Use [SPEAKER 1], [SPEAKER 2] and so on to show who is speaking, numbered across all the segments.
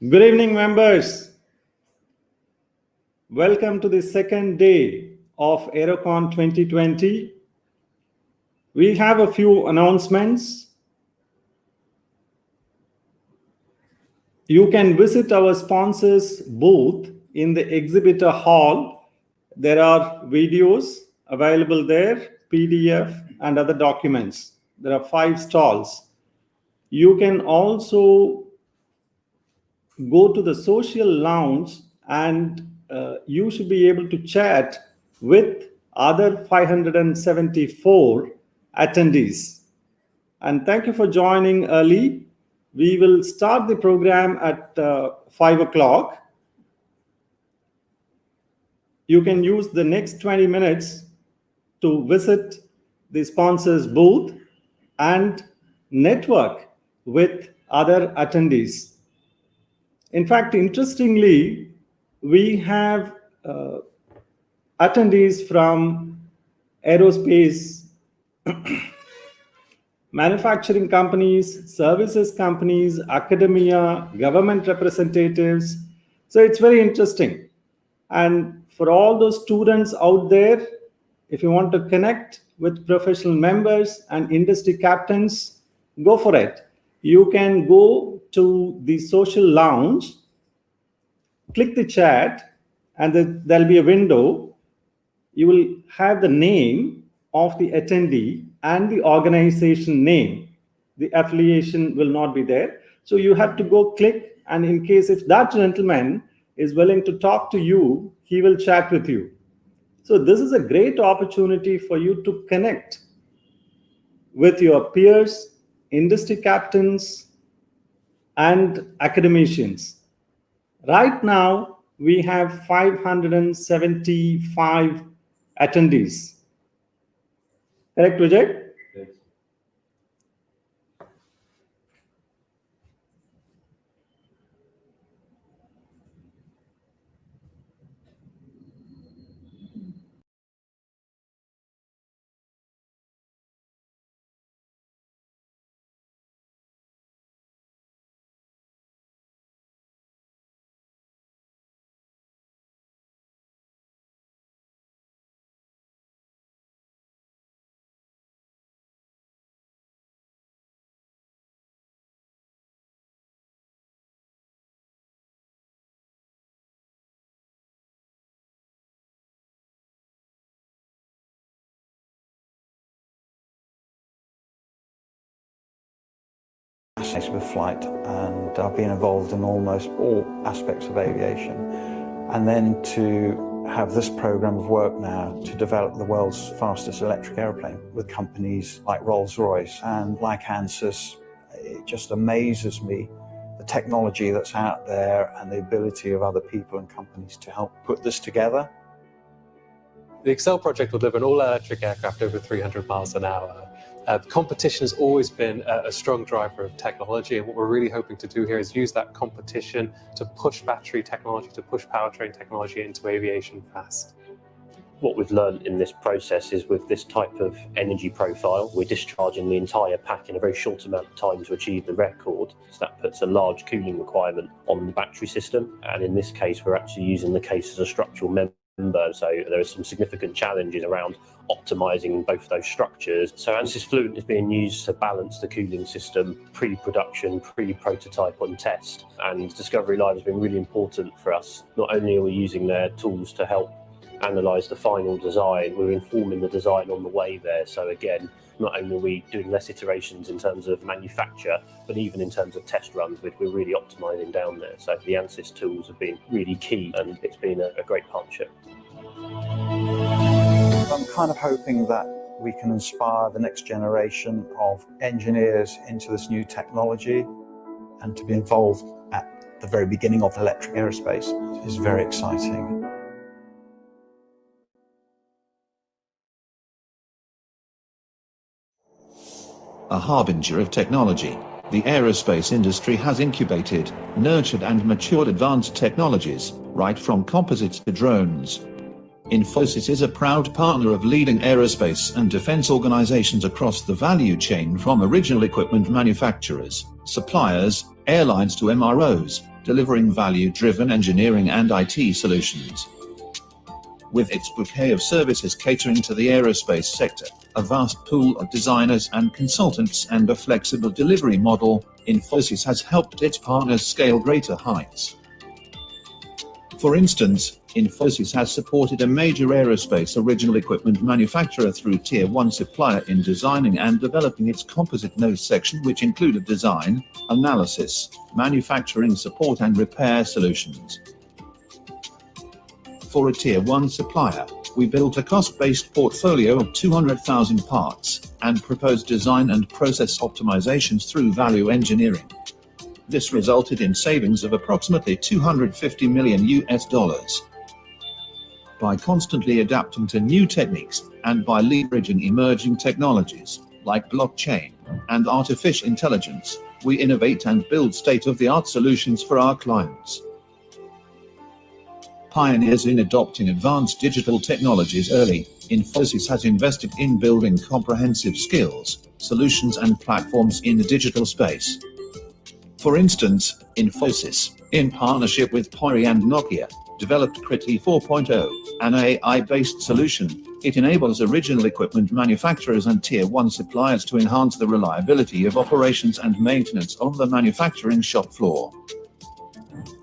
[SPEAKER 1] Good evening, members. Welcome to the second day of Aerocon 2020. We have a few announcements. You can visit our sponsors booth in the exhibitor hall. There are videos available there, PDF and other documents. There are 5 stalls. You can also go to the social lounge and you should be able to chat with other 574 attendees. And thank you for joining early. We will start the program at 5 o'clock. You can use the next 20 minutes to visit the sponsors booth and network with other attendees. In fact, interestingly, we have attendees from aerospace, manufacturing companies, services companies, academia, government representatives. So it's very interesting. And for all those students out there, if you want to connect with professional members and industry captains, go for it. You can go to the social lounge, click the chat, and there'll be a window. You will have the name of the attendee and the organization name. The affiliation will not be there. So you have to go click, and in case if that gentleman is willing to talk to you, he will chat with you. So this is a great opportunity for you to connect with your peers, industry captains, and academicians. Right now, we have 575 attendees. Correct, Vijay?
[SPEAKER 2] Yes.
[SPEAKER 3] Fascinated with flight, and I've been involved in almost all aspects of aviation. And then to have this program of work now to develop the world's fastest electric airplane with companies like Rolls-Royce and like Ansys, it just amazes me the technology that's out there and the ability of other people and companies to help put this together.
[SPEAKER 4] The Excel project will deliver an all-electric aircraft over 300 miles an hour. Competition has always been a strong driver of technology, and what we're really hoping to do here is use that competition to push battery technology, to push powertrain technology into aviation fast.
[SPEAKER 5] What we've learned in this process is with this type of energy profile, we're discharging the entire pack in a very short amount of time to achieve the record. So that puts a large cooling requirement on the battery system. And in this case, we're actually using the case as a structural member. So there are some significant challenges around optimizing both those structures. So Ansys Fluent is being used to balance the cooling system pre-production, pre-prototype on test. And Discovery Live has been really important for us. Not only are we using their tools to help analyze the final design, we're informing the design on the way there. So again, not only are we doing less iterations in terms of manufacture, but even in terms of test runs, we're really optimizing down there. So the Ansys tools have been really key, and it's been a great partnership.
[SPEAKER 3] I'm kind of hoping that we can inspire the next generation of engineers into this new technology, and to be involved at the very beginning of electric aerospace is very exciting.
[SPEAKER 6] A harbinger of technology, the aerospace industry has incubated, nurtured and matured advanced technologies, right from composites to drones. Infosys is a proud partner of leading aerospace and defense organizations across the value chain, from original equipment manufacturers, suppliers, airlines to MROs, delivering value-driven engineering and IT solutions. With its bouquet of services catering to the aerospace sector, a vast pool of designers and consultants, and a flexible delivery model, Infosys has helped its partners scale greater heights. For instance, Infosys has supported a major aerospace original equipment manufacturer through Tier 1 supplier in designing and developing its composite nose section, which included design, analysis, manufacturing support and repair solutions. For a Tier 1 supplier, we built a cost-based portfolio of 200,000 parts, and proposed design and process optimizations through value engineering. This resulted in savings of approximately $250 million. By constantly adapting to new techniques, and by leveraging emerging technologies, like blockchain and artificial intelligence, we innovate and build state-of-the-art solutions for our clients. Pioneers in adopting advanced digital technologies early, Infosys has invested in building comprehensive skills, solutions and platforms in the digital space. For instance, Infosys, in partnership with Pori and Nokia, developed Kriti 4.0, an AI-based solution. It enables original equipment manufacturers and Tier 1 suppliers to enhance the reliability of operations and maintenance on the manufacturing shop floor.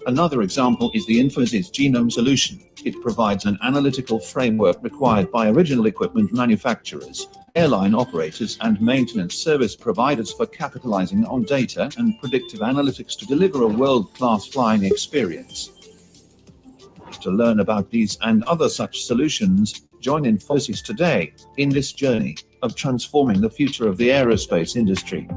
[SPEAKER 6] Another example is the Infosys Genome solution. It provides an analytical framework required by original equipment manufacturers, airline operators and maintenance service providers for capitalizing on data and predictive analytics to deliver a world-class flying experience. To learn about these and other such solutions, join Infosys today in this journey of transforming the future of the aerospace industry.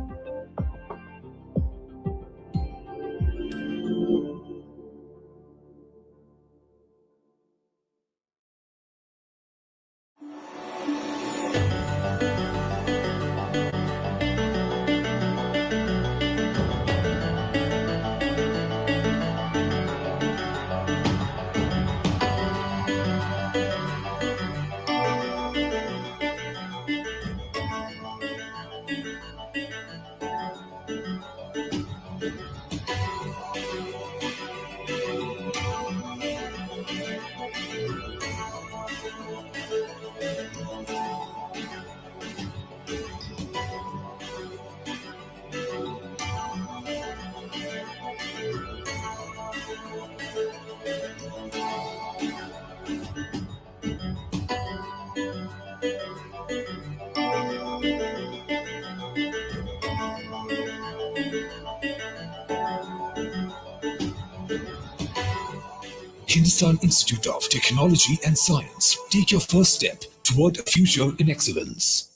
[SPEAKER 2] Hindustan Institute of Technology and Science. Take your first step toward a future in excellence.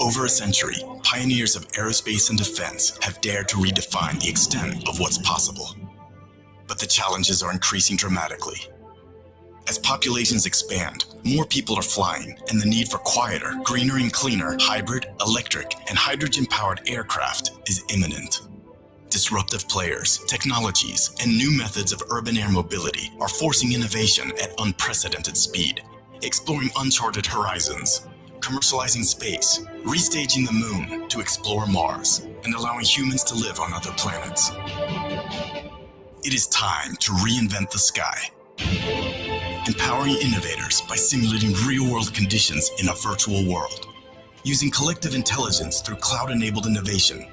[SPEAKER 7] over a century, pioneers of aerospace and defense have dared to redefine the extent of what's possible. But the challenges are increasing dramatically. As populations expand, more people are flying, and the need for quieter, greener and cleaner hybrid, electric, and hydrogen-powered aircraft is imminent. Disruptive players, technologies, and new methods of urban air mobility are forcing innovation at unprecedented speed, exploring uncharted horizons, commercializing space, restaging the moon to explore Mars, and allowing humans to live on other planets. It is time to reinvent the sky, empowering innovators by simulating real-world conditions in a virtual world. Using collective intelligence through cloud-enabled innovation,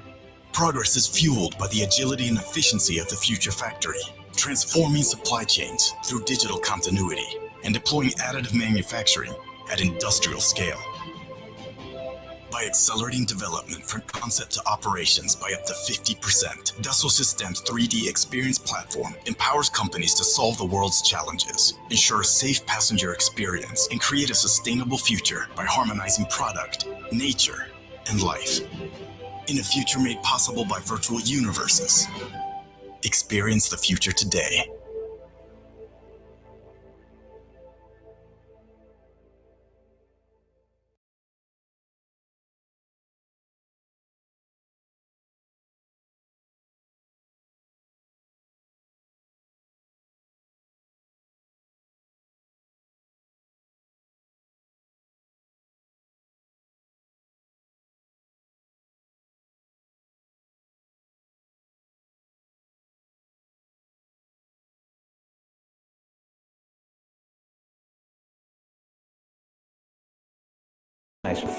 [SPEAKER 7] progress is fueled by the agility and efficiency of the future factory, transforming supply chains through digital continuity, and deploying additive manufacturing at industrial scale. By accelerating development from concept to operations by up to 50%, Dassault Systèmes 3D Experience Platform empowers companies to solve the world's challenges, ensure a safe passenger experience, and create a sustainable future by harmonizing product, nature, and life. In a future made possible by virtual universes. Experience the future today.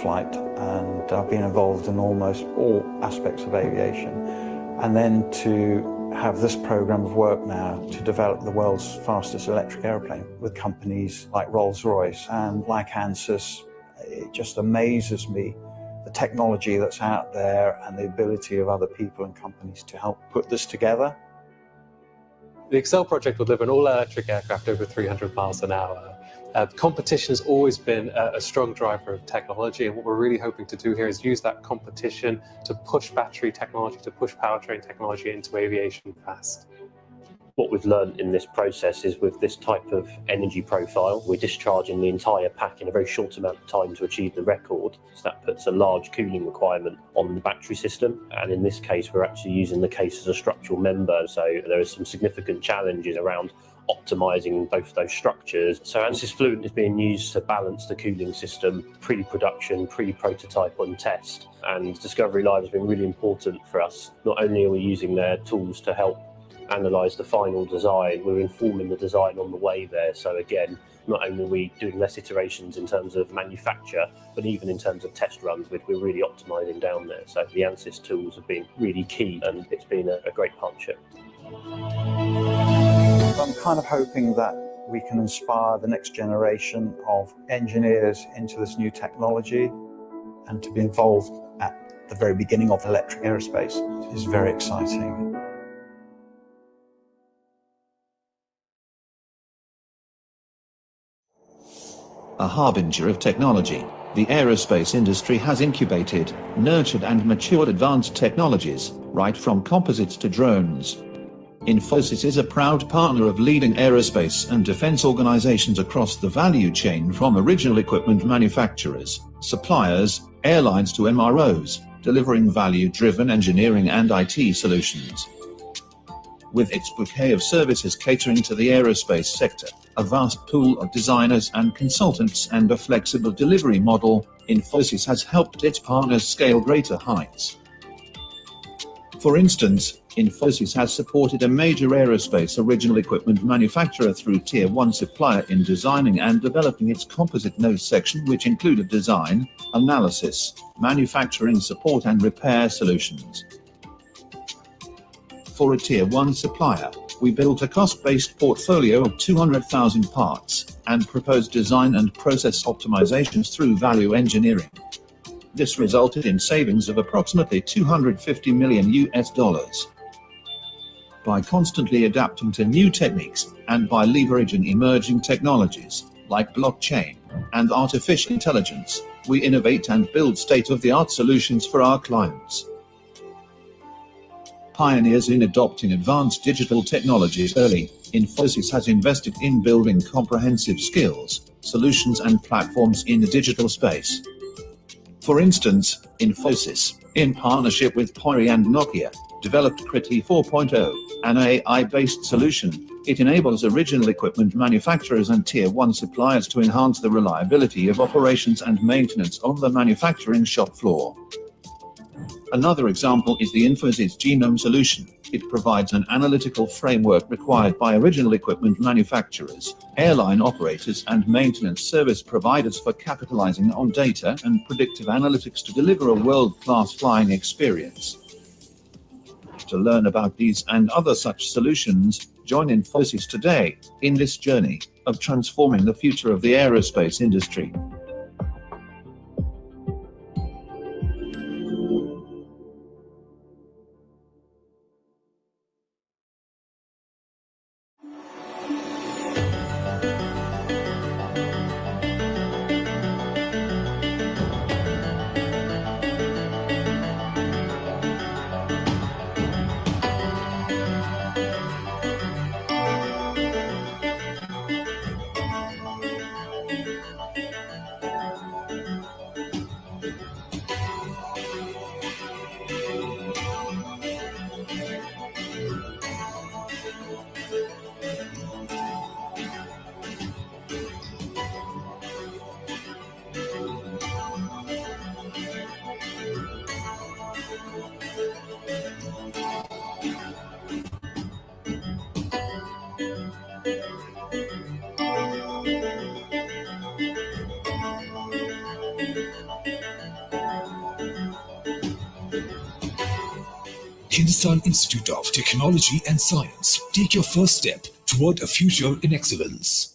[SPEAKER 3] Flight, and I've been involved in almost all aspects of aviation. And then to have this program of work now to develop the world's fastest electric airplane with companies like Rolls-Royce and like Ansys, it just amazes me the technology that's out there and the ability of other people and companies to help put this together.
[SPEAKER 4] The Excel project will deliver an all-electric aircraft over 300 miles an hour. Competition has always been a strong driver of technology, and what we're really hoping to do here is use that competition to push battery technology, to push powertrain technology into aviation fast.
[SPEAKER 5] What we've learned in this process is with this type of energy profile, we're discharging the entire pack in a very short amount of time to achieve the record. So that puts a large cooling requirement on the battery system. And in this case, we're actually using the case as a structural member. So there are some significant challenges around optimizing both those structures. So Ansys Fluent is being used to balance the cooling system pre-production, pre-prototype on test. And Discovery Live has been really important for us. Not only are we using their tools to help analyze the final design, we're informing the design on the way there. So again, not only are we doing less iterations in terms of manufacture, but even in terms of test runs, we're really optimizing down there. So the Ansys tools have been really key, and it's been a great partnership.
[SPEAKER 3] I'm kind of hoping that we can inspire the next generation of engineers into this new technology, and to be involved at the very beginning of electric aerospace is very exciting.
[SPEAKER 6] A harbinger of technology, the aerospace industry has incubated, nurtured and matured advanced technologies, right from composites to drones. Infosys is a proud partner of leading aerospace and defense organizations across the value chain, from original equipment manufacturers, suppliers, airlines to MROs, delivering value-driven engineering and IT solutions. With its bouquet of services catering to the aerospace sector, a vast pool of designers and consultants, and a flexible delivery model, Infosys has helped its partners scale greater heights. For instance, Infosys has supported a major aerospace original equipment manufacturer through Tier 1 supplier in designing and developing its composite nose section, which included design, analysis, manufacturing support and repair solutions. For a Tier 1 supplier, we built a cost-based portfolio of 200,000 parts, and proposed design and process optimizations through value engineering. This resulted in savings of approximately $250 million. By constantly adapting to new techniques, and by leveraging emerging technologies, like blockchain and artificial intelligence, we innovate and build state-of-the-art solutions for our clients. Pioneers in adopting advanced digital technologies early, Infosys has invested in building comprehensive skills, solutions and platforms in the digital space. For instance, Infosys, in partnership with Pori and Nokia, developed Kriti 4.0, an AI-based solution. It enables original equipment manufacturers and Tier 1 suppliers to enhance the reliability of operations and maintenance on the manufacturing shop floor. Another example is the Infosys Genome solution. It provides an analytical framework required by original equipment manufacturers, airline operators and maintenance service providers for capitalizing on data and predictive analytics to deliver a world-class flying experience. To learn about these and other such solutions, join Infosys today in this journey of transforming the future of the aerospace industry.
[SPEAKER 2] Hindustan Institute of Technology and Science. Take your first step toward a future in excellence.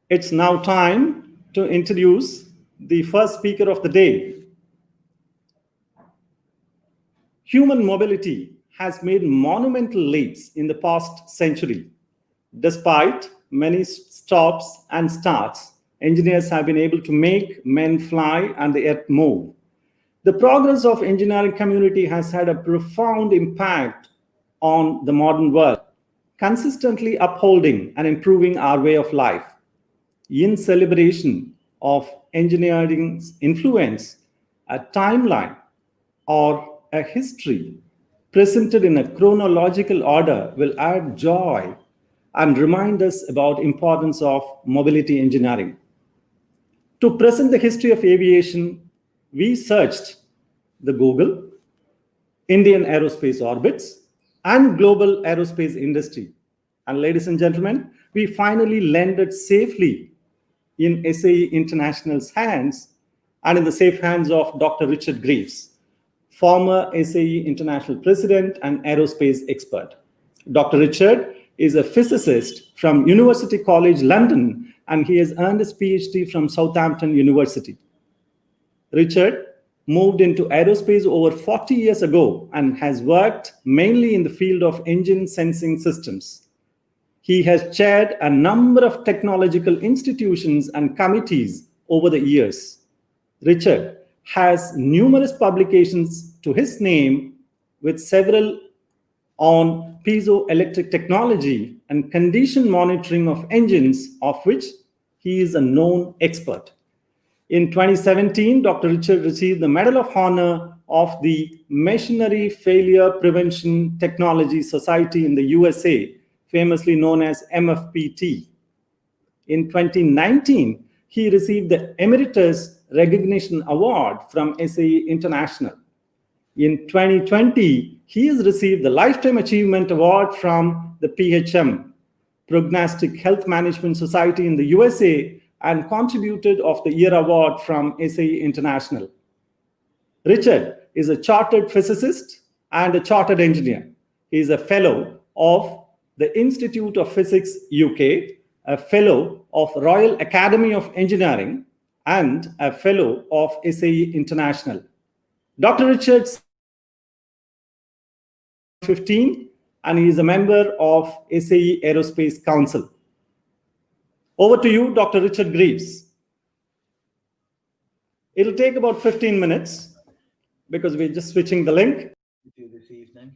[SPEAKER 1] It's now time to introduce the first speaker of the day. Human mobility has made monumental leaps in the past century. Despite many stops and starts, engineers have been able to make men fly and the earth move. The progress of engineering community has had a profound impact on the modern world, consistently upholding and improving our way of life. In celebration of engineering's influence, a timeline or a history presented in a chronological order will add joy and remind us about importance of mobility engineering. To present the history of aviation, we searched the Google, Indian aerospace orbits, and global aerospace industry. And ladies and gentlemen, we finally landed safely in SAE International's hands and in the safe hands of Dr. Richard Greaves, former SAE International president and aerospace expert. Dr. Richard is a physicist from University College London, and he has earned his PhD from Southampton University. Richard moved into aerospace over 40 years ago and has worked mainly in the field of engine sensing systems. He has chaired a number of technological institutions and committees over the years. Richard has numerous publications to his name, with several on piezoelectric technology and condition monitoring of engines, of which he is a known expert. In 2017, Dr. Richard received the Medal of Honor of the Machinery Failure Prevention Technology Society in the USA, famously known as MFPT. In 2019, he received the Emeritus Recognition Award from SAE International. In 2020, he has received the Lifetime Achievement Award from the PHM, Prognostic Health Management Society in the USA, and contributed of the Year Award from SAE International. Richard is a chartered physicist and a chartered engineer. He is a fellow of the Institute of Physics UK, a fellow of Royal Academy of Engineering, and a fellow of SAE International. Dr. Richard's 15, and he is a member of SAE Aerospace Council. Over to you, Dr. Richard Greaves. It'll take about 15 minutes because we're just switching the link.
[SPEAKER 8] This evening.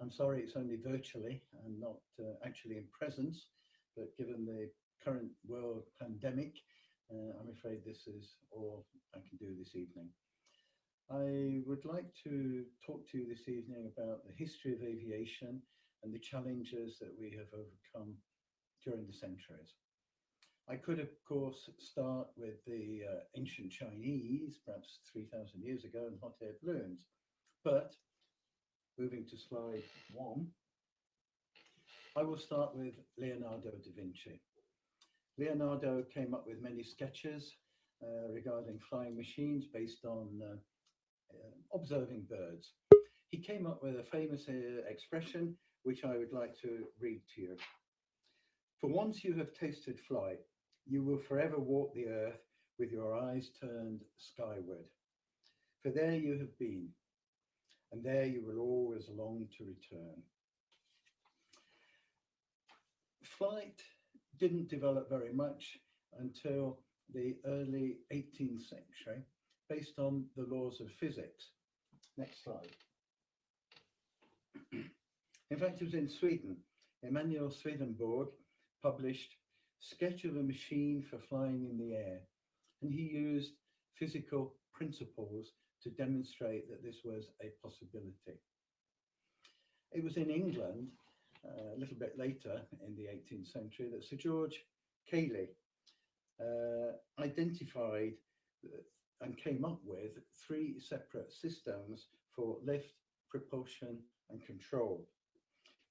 [SPEAKER 8] I'm sorry it's only virtually and not actually in presence, but given the current world pandemic, I'm afraid this is all I can do this evening. I would like to talk to you this evening about the history of aviation and the challenges that we have overcome during the centuries. I could, of course, start with the ancient Chinese, perhaps 3,000 years ago, and hot air balloons. But moving to slide 1, I will start with Leonardo da Vinci. Leonardo came up with many sketches regarding flying machines based on observing birds. He came up with a famous expression, which I would like to read to you. For once you have tasted flight, you will forever walk the earth with your eyes turned skyward. For there you have been, and there you will always long to return. Flight didn't develop very much until the early 18th century, based on the laws of physics. Next slide. In fact, it was in Sweden. Emanuel Swedenborg published Sketch of a Machine for Flying in the Air, and he used physical principles to demonstrate that this was a possibility. It was in England, a little bit later in the 18th century, that Sir George Cayley identified and came up with 3 separate systems for lift, propulsion, and control.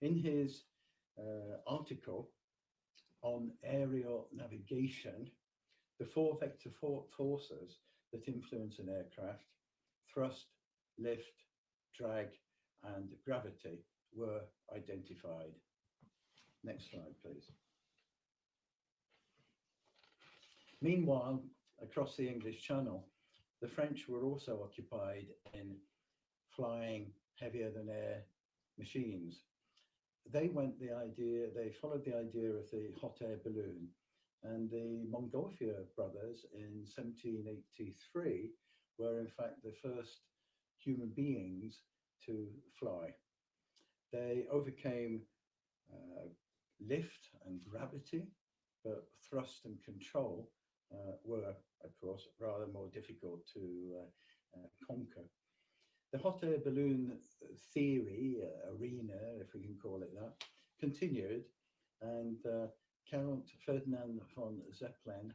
[SPEAKER 8] In his article on aerial navigation, the 4 vector forces that influence an aircraft, thrust, lift, drag, and gravity, were identified. Next slide, please. Meanwhile, across the English Channel, the French were also occupied in flying heavier than air machines. They followed the idea of the hot air balloon, and the Montgolfier brothers in 1783 were in fact the first human beings to fly. They overcame lift and gravity, but thrust and control were, of course, rather more difficult to conquer. The hot air balloon theory, arena, if we can call it that, continued, and Count Ferdinand von Zeppelin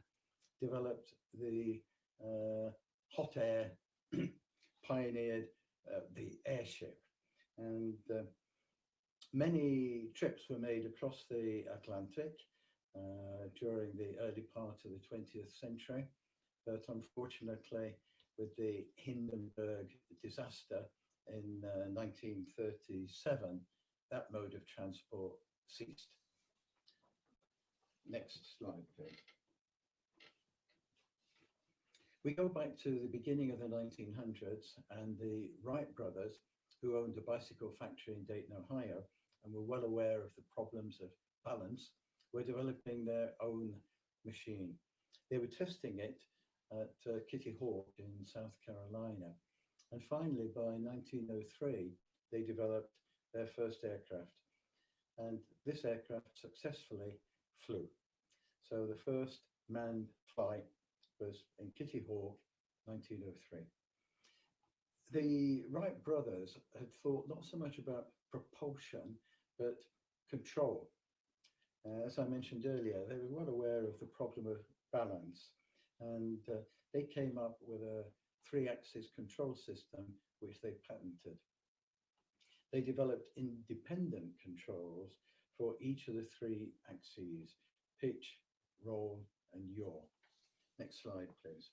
[SPEAKER 8] developed the hot air, pioneered the airship, and many trips were made across the Atlantic during the early part of the 20th century, but unfortunately, with the Hindenburg disaster in 1937, that mode of transport ceased. Next slide, please. We go back to the beginning of the 1900s, and the Wright brothers, who owned a bicycle factory in Dayton, Ohio, and were well aware of the problems of balance, were developing their own machine. They were testing it at Kitty Hawk in South Carolina. And finally, by 1903, they developed their first aircraft. And this aircraft successfully flew. So the first manned flight was in Kitty Hawk, 1903. The Wright brothers had thought not so much about propulsion, but control. As I mentioned earlier, they were well aware of the problem of balance, and they came up with a 3-axis control system, which they patented. They developed independent controls for each of the 3 axes: pitch, roll, and yaw. Next slide, please.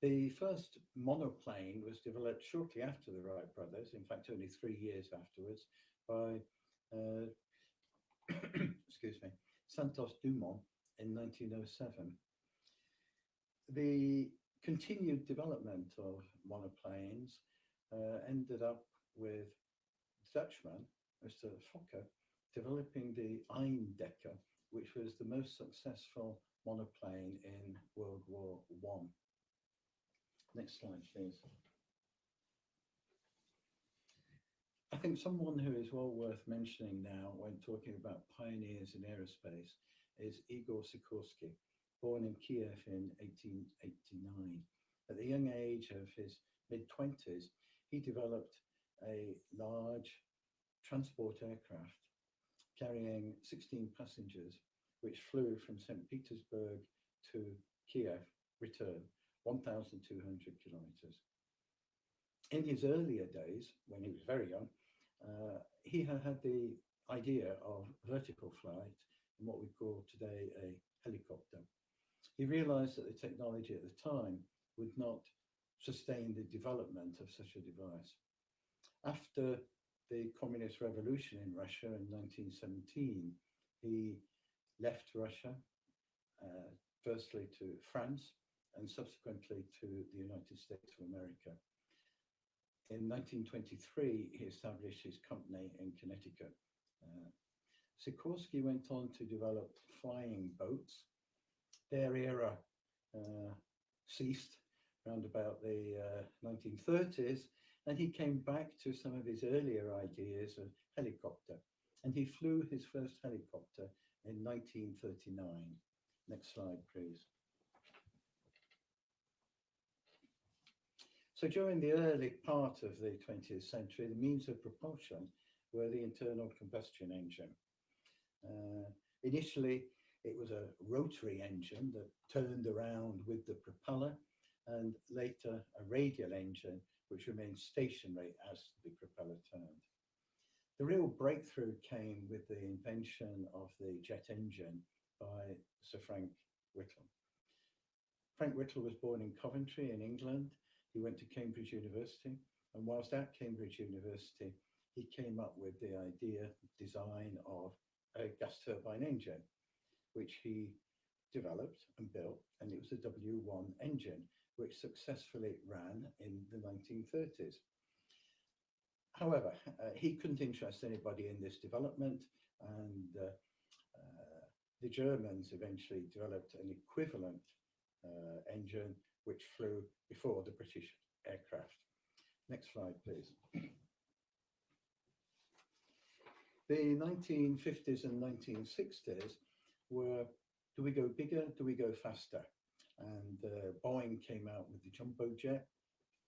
[SPEAKER 8] The first monoplane was developed shortly after the Wright brothers, in fact, only 3 years afterwards, by excuse me, Santos Dumont in 1907. The continued development of monoplanes ended up with Dutchman, Mr. Fokker, developing the Eindecker, which was the most successful monoplane in World War I. Next slide, please. I think someone who is well worth mentioning now when talking about pioneers in aerospace is Igor Sikorsky, born in Kiev in 1889. At the young age of his mid-20s, he developed a large transport aircraft carrying 16 passengers, which flew from St. Petersburg to Kiev, return, 1,200 kilometers. In his earlier days, when he was very young, he had the idea of vertical flight in what we call today a helicopter. He realized that the technology at the time would not sustain the development of such a device. After the Communist Revolution in Russia in 1917, he left Russia, firstly to France and subsequently to the United States of America. In 1923, he established his company in Connecticut. Sikorsky went on to develop flying boats. Their era ceased around about the 1930s, and he came back to some of his earlier ideas of helicopter, and he flew his first helicopter in 1939. Next slide, please. So during the early part of the 20th century, the means of propulsion were the internal combustion engine. Initially, it was a rotary engine that turned around with the propeller, and later a radial engine which remained stationary as the propeller turned. The real breakthrough came with the invention of the jet engine by Sir Frank Whittle. Frank Whittle was born in Coventry in England. He went to Cambridge University, and whilst at Cambridge University, he came up with the design of a gas turbine engine, which he developed and built, and it was a W1 engine, which successfully ran in the 1930s. However, he couldn't interest anybody in this development, and the Germans eventually developed an equivalent engine which flew before the British aircraft. Next slide, please. The 1950s and 1960s were, do we go bigger, do we go faster? And Boeing came out with the jumbo jet,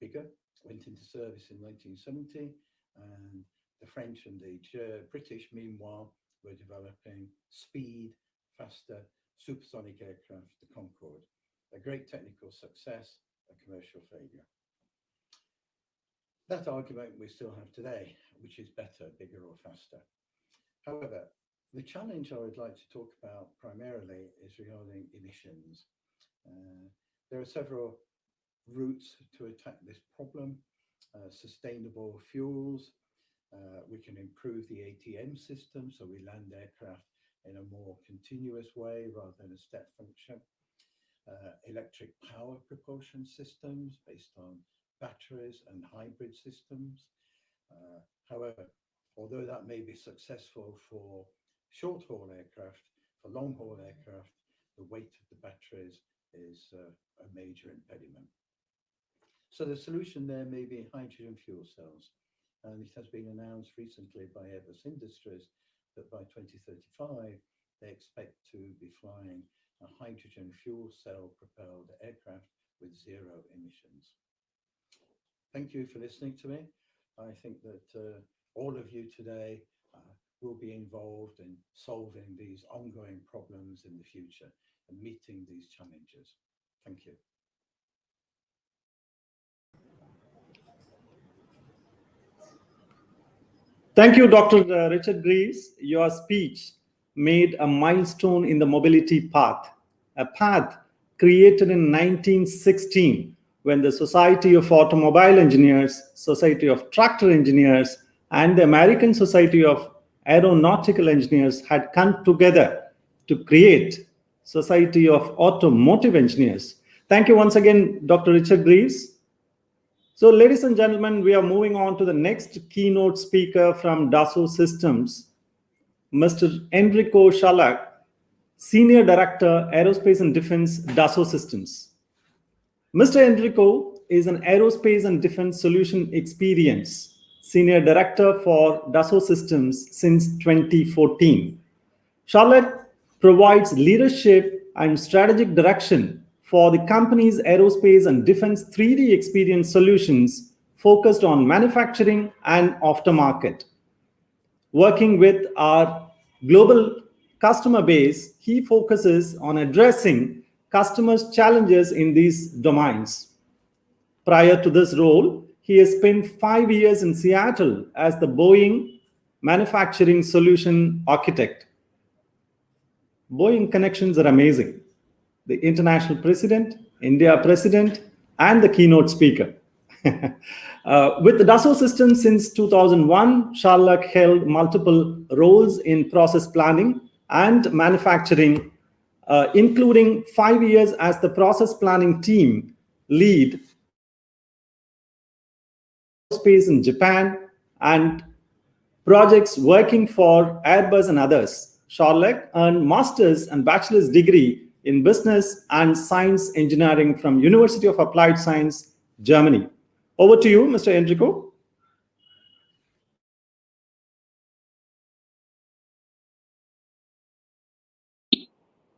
[SPEAKER 8] bigger, went into service in 1970, and the French and the British, meanwhile, were developing speed, faster, supersonic aircraft, the Concorde. A great technical success, a commercial failure. That argument we still have today, which is better, bigger or faster. However, the challenge I would like to talk about primarily is regarding emissions. There are several routes to attack this problem. Sustainable fuels. We can improve the ATM system, so we land aircraft in a more continuous way rather than a step function. Electric power propulsion systems based on batteries and hybrid systems. However, although that may be successful for short-haul aircraft, for long-haul aircraft, the weight of the batteries is a major impediment. So the solution there may be hydrogen fuel cells. And it has been announced recently by Airbus Industries that by 2035, they expect to be flying a hydrogen fuel cell propelled aircraft with zero emissions. Thank you for listening to me. I think that all of you today will be involved in solving these ongoing problems in the future and meeting these challenges. Thank you.
[SPEAKER 1] Thank you, Dr. Richard Greaves. Your speech made a milestone in the mobility path, a path created in 1916 when the Society of Automobile Engineers, Society of Tractor Engineers, and the American Society of Aeronautical Engineers had come together to create Society of Automotive Engineers. Thank you once again, Dr. Richard Greaves. So, ladies and gentlemen, we are moving on to the next keynote speaker from Dassault Systems, Mr. Enrico Scharlach, Senior Director, Aerospace and Defense, Dassault Systems. Mr. Enrico is an Aerospace and Defense Solution Experience Senior Director for Dassault Systems since 2014. Scharlach provides leadership and strategic direction for the company's aerospace and defense 3D experience solutions focused on manufacturing and aftermarket. Working with our global customer base, he focuses on addressing customers' challenges in these domains. Prior to this role, he has spent 5 years in Seattle as the Boeing Manufacturing Solution Architect. Boeing connections are amazing. The international president, India president, and the keynote speaker. With the Dassault Systems since 2001, Scharlach held multiple roles in process planning and manufacturing, including 5 years as the process planning team lead space in Japan and projects working for Airbus and others. Scharlach earned master's and bachelor's degree in business and science engineering from University of Applied Science, Germany. Over to you, Mr. Enrico.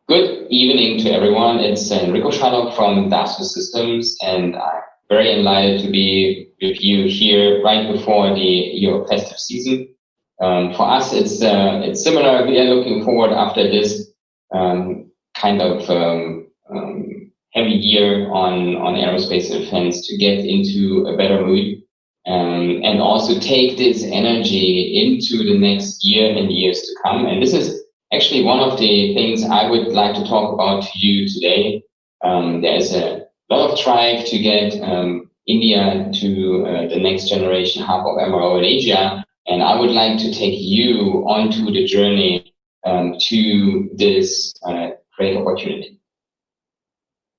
[SPEAKER 9] Good evening to everyone. It's Enrico Scharlach from Dassault Systems, and I'm very delighted to be with you here right before the Euro festive season. For us, it's similar. We are looking forward after this kind of heavy year on aerospace and defense to get into a better mood and also take this energy into the next year and years to come. And this is actually one of the things I would like to talk about to you today. There's a lot of drive to get India to the next generation hub of MRO in Asia. And I would like to take you onto the journey to this great opportunity.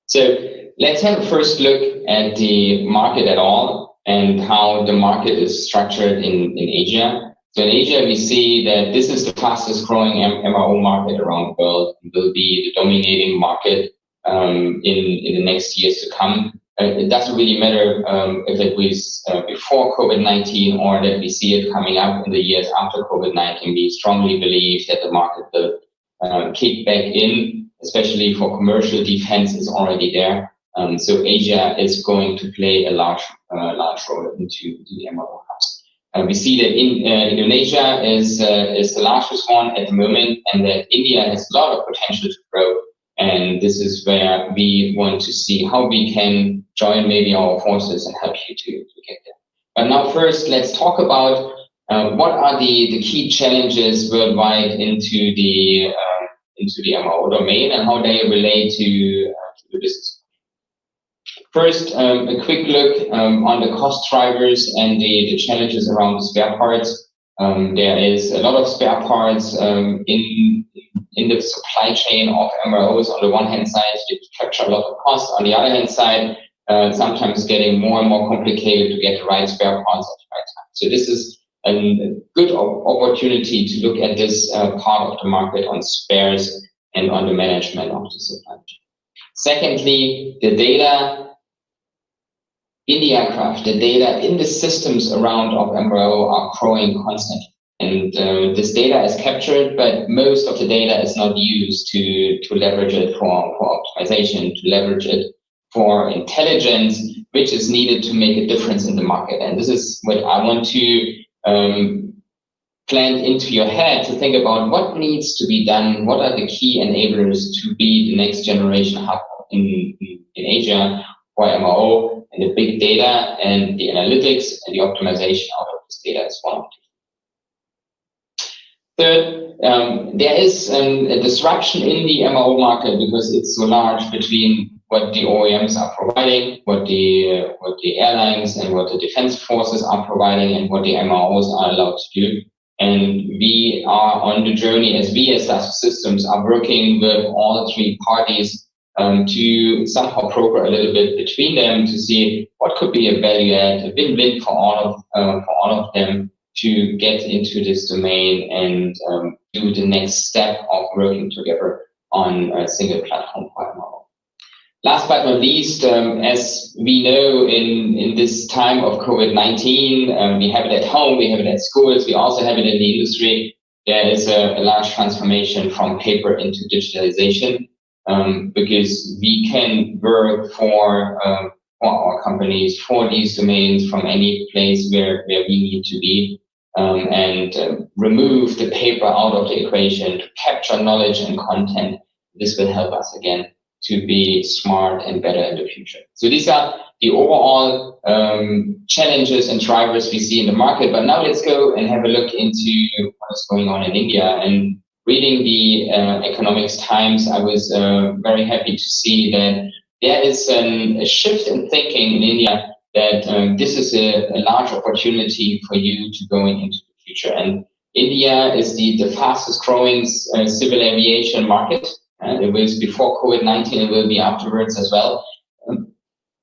[SPEAKER 9] So let's have a first look at the market at all and how the market is structured in Asia. So in Asia, we see that this is the fastest growing MRO market around the world. It will be the dominating market in the next years to come. It doesn't really matter if it was before COVID-19 or that we see it coming up in the years after COVID-19. We strongly believe that the market will kick back in, especially for commercial defense is already there. So Asia is going to play a large role into the MRO hubs. We see that Indonesia is the largest one at the moment, and that India has a lot of potential to grow. And this is where we want to see how we can join maybe our forces and help you to get there. But now first, let's talk about what are the key challenges worldwide into the MRO domain and how they relate to the business. First, a quick look on the cost drivers and the challenges around the spare parts. There is a lot of spare parts in the supply chain of MROs. On the one hand side, they capture a lot of costs. On the other hand side, sometimes getting more and more complicated to get the right spare parts at the right time. So this is a good opportunity to look at this part of the market on spares and on the management of the supply chain. Secondly, the data in the aircraft, the data in the systems around of MRO are growing constantly. And this data is captured, but most of the data is not used to leverage it for optimization, to leverage it for intelligence, which is needed to make a difference in the market. And this is what I want to plant into your head, to think about what needs to be done, what are the key enablers to be the next generation hub in Asia for MRO, and the big data and the analytics and the optimization out of this data is one of them. Third, there is a disruption in the MRO market because it's so large between what the OEMs are providing, what the airlines and what the defense forces are providing, and what the MROs are allowed to do. And we are on the journey, as we as Dassault Systems are working with all three parties to somehow broker a little bit between them to see what could be a value add, a win-win for all of them to get into this domain and do the next step of working together on a single platform for MRO. Last but not least, as we know in this time of COVID-19, we have it at home, we have it at schools, we also have it in the industry. There is a large transformation from paper into digitalization. Because we can work for our companies, for these domains from any place where we need to be, and remove the paper out of the equation to capture knowledge and content. This will help us again to be smart and better in the future. So these are the overall challenges and drivers we see in the market. But now let's go and have a look into what is going on in India. And reading the Economics Times, I was very happy to see that there is a shift in thinking in India that this is a large opportunity for you to going into the future. And India is the fastest growing civil aviation market. It was before COVID-19, it will be afterwards as well.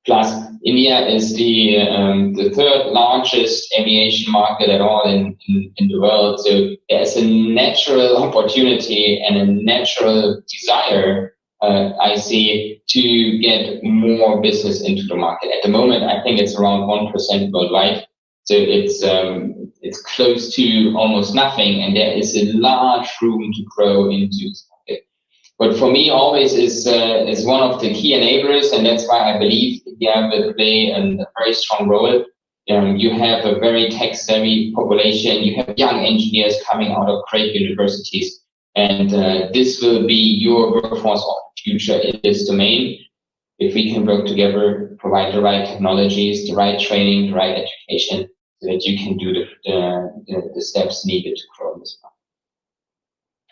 [SPEAKER 9] Plus, India is the third largest aviation market at all in the world. So there's a natural opportunity and a natural desire, I see, to get more business into the market. At the moment, I think it's around 1% worldwide. So it's close to almost nothing, and there is a large room to grow into this market. But for me, always is one of the key enablers, and that's why I believe India will play a very strong role. You have a very tech-savvy population. You have young engineers coming out of great universities, and this will be your workforce of the future in this domain. If we can work together, provide the right technologies, the right training, the right education, so that you can do the steps needed to grow in this market.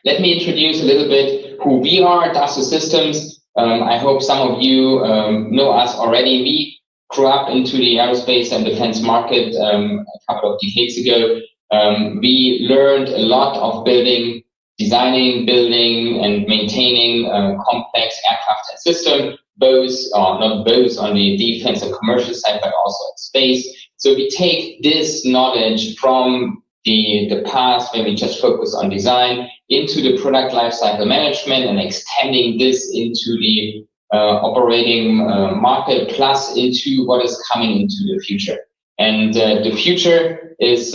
[SPEAKER 9] Let me introduce a little bit who we are at Dassault Systems. I hope some of you know us already. We grew up into the aerospace and defense market a couple of decades ago. We learned a lot of building designing, building, and maintaining complex aircraft and system, both, or not both, on the defense and commercial side, but also in space. So we take this knowledge from the past, where we just focus on design, into the product lifecycle management and extending this into the operating market, plus into what is coming into the future. And the future is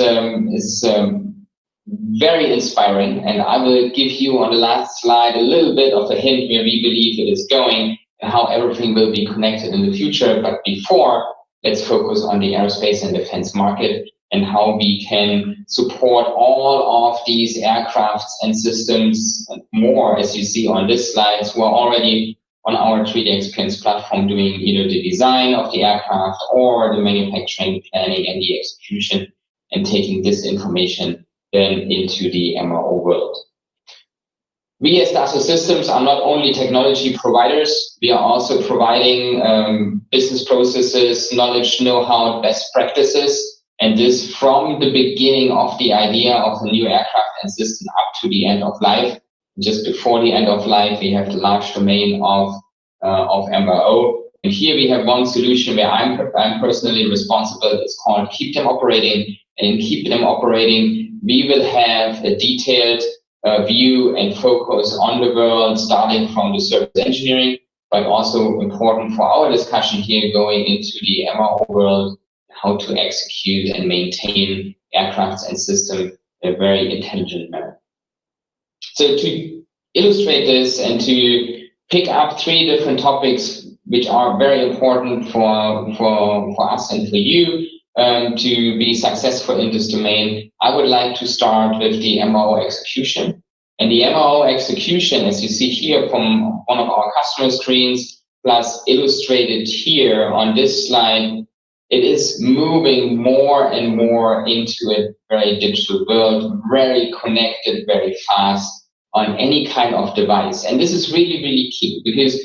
[SPEAKER 9] very inspiring, and I will give you on the last slide a little bit of a hint where we believe it is going and how everything will be connected in the future. But before, let's focus on the aerospace and defense market and how we can support all of these aircrafts and systems and more, as you see on this slide, who are already on our 3D Experience platform doing either the design of the aircraft or the manufacturing, planning, and the execution, and taking this information then into the MRO world. We as Dassault Systems are not only technology providers, we are also providing business processes, knowledge, know-how, best practices, and this from the beginning of the idea of a new aircraft and system up to the end of life. Just before the end of life, we have the large domain of MRO. And here we have one solution where I'm personally responsible. It's called Keep Them Operating. And in Keep Them Operating, we will have a detailed view and focus on the world, starting from the service engineering, but also important for our discussion here, going into the MRO world, how to execute and maintain aircrafts and systems in a very intelligent manner. So to illustrate this and to pick up 3 different topics which are very important for us and for you to be successful in this domain, I would like to start with the MRO execution. And the MRO execution, as you see here from one of our customer screens, plus illustrated here on this slide, it is moving more and more into a very digital world, very connected, very fast on any kind of device. And this is really, really key, because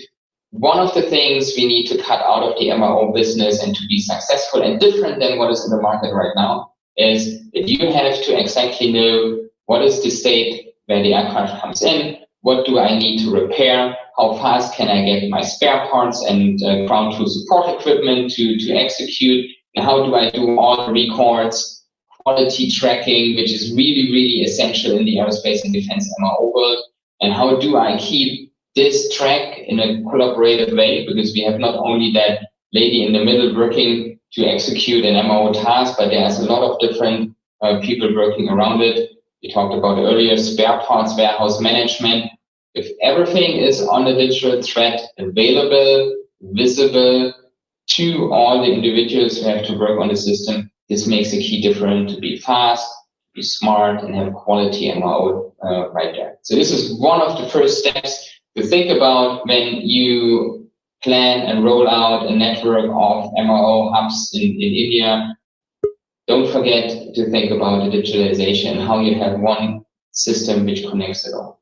[SPEAKER 9] one of the things we need to cut out of the MRO business and to be successful and different than what is in the market right now is that you have to exactly know what is the state where the aircraft comes in, what do I need to repair, how fast can I get my spare parts and ground crew support equipment to execute, and how do I do all the records, quality tracking, which is really, really essential in the aerospace and defense MRO world, and how do I keep this track in a collaborative way, because we have not only that lady in the middle working to execute an MRO task, but there's a lot of different people working around it. We talked about earlier spare parts, warehouse management. If everything is on the digital thread, available, visible to all the individuals who have to work on the system, this makes a key difference to be fast, be smart, and have quality MRO right there. So this is one of the first steps to think about when you plan and roll out a network of MRO hubs in India. Don't forget to think about the digitalization, how you have one system which connects it all.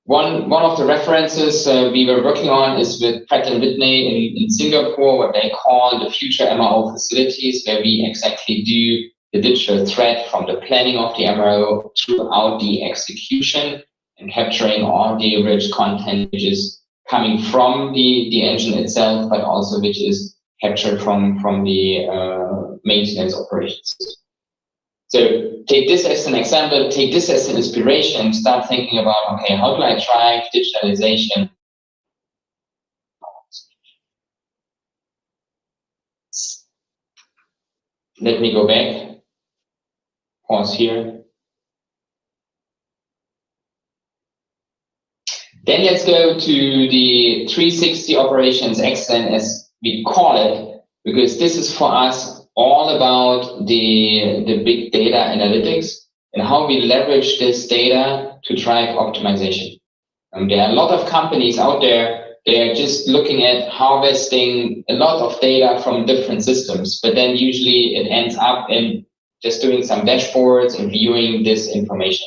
[SPEAKER 9] One of the references we were working on is with Pratt & Whitney in Singapore, what they call the future MRO facilities, where we exactly do the digital thread from the planning of the MRO throughout the execution and capturing all the rich content which is coming from the engine itself, but also which is captured from the maintenance operations. So take this as an example, take this as an inspiration, start thinking about, okay, how do I drive digitalization? Let me go back, pause here. Then let's go to the 360 operations excellence, as we call it, because this is for us all about the big data analytics and how we leverage this data to drive optimization. There are a lot of companies out there, they're just looking at harvesting a lot of data from different systems, but then usually it ends up in just doing some dashboards and viewing this information.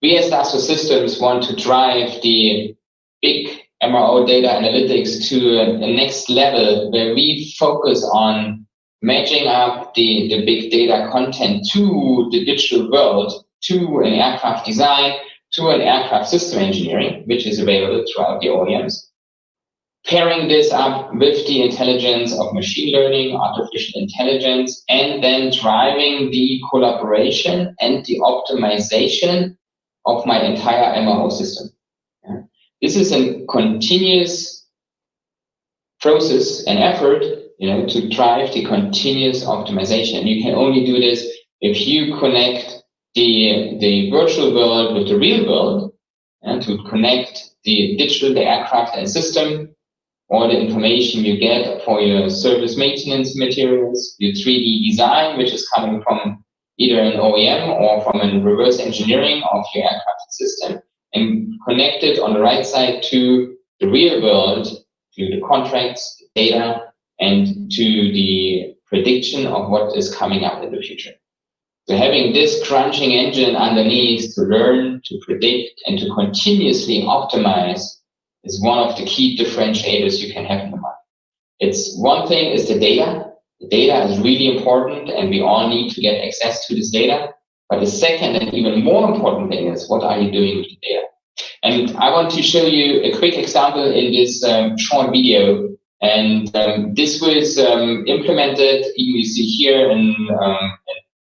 [SPEAKER 9] We as Dassault Systems want to drive the big MRO data analytics to a next level where we focus on matching up the big data content to the digital world to an aircraft design, to an aircraft system engineering, which is available throughout the OEMs. Pairing this up with the intelligence of machine learning, artificial intelligence, and then driving the collaboration and the optimization of my entire MRO system. This is a continuous process and effort, to drive the continuous optimization. You can only do this if you connect the virtual world with the real world, and to connect the digital, the aircraft and system, all the information you get for your service maintenance materials, your 3D design, which is coming from either an OEM or from a reverse engineering of your aircraft system, and connect it on the right side to the real world, to the contracts, the data, and to the prediction of what is coming up in the future. So having this crunching engine underneath to learn, to predict, and to continuously optimize is one of the key differentiators you can have in the market. It's one thing is the data. The data is really important, and we all need to get access to this data. But the second and even more important thing is, what are you doing with the data? And I want to show you a quick example in this short video. And this was implemented, you see here, in a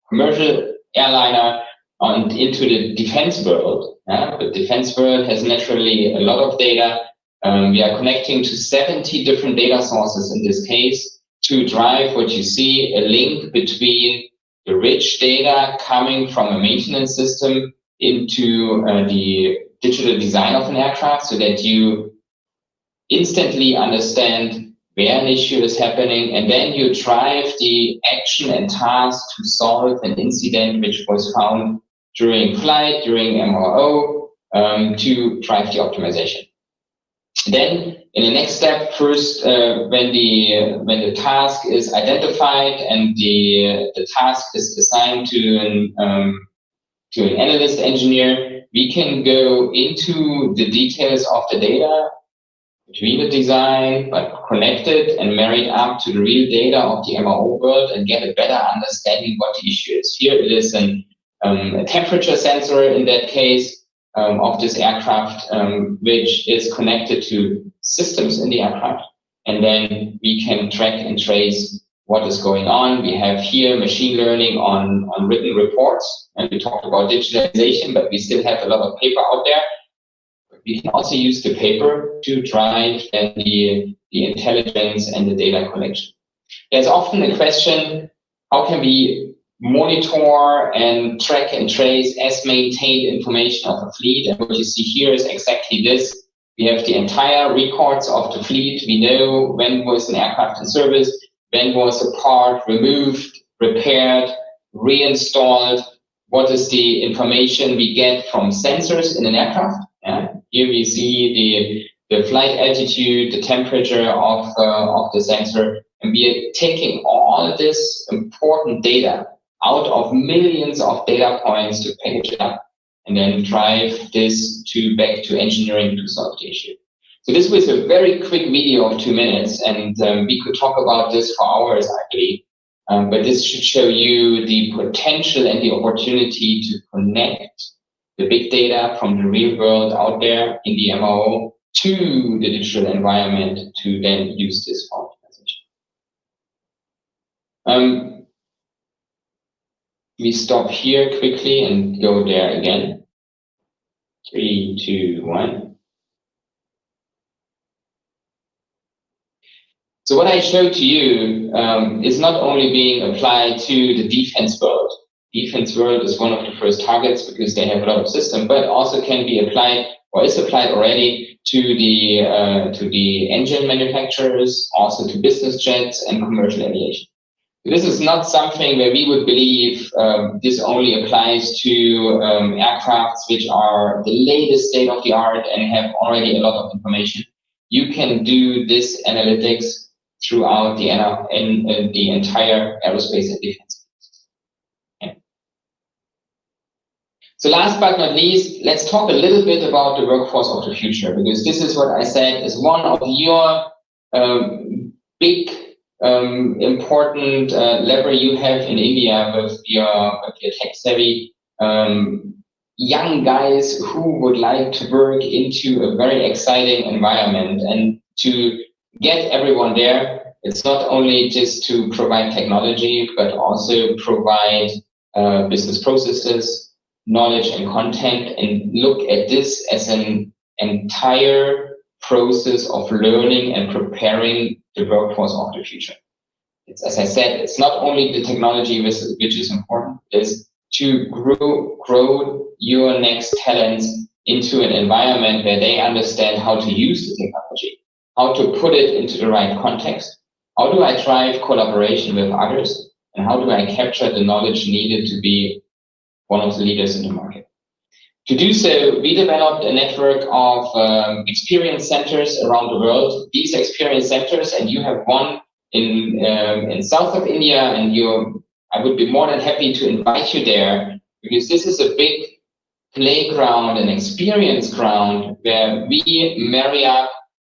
[SPEAKER 9] commercial airliner and into the defense world. The defense world has naturally a lot of data. We are connecting to 70 different data sources in this case to drive what you see, a link between the rich data coming from a maintenance system into the digital design of an aircraft, so that you instantly understand where an issue is happening, and then you drive the action and task to solve an incident which was found during flight, during MRO, to drive the optimization. Then, in the next step, first, when the task is identified and the task is assigned to an analyst engineer, we can go into the details of the data between the design, but connected and married up to the real data of the MRO world, and get a better understanding what the issue is. Here it is a temperature sensor in that case of this aircraft, which is connected to systems in the aircraft. And then we can track and trace what is going on. We have here machine learning on written reports, and we talked about digitalization, but we still have a lot of paper out there. We can also use the paper to drive the intelligence and the data collection. There's often a question, how can we monitor and track and trace as maintained information of a fleet? And what you see here is exactly this. We have the entire records of the fleet. We know when was an aircraft in service, when was a part removed, repaired, reinstalled, what is the information we get from sensors in an aircraft. Here we see the flight altitude, the temperature of the sensor, and we are taking all this important data out of millions of data points to package it up and then drive this back to engineering to solve the issue. So this was a very quick video of 2 minutes, and we could talk about this for hours, I believe. But this should show you the potential and the opportunity to connect the big data from the real world out there in the MRO to the digital environment to then use this for optimization. We stop here quickly and go there again. 3, 2, 1. So what I showed to you is not only being applied to the defense world. Defense world is one of the first targets because they have a lot of systems, but also can be applied or is applied already to the engine manufacturers, also to business jets and commercial aviation. This is not something where we would believe this only applies to aircrafts which are the latest state of the art and have already a lot of information. You can do this analytics throughout the entire aerospace and defense. So last but not least, let's talk a little bit about the workforce of the future, because this is what I said is one of your big important lever you have in India with your tech-savvy young guys who would like to work into a very exciting environment. And to get everyone there, it's not only just to provide technology, but also provide business processes, knowledge and content, and look at this as an entire process of learning and preparing the workforce of the future. It's, as I said, it's not only the technology which is important, it's to grow your next talents into an environment where they understand how to use the technology, how to put it into the right context, how do I drive collaboration with others, and how do I capture the knowledge needed to be one of the leaders in the market. To do so, we developed a network of experience centers around the world. These experience centers, and you have one in south of India, and I would be more than happy to invite you there, because this is a big playground and experience ground where we marry up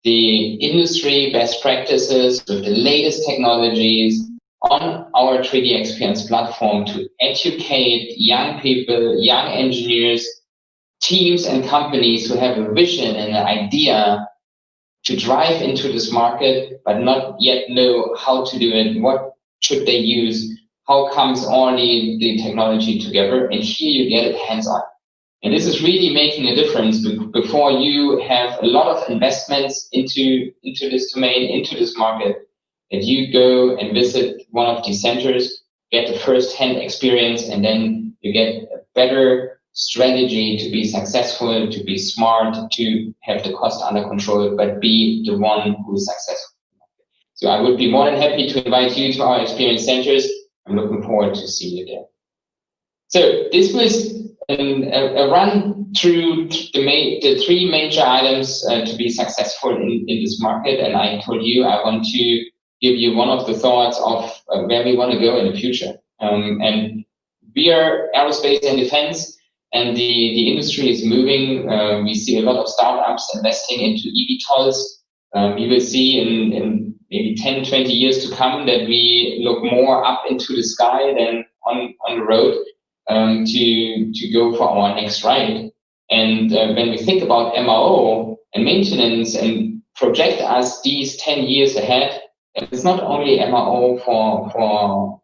[SPEAKER 9] the industry best practices with the latest technologies on our 3D experience platform to educate young people, young engineers, teams and companies who have a vision and an idea to drive into this market, but not yet know how to do it, what should they use, how comes all the technology together, and here you get it hands-on. And this is really making a difference before you have a lot of investments into this domain, into this market. If you go and visit one of these centers, get the first-hand experience, and then you get a better strategy to be successful, to be smart, to have the cost under control, but be the one who is successful. So I would be more than happy to invite you to our experience centers. I'm looking forward to seeing you there. So this was a run through the three major items to be successful in this market. And I told you I want to give you one of the thoughts of where we want to go in the future. And we are aerospace and defense, and the industry is moving. We see a lot of startups investing into eVTOLs. You will see in maybe 10, 20 years to come that we look more up into the sky than on the road to go for our next ride. And when we think about MRO and maintenance and project us these 10 years ahead, it's not only MRO for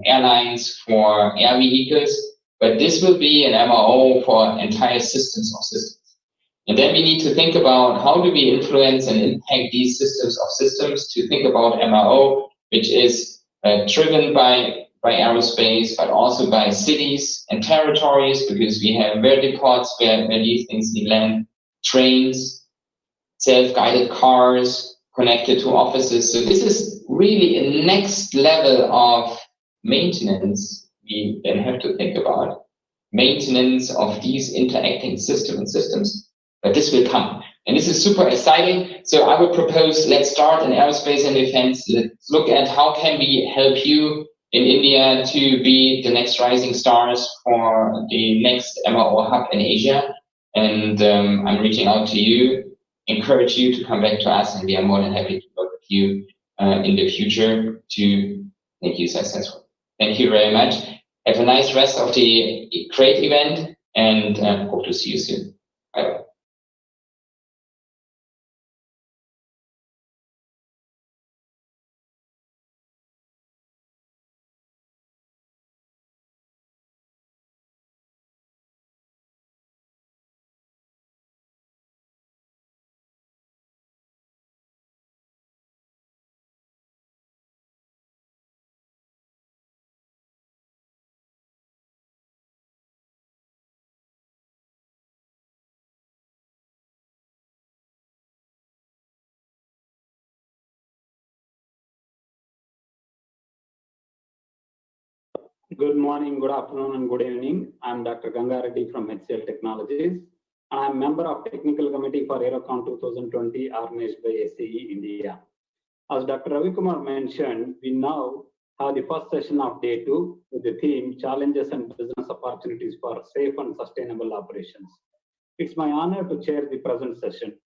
[SPEAKER 9] airlines, for air vehicles, but this will be an MRO for entire systems of systems. And then we need to think about how do we influence and impact these systems of systems to think about MRO, which is driven by aerospace, but also by cities and territories, because we have vertiports where these things need land, trains, self-guided cars connected to offices. So this is really a next level of maintenance we then have to think about. Maintenance of these interacting systems. But this will come. And this is super exciting. So I would propose, let's start in aerospace and defense. Let's look at how can we help you in India to be the next rising stars for the next MRO hub in Asia. And I'm reaching out to you, encourage you to come back to us, and we are more than happy to work with you in the future to make you successful. Thank you very much. Have a nice rest of the great event, and hope to see you soon. Bye-bye.
[SPEAKER 10] Good morning, good afternoon, and good evening. I'm Dr. Ganga Reddy from HCL Technologies. I'm member of Technical Committee for Aerocon 2020 organized by SCE India. As Dr. Ravi Kumar mentioned, we now have the first session of day 2 with the theme Challenges and Business Opportunities for Safe and Sustainable Operations. It's my honor to chair the present session.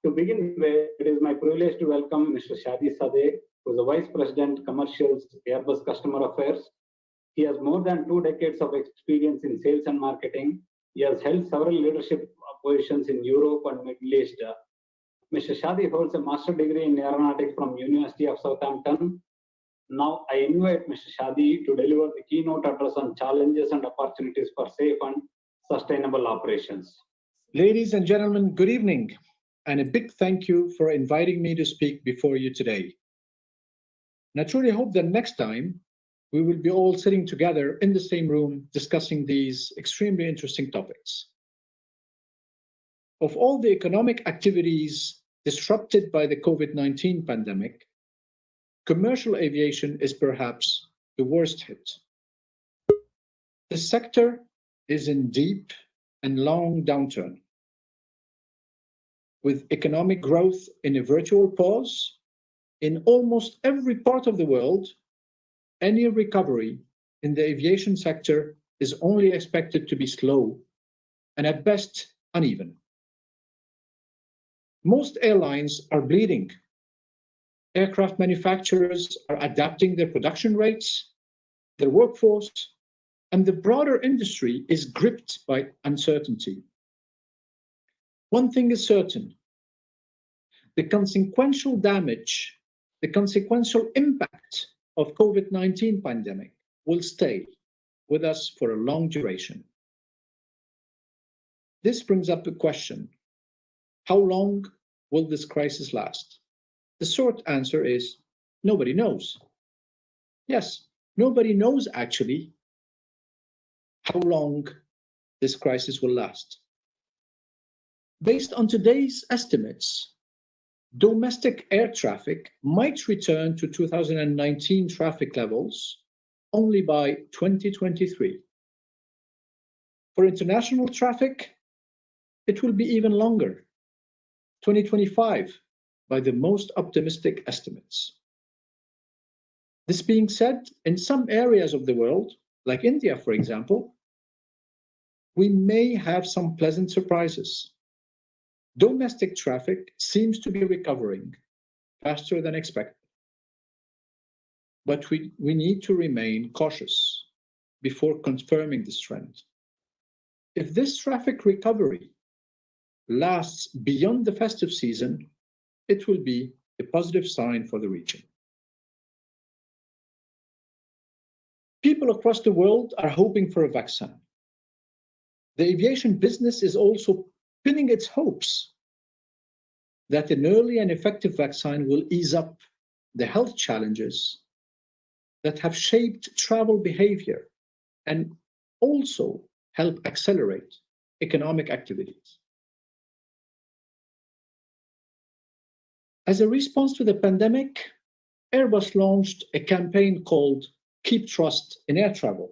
[SPEAKER 10] To begin with, it is my privilege to welcome Mr. Shadi Sadeh, who is the Vice President, Commercials, Airbus Customer Affairs. He has more than 2 decades of experience in sales and marketing. He has held several leadership positions in Europe and Middle East. Mr. Shadi holds a master's degree in aeronautics from University of Southampton. Now I invite Mr. Shadi to deliver the keynote address on challenges and opportunities for safe and sustainable operations.
[SPEAKER 11] Ladies and gentlemen, good evening, and a big thank you for inviting me to speak before you today. And I truly hope that next time we will be all sitting together in the same room discussing these extremely interesting topics. Of all the economic activities disrupted by the COVID-19 pandemic, commercial aviation is perhaps the worst hit. The sector is in deep and long downturn, with economic growth in a virtual pause. In almost every part of the world, any recovery in the aviation sector is only expected to be slow and at best uneven. Most airlines are bleeding. Aircraft manufacturers are adapting their production rates, their workforce, and the broader industry is gripped by uncertainty. One thing is certain: the consequential damage, the consequential impact of COVID-19 pandemic will stay with us for a long duration. This brings up the question: how long will this crisis last? The short answer is nobody knows. Yes, nobody knows actually how long this crisis will last. Based on today's estimates, domestic air traffic might return to 2019 traffic levels only by 2023. For international traffic, it will be even longer, 2025 by the most optimistic estimates. This being said, in some areas of the world, like India, for example, we may have some pleasant surprises. Domestic traffic seems to be recovering faster than expected. But we need to remain cautious before confirming this trend. If this traffic recovery lasts beyond the festive season, it will be a positive sign for the region. People across the world are hoping for a vaccine. The aviation business is also pinning its hopes that an early and effective vaccine will ease up the health challenges that have shaped travel behavior and also help accelerate economic activities. As a response to the pandemic, Airbus launched a campaign called Keep Trust in Air Travel.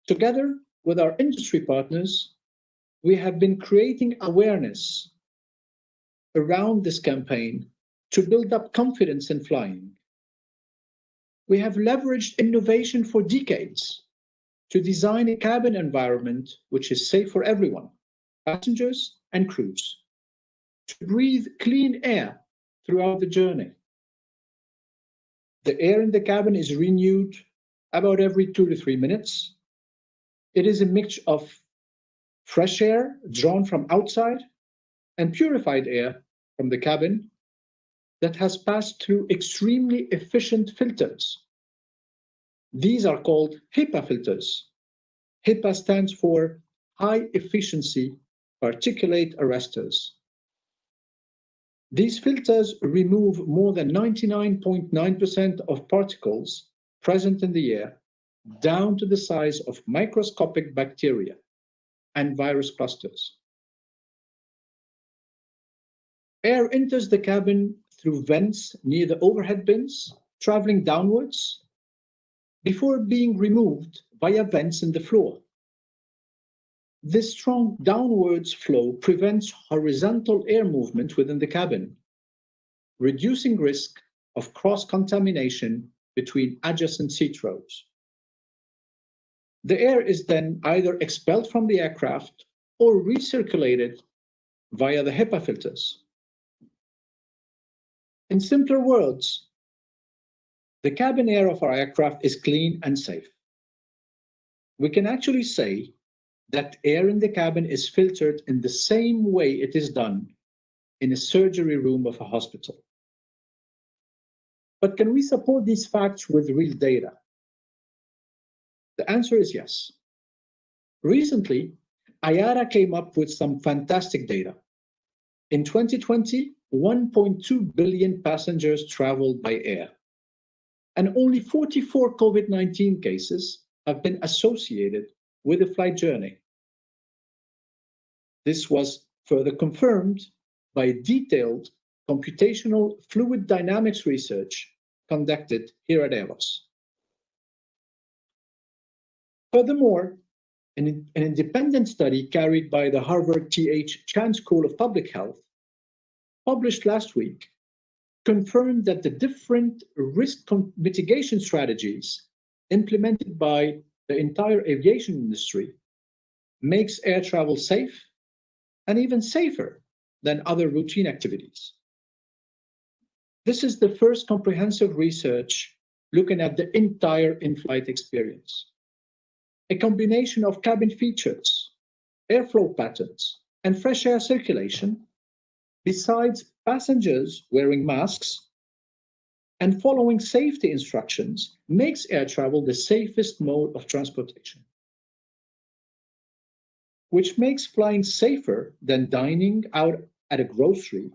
[SPEAKER 11] Together with our industry partners, we have been creating awareness around this campaign to build up confidence in flying. We have leveraged innovation for decades to design a cabin environment which is safe for everyone, passengers and crews, to breathe clean air throughout the journey. The air in the cabin is renewed about every 2 to 3 minutes. It is a mix of fresh air drawn from outside and purified air from the cabin that has passed through extremely efficient filters. These are called HEPA filters. HEPA stands for High Efficiency Particulate Arresters. These filters remove more than 99.9% of particles present in the air, down to the size of microscopic bacteria and virus clusters. Air enters the cabin through vents near the overhead bins, traveling downwards, before being removed via vents in the floor. This strong downwards flow prevents horizontal air movement within the cabin, reducing risk of cross-contamination between adjacent seat rows. The air is then either expelled from the aircraft or recirculated via the HEPA filters. In simpler words, the cabin air of our aircraft is clean and safe. we can actually say that air in the cabin is filtered in the same way it is done in a surgery room of a hospital. But can we support these facts with real data? The answer is yes. Recently, IATA came up with some fantastic data. In 2020, 1.2 billion passengers traveled by air, and only 44 COVID-19 cases have been associated with a flight journey. This was further confirmed by detailed computational fluid dynamics research conducted here at AIROS. Furthermore, an independent study carried by the Harvard T.H. Chan School of Public Health, published last week, confirmed that the different risk mitigation strategies implemented by the entire aviation industry makes air travel safe and even safer than other routine activities. This is the first comprehensive research looking at the entire in-flight experience. A combination of cabin features, airflow patterns, and fresh air circulation, besides passengers wearing masks and following safety instructions, makes air travel the safest mode of transportation, which makes flying safer than dining out at a grocery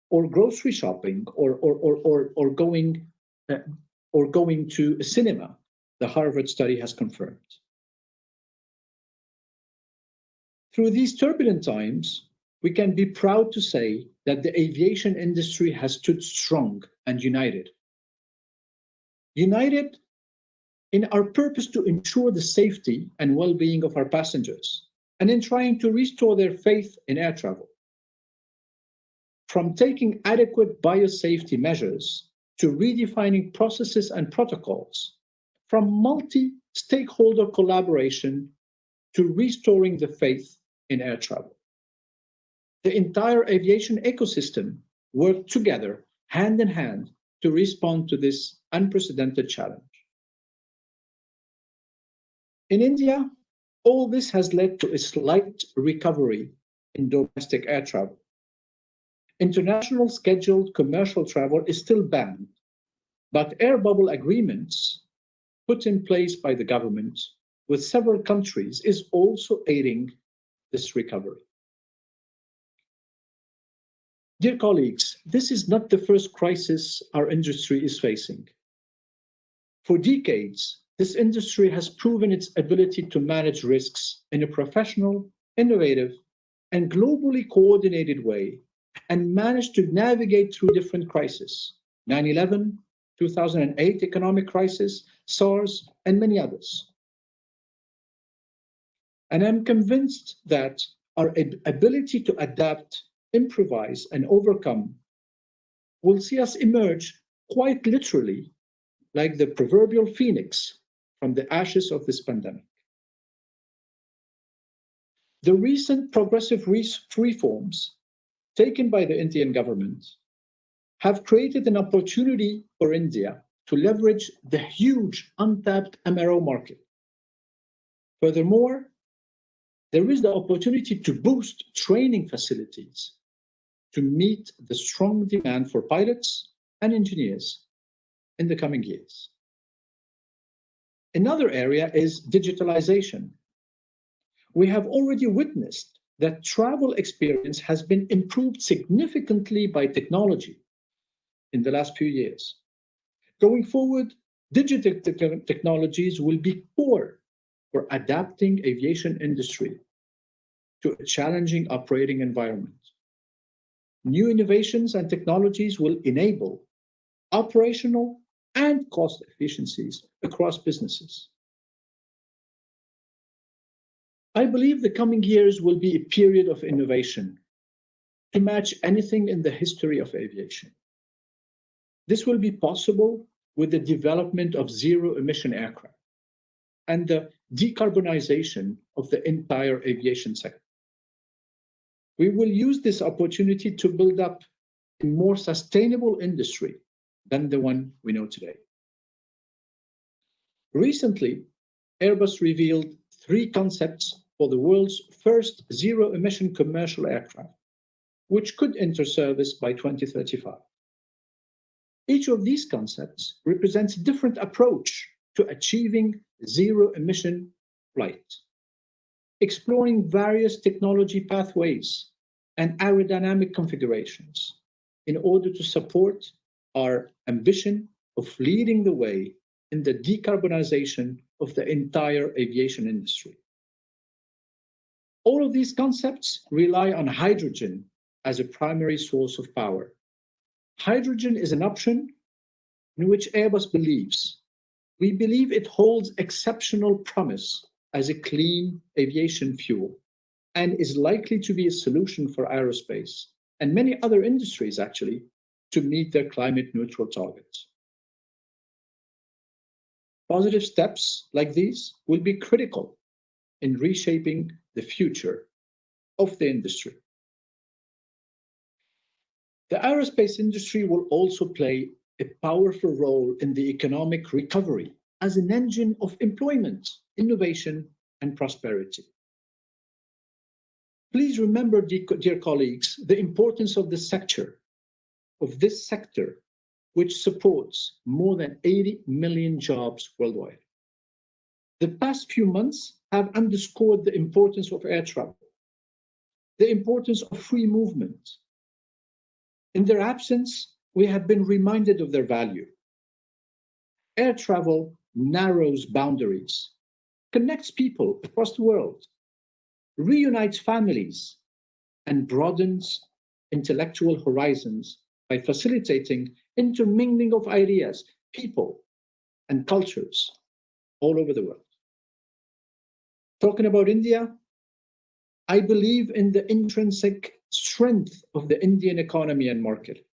[SPEAKER 11] or grocery shopping or going to a cinema, the Harvard study has confirmed. Through these turbulent times, we can be proud to say that the aviation industry has stood strong and united. United in our purpose to ensure the safety and well-being of our passengers, and in trying to restore their faith in air travel. From taking adequate biosafety measures to redefining processes and protocols, from multi-stakeholder collaboration to restoring the faith in air travel. The entire aviation ecosystem worked together, hand in hand, to respond to this unprecedented challenge. In India, all this has led to a slight recovery in domestic air travel. International scheduled commercial travel is still banned, but air bubble agreements put in place by the government with several countries is also aiding this recovery. Dear colleagues, this is not the first crisis our industry is facing. For decades, this industry has proven its ability to manage risks in a professional, innovative, and globally coordinated way, and managed to navigate through different crises: 9/11, 2008 economic crisis, SARS, and many others. And I'm convinced that our ability to adapt, improvise, and overcome will see us emerge quite literally like the proverbial phoenix from the ashes of this pandemic. The recent progressive reforms taken by the Indian government have created an opportunity for India to leverage the huge untapped MRO market. Furthermore, there is the opportunity to boost training facilities to meet the strong demand for pilots and engineers in the coming years. Another area is digitalization. We have already witnessed that travel experience has been improved significantly by technology in the last few years. Going forward, digital technologies will be core for adapting aviation industry to a challenging operating environment. New innovations and technologies will enable operational and cost efficiencies across businesses. I believe the coming years will be a period of innovation to match anything in the history of aviation. This will be possible with the development of zero-emission aircraft and the decarbonization of the entire aviation sector. We will use this opportunity to build up a more sustainable industry than the one we know today. Recently, Airbus revealed 3 concepts for the world's first zero-emission commercial aircraft, which could enter service by 2035. Each of these concepts represents a different approach to achieving zero-emission flight, exploring various technology pathways and aerodynamic configurations in order to support our ambition of leading the way in the decarbonization of the entire aviation industry. All of these concepts rely on hydrogen as a primary source of power. Hydrogen is an option in which Airbus believes. We believe it holds exceptional promise as a clean aviation fuel and is likely to be a solution for aerospace and many other industries, actually, to meet their climate neutral targets. Positive steps like these will be critical in reshaping the future of the industry. The aerospace industry will also play a powerful role in the economic recovery as an engine of employment, innovation, and prosperity. Please remember, dear colleagues, the importance of this sector, which supports more than 80 million jobs worldwide. The past few months have underscored the importance of air travel, the importance of free movement. In their absence, we have been reminded of their value. Air travel narrows boundaries, connects people across the world, reunites families, and broadens intellectual horizons by facilitating intermingling of ideas, people, and cultures all over the world. Talking about India, I believe in the intrinsic strength of the Indian economy and market.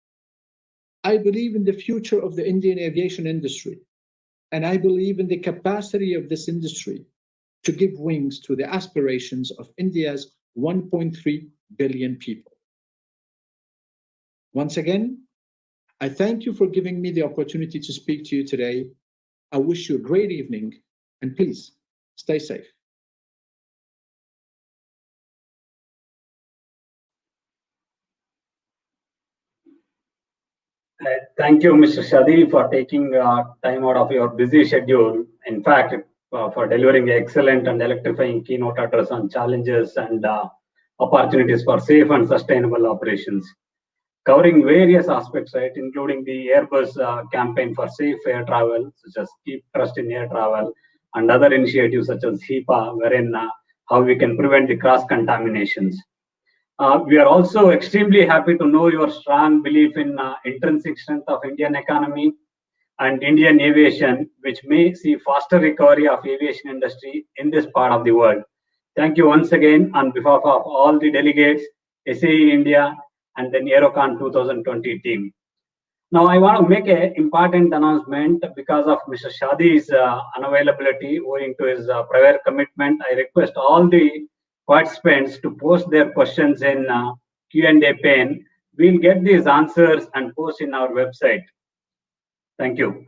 [SPEAKER 11] I believe in the future of the Indian aviation industry, and I believe in the capacity of this industry to give wings to the aspirations of India's 1.3 billion people. Once again, I thank you for giving me the opportunity to speak to you today. I wish you a great evening, and please stay safe.
[SPEAKER 10] Thank you, Mr. Shadi, for taking time out of your busy schedule. In fact, for delivering an excellent and electrifying keynote address on challenges and opportunities for safe and sustainable operations, covering various aspects, right, including the Airbus campaign for safe air travel, such as Keep Trust in Air Travel, and other initiatives such as HEPA, wherein how we can prevent the cross-contaminations. We are also extremely happy to know your strong belief in intrinsic strength of Indian economy and Indian aviation, which may see faster recovery of aviation industry in this part of the world. Thank you once again on behalf of all the delegates, SAE India, and the Aerocon 2020 team. Now, I want to make an important announcement because of Mr. Shadi's unavailability owing to his prior commitment. I request all the participants to post their questions in Q&A pane. We'll get these answers and post in our website. Thank you.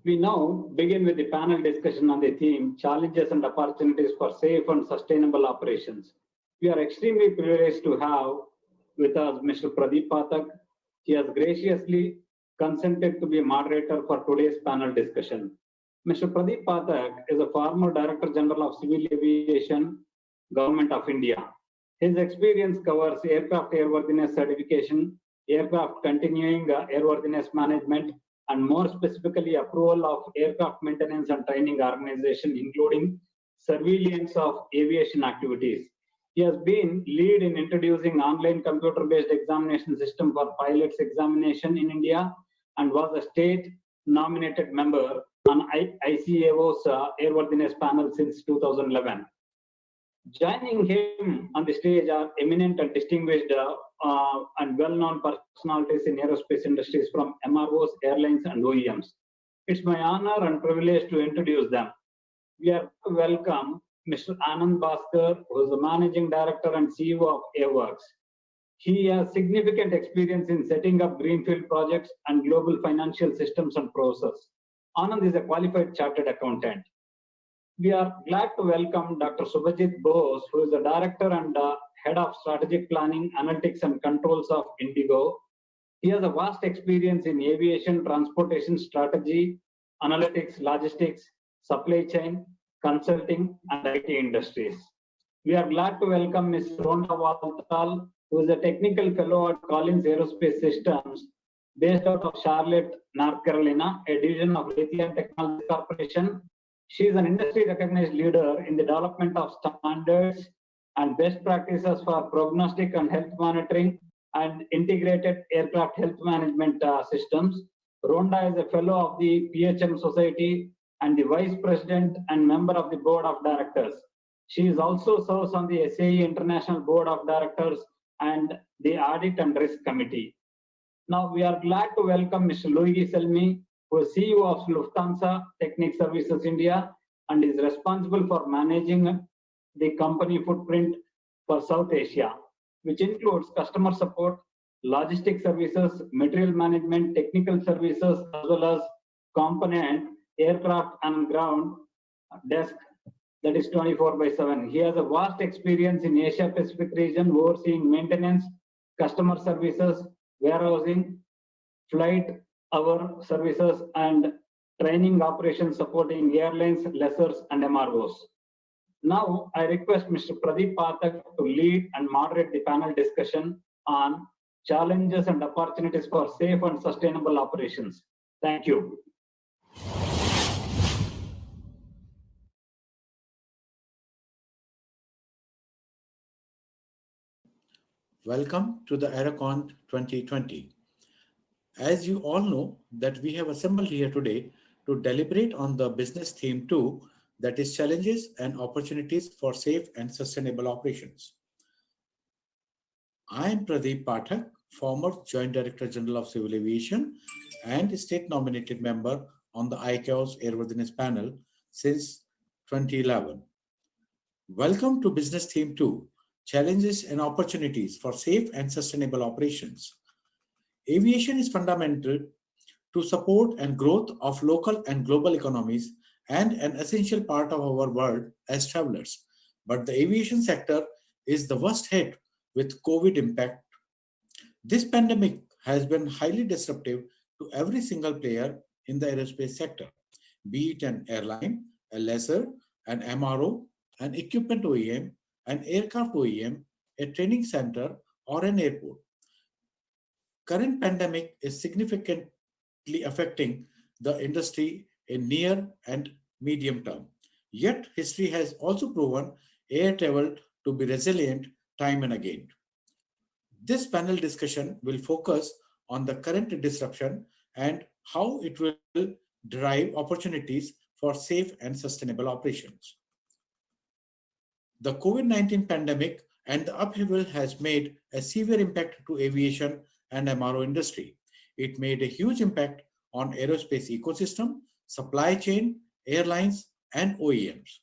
[SPEAKER 10] We now begin with the panel discussion on the theme, Challenges and Opportunities for Safe and Sustainable Operations. We are extremely privileged to have with us Mr. Pradeep Pathak. He has graciously consented to be a moderator for today's panel discussion. Mr. Pradeep Pathak is a former Director General of Civil Aviation, Government of India. His experience covers aircraft airworthiness certification, aircraft continuing airworthiness management, and more specifically approval of aircraft maintenance and training organization, including surveillance of aviation activities. He has been lead in introducing online computer-based examination system for pilots examination in India and was a state-nominated member on ICAO's airworthiness panel since 2011. Joining him on the stage are eminent and distinguished and well-known personalities in aerospace industries from MROs, airlines, and OEMs. It's my honor and privilege to introduce them. We are welcome Mr. Anand Bhaskar, who is the Managing Director and CEO of Airworks. He has significant experience in setting up greenfield projects and global financial systems and process. Anand is a qualified chartered accountant. We are glad to welcome Dr. Subhajit Bose, who is the Director and Head of Strategic Planning, Analytics and Controls of Indigo. He has a vast experience in aviation, transportation strategy, analytics, logistics, supply chain, consulting, and IT industries. We are glad to welcome Ms. Rhonda Walthall, who is a technical fellow at Collins Aerospace Systems, based out of Charlotte, North Carolina, a division of Raytheon Technology Corporation. She is an industry recognized leader in the development of standards and best practices for prognostic and health monitoring and integrated aircraft health management systems. Rhonda is a fellow of the PHM Society and the vice president and member of the board of directors. She is also serves on the SAE International Board of Directors and the Audit and Risk Committee. Now we are glad to welcome Mr. Luigi Selmi, who is CEO of Lufthansa Technic Services India and is responsible for managing the company footprint for South Asia, which includes customer support, logistic services, material management, technical services, as well as component, aircraft and ground desk, that is 24/7. He has a vast experience in Asia Pacific region, overseeing maintenance, customer services, warehousing, flight hour services, and training operations supporting airlines, lessors, and MROs. Now, I request Mr. Pradeep Pathak to lead and moderate the panel discussion on challenges and opportunities for safe and sustainable operations. Thank you.
[SPEAKER 12] Welcome to the Aerocon 2020. As you all know that we have assembled here today to deliberate on the business theme 2, that is challenges and opportunities for safe and sustainable operations. I am Pradeep Pathak, former Joint Director General of Civil Aviation and state nominated member on the ICAO's Airworthiness Panel since 2011. Welcome to business theme 2, challenges and opportunities for safe and sustainable operations. Aviation is fundamental to support and growth of local and global economies and an essential part of our world as travelers. But the aviation sector is the worst hit with COVID impact. This pandemic has been highly disruptive to every single player in the aerospace sector, be it an airline, a lessor, an MRO, an equipment OEM, an aircraft OEM, a training center, or an airport. Current pandemic is significantly affecting the industry in near and medium term. Yet history has also proven air travel to be resilient time and again. This panel discussion will focus on the current disruption and how it will drive opportunities for safe and sustainable operations. The COVID-19 pandemic and the upheaval has made a severe impact to aviation and MRO industry. It made a huge impact on aerospace ecosystem, supply chain, airlines, and OEMs.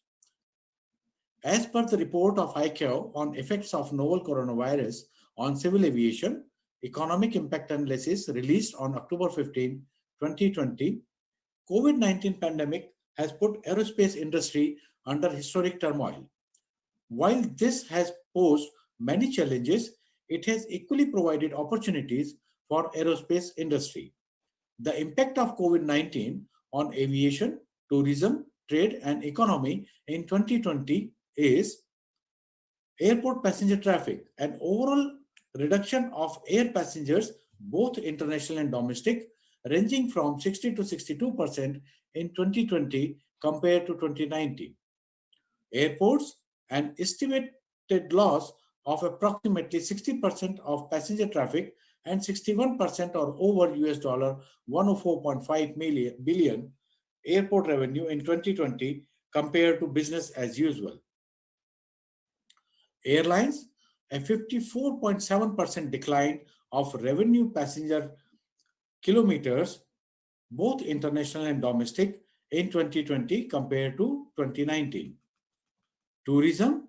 [SPEAKER 12] As per the report of ICAO on effects of novel coronavirus on civil aviation, economic impact analysis released on October 15, 2020, COVID-19 pandemic has put aerospace industry under historic turmoil. While this has posed many challenges, it has equally provided opportunities for aerospace industry. The impact of COVID-19 on aviation, tourism, trade, and economy in 2020 is airport passenger traffic, an overall reduction of air passengers, both international and domestic, ranging from 60 to 62% in 2020 compared to 2019. Airports, an estimated loss of approximately 60% of passenger traffic and 61% or over $104.5 billion airport revenue in 2020 compared to business as usual. Airlines, a 54.7% decline of revenue passenger kilometers, both international and domestic, in 2020 compared to 2019. Tourism,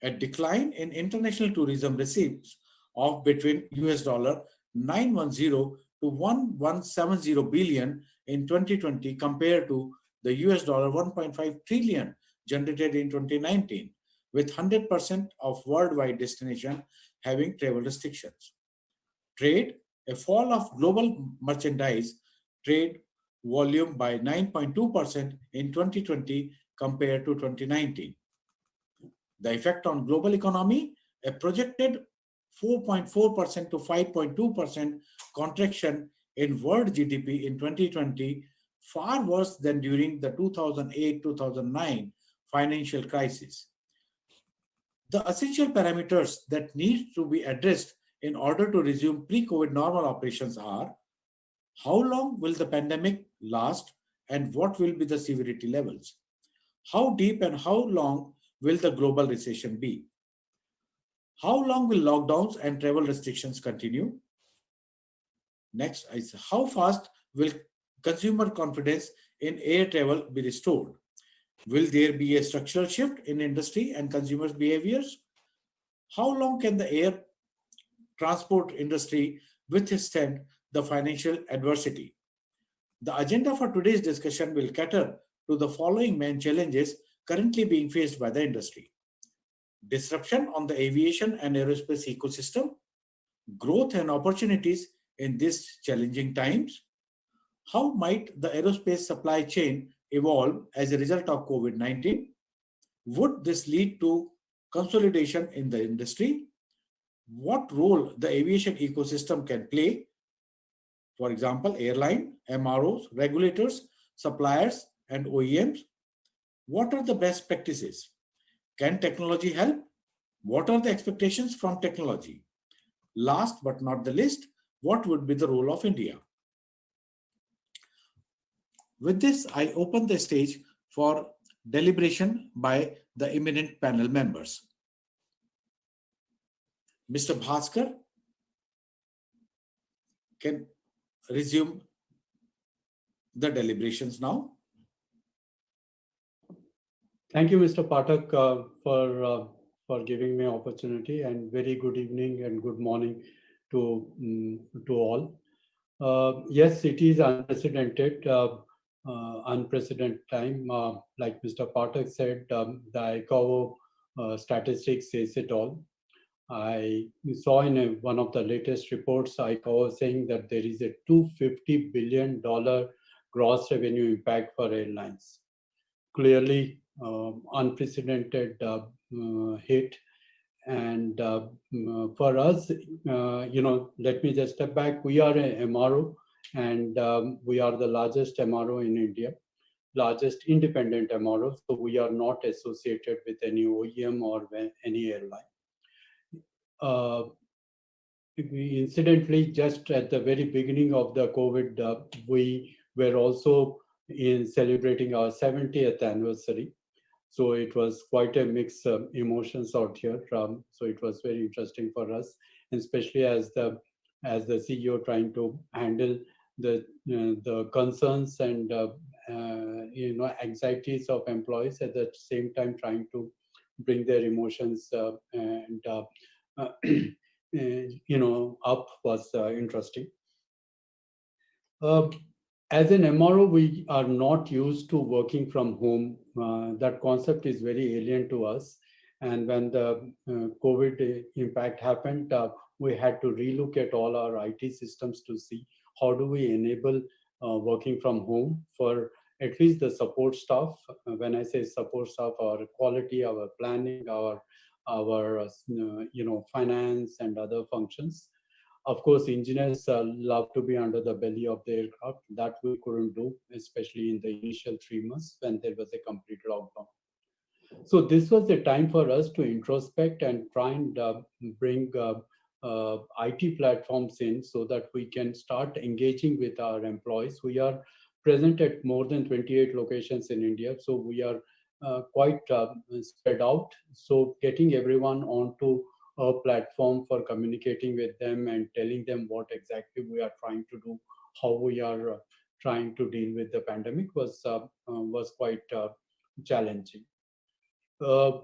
[SPEAKER 12] a decline in international tourism receipts of between US dollar 910 to 1170 billion in 2020 compared to the US dollar 1.5 trillion generated in 2019, with 100% of worldwide destination having travel restrictions. Trade, a fall of global merchandise trade volume by 9.2% in 2020 compared to 2019. The effect on global economy, a projected 4.4% to 5.2% contraction in world GDP in 2020, far worse than during the 2008-2009 financial crisis. The essential parameters that need to be addressed in order to resume pre-COVID normal operations are: how long will the pandemic last and what will be the severity levels? How deep and how long will the global recession be? How long will lockdowns and travel restrictions continue? Next is how fast will consumer confidence in air travel be restored? Will there be a structural shift in industry and consumers' behaviors? How long can the air transport industry withstand the financial adversity? The agenda for today's discussion will cater to the following main challenges currently being faced by the industry: disruption on the aviation and aerospace ecosystem, growth and opportunities in these challenging times, how might the aerospace supply chain evolve as a result of COVID-19, would this lead to consolidation in the industry, what role the aviation ecosystem can play, for example, airline, MROs, regulators, suppliers, and OEMs, what are the best practices? Can technology help? What are the expectations from technology? Last but not the least, what would be the role of India? With this, I open the stage for deliberation by the eminent panel members. Mr. Bhaskar can resume the deliberations now.
[SPEAKER 13] Thank you, Mr. Pathak, for giving me opportunity, and very good evening and good morning to all. Yes, it is unprecedented time. Like Mr. Pathak said, the ICAO statistics says it all. I saw in one of the latest reports, ICAO saying that there is a $250 billion gross revenue impact for airlines. Clearly, unprecedented hit. And for us, let me just step back. We are a MRO, and we are the largest MRO in India, largest independent MRO. So we are not associated with any OEM or any airline. Incidentally, just at the very beginning of the COVID, we were also celebrating our 70th anniversary. So it was quite a mix of emotions out here. So it was very interesting for us, especially as the CEO trying to handle the concerns and anxieties of employees, at the same time trying to bring their emotions up was interesting. As an MRO, we are not used to working from home. That concept is very alien to us. And when the COVID impact happened, we had to relook at all our IT systems to see how do we enable working from home for at least the support staff. When I say support staff, our quality, our planning, our finance and other functions. Of course, engineers love to be under the belly of the aircraft. That we couldn't do, especially in the initial 3 months when there was a complete lockdown. So this was the time for us to introspect and try and bring IT platforms in so that we can start engaging with our employees. We are present at more than 28 locations in India, so we are quite spread out. So getting everyone onto a platform for communicating with them and telling them what exactly we are trying to do, how we are trying to deal with the pandemic was quite challenging.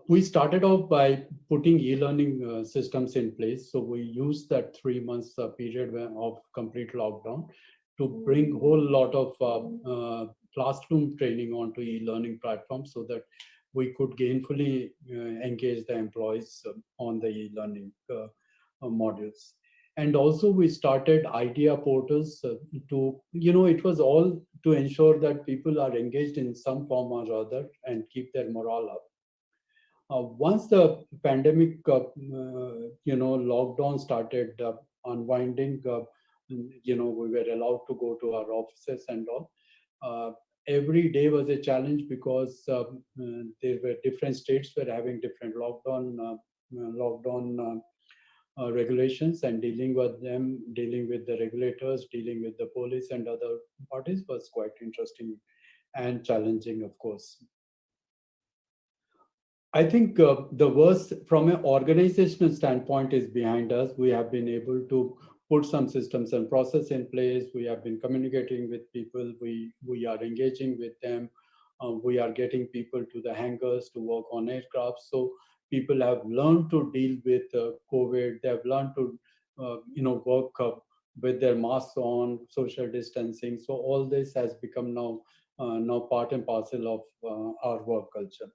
[SPEAKER 13] We started off by putting e-learning systems in place. So we used that 3 months period of complete lockdown to bring a whole lot of classroom training onto e-learning platforms so that we could gainfully engage the employees on the e-learning modules. And also we started idea portals to, it was all to ensure that people are engaged in some form or other and keep their morale up. Once the pandemic, lockdown started unwinding, we were allowed to go to our offices and all. Every day was a challenge because there were different states were having different lockdown regulations, and dealing with them, dealing with the regulators, dealing with the police and other parties was quite interesting and challenging, of course. I think the worst from an organizational standpoint is behind us. We have been able to put some systems and process in place. We have been communicating with people. We are engaging with them. We are getting people to the hangars to work on aircraft. So people have learned to deal with COVID. They have learned to, work with their masks on, social distancing. So all this has become now part and parcel of our work culture.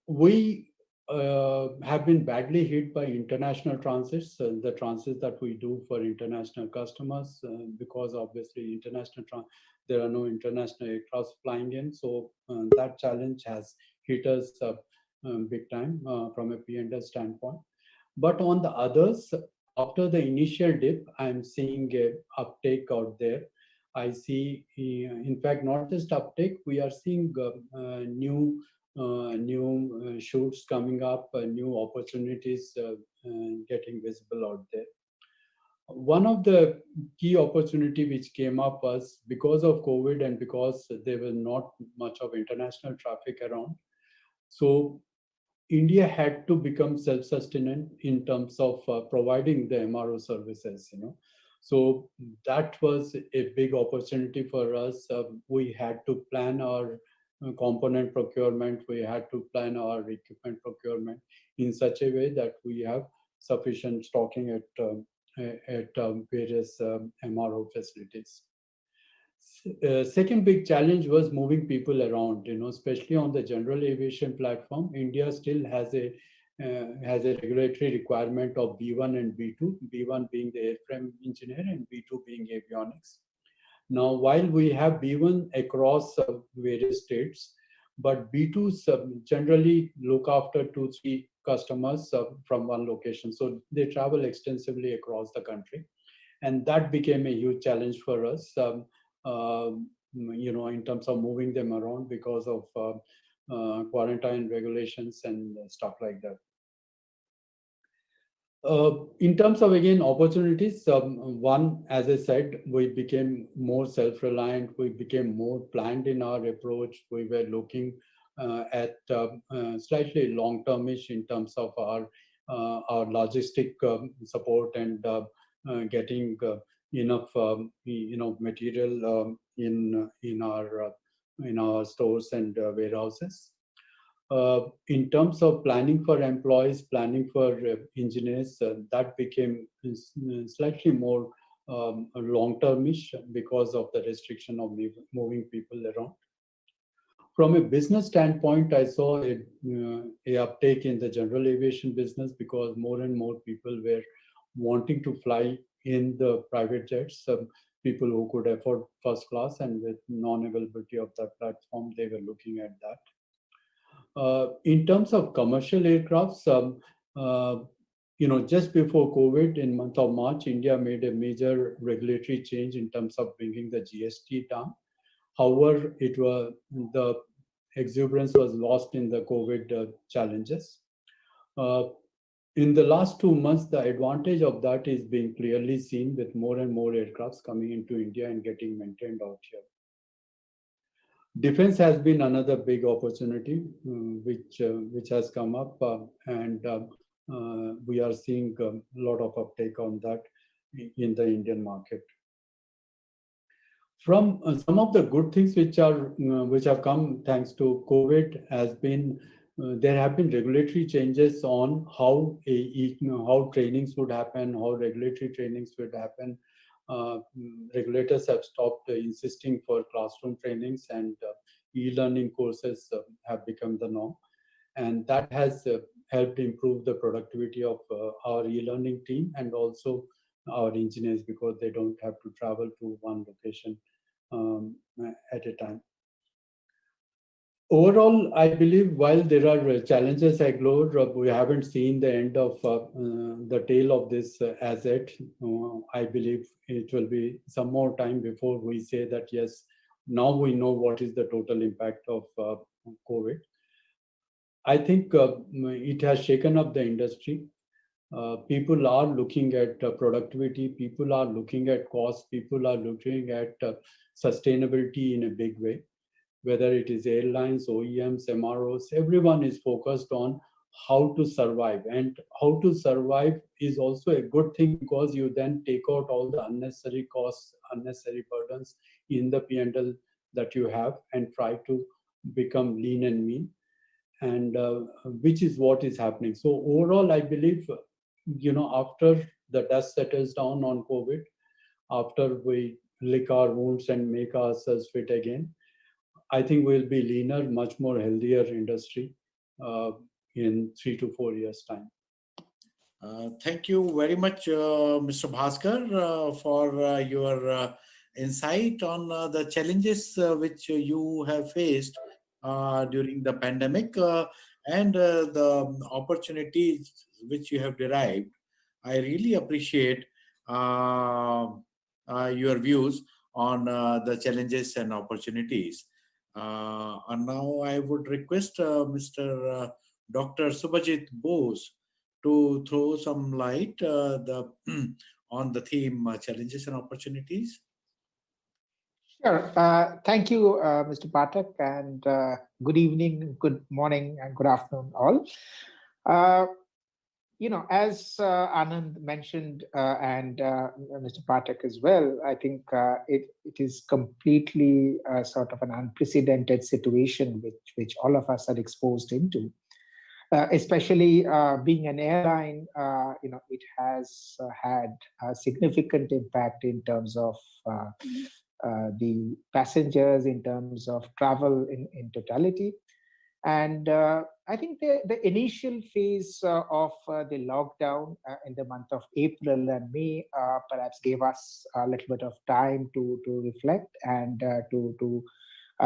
[SPEAKER 13] We have been badly hit by international transits, the transits that we do for international customers, because obviously there are no international aircraft flying in. So that challenge has hit us big time from a P&L standpoint. But on the others, after the initial dip, I'm seeing a uptake out there. I see, in fact, not just uptake, we are seeing new shoots coming up, new opportunities getting visible out there. One of the key opportunity which came up was because of COVID and because there was not much of international traffic around. So India had to become self-sustainant in terms of providing the MRO services, So that was a big opportunity for us. We had to plan our component procurement, we had to plan our equipment procurement in such a way that we have sufficient stocking at various MRO facilities. Second big challenge was moving people around, especially on the general aviation platform. India still has a regulatory requirement of B1 and B2, B1 being the airframe engineer and B2 being avionics. Now, while we have B1 across various states, but B2s generally look after 2-3 customers from one location. So they travel extensively across the country. And that became a huge challenge for us, in terms of moving them around because of quarantine regulations and stuff like that. In terms of, again, opportunities, one, as I said, we became more self-reliant. We became more planned in our approach. We were looking at slightly long-termish in terms of our logistic support and getting enough, material in our stores and warehouses. In terms of planning for employees, planning for engineers, that became slightly more long-termish because of the restriction of moving people around. From a business standpoint, I saw a uptake in the general aviation business because more and more people were wanting to fly in the private jets. People who could afford first class, and with non-availability of that platform, they were looking at that. In terms of commercial aircrafts, just before COVID, in month of March, India made a major regulatory change in terms of bringing the GST down. However, the exuberance was lost in the COVID challenges. In the last 2 months, the advantage of that is being clearly seen with more and more aircrafts coming into India and getting maintained out here. Defense has been another big opportunity which has come up, and we are seeing a lot of uptake on that in the Indian market. From some of the good things which have come thanks to COVID has been there have been regulatory changes on how how trainings would happen, how regulatory trainings would happen. Regulators have stopped insisting for classroom trainings, and e-learning courses have become the norm, and that has helped improve the productivity of our e-learning team and also our engineers, because they don't have to travel to one location at a time. Overall, I believe while there are challenges galore, we haven't seen the end of the tail of this as yet. I believe it will be some more time before we say that, yes, now we know what is the total impact of COVID. I think it has shaken up the industry. People are looking at productivity, people are looking at cost, people are looking at sustainability in a big way. Whether it is airlines, OEMs, MROs, everyone is focused on how to survive. And how to survive is also a good thing, because you then take out all the unnecessary costs, unnecessary burdens in the P&L that you have, and try to become lean and mean, and which is what is happening. So overall, I believe, after the dust settles down on COVID, after we lick our wounds and make ourselves fit again, I think we'll be leaner, much more healthier industry in 3 to 4 years' time.
[SPEAKER 12] Thank you very much, Mr. Bhaskar, for your insight on the challenges which you have faced during the pandemic and the opportunities which you have derived. I really appreciate your views on the challenges and opportunities. And now I would request Mr. Dr. Subhajit Bose to throw some light on the theme challenges and opportunities.
[SPEAKER 14] Sure. Thank you, Mr. Pathak, and good evening, good morning, and good afternoon, all. As Anand mentioned, and Mr. Pathak as well, I think it is completely sort of an unprecedented situation which all of us are exposed into. Especially being an airline, it has had a significant impact in terms of the passengers, in terms of travel in totality. And I think the initial phase of the lockdown in the month of April and May perhaps gave us a little bit of time to reflect and to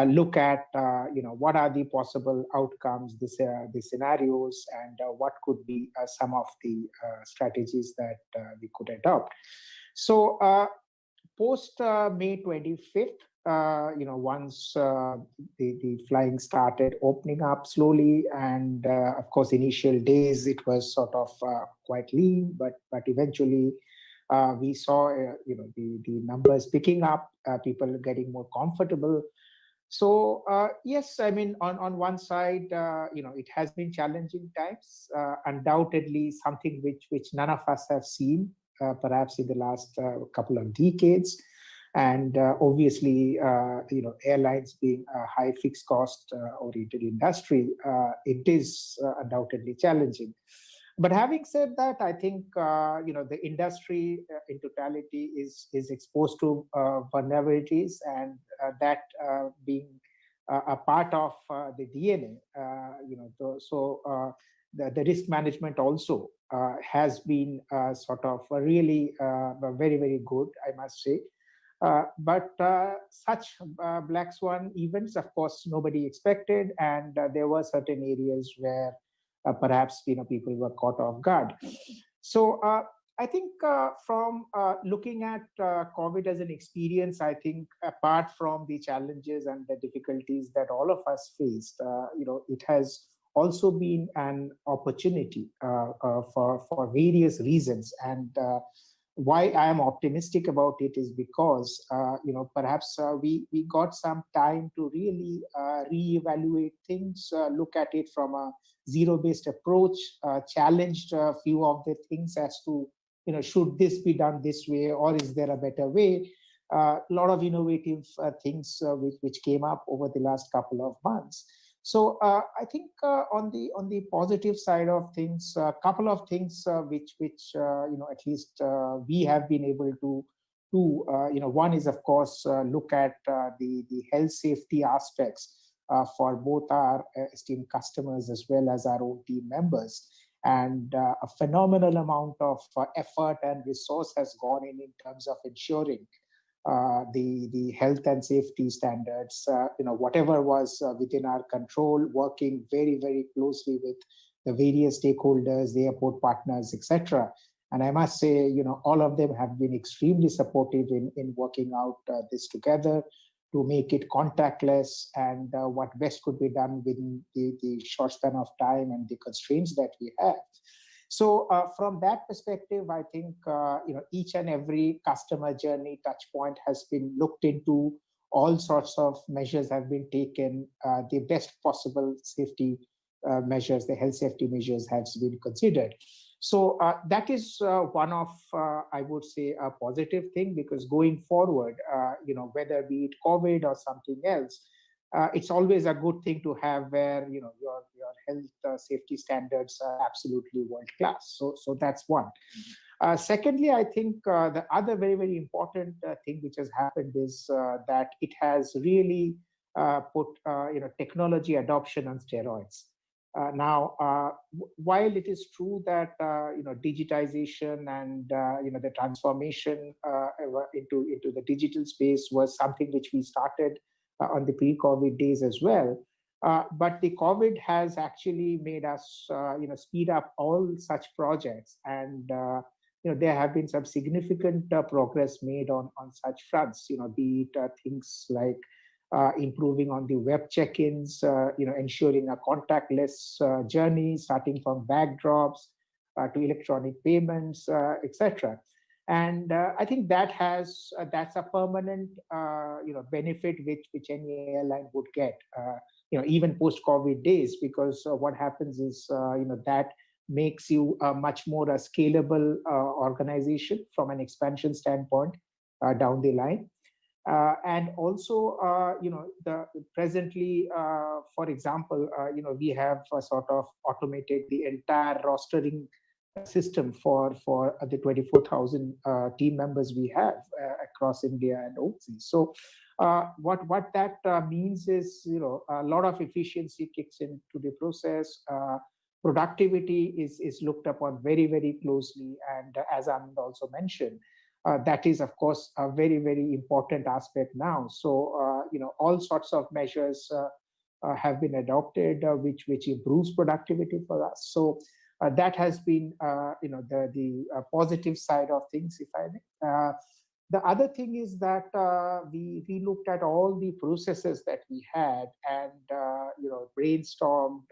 [SPEAKER 14] look at what are the possible outcomes, the scenarios, and what could be some of the strategies that we could adopt. So post May 25th, once the flying started opening up slowly, and of course initial days it was sort of quite lean, but eventually we saw the numbers picking up, people getting more comfortable. So yes, I mean, on one side, it has been challenging times, undoubtedly something which none of us have seen perhaps in the last couple of decades. And obviously, airlines being a high fixed cost oriented industry, it is undoubtedly challenging. But having said that, I think the industry in totality is exposed to vulnerabilities, and that being a part of the DNA. The risk management also has been sort of really very, very good, I must say. But such black swan events, of course, nobody expected, and there were certain areas where perhaps people were caught off guard. So I think from looking at COVID as an experience, I think apart from the challenges and the difficulties that all of us faced, it has also been an opportunity for various reasons. And why I am optimistic about it is because, perhaps we got some time to really reevaluate things, look at it from a zero-based approach, challenged a few of the things as to, should this be done this way, or is there a better way? a lot of innovative things which came up over the last couple of months. So I think on the positive side of things, a couple of things which at least we have been able to do. One is, of course, look at the health safety aspects for both our esteemed customers as well as our own team members. And a phenomenal amount of effort and resource has gone in terms of ensuring the health and safety standards, whatever was within our control, working very, very closely with the various stakeholders, the airport partners, etc. And I must say, all of them have been extremely supportive in working out this together to make it contactless and what best could be done within the short span of time and the constraints that we have. So from that perspective, I think each and every customer journey touch point has been looked into. All sorts of measures have been taken. The best possible safety measures, the health safety measures, have been considered. So that is one of, I would say, a positive thing, because going forward, whether be it COVID or something else, it's always a good thing to have where your health safety standards are absolutely world class. So that's one. Secondly, I think the other very, very important thing which has happened is that it has really put technology adoption on steroids. Now, while it is true that digitization and the transformation into the digital space was something which we started on the pre-COVID days as well, but the COVID has actually made us speed up all such projects, and there have been some significant progress made on such fronts. Be it things like improving on the web check-ins, ensuring a contactless journey, starting from bag drops to electronic payments, etc. And I think that's a permanent benefit which any airline would get, even post-COVID days, because what happens is that makes you a much more scalable organization from an expansion standpoint down the line. And also, presently, for example, we have sort of automated the entire rostering system for the 24,000 team members we have across India and overseas. So what that means is, a lot of efficiency kicks into the process. Productivity is looked upon very, very closely. And as Anand also mentioned, that is, of course, a very, very important aspect now. So, all sorts of measures have been adopted, which improves productivity for us. So that has been, the positive side of things, if I may. The other thing is that we looked at all the processes that we had and, brainstormed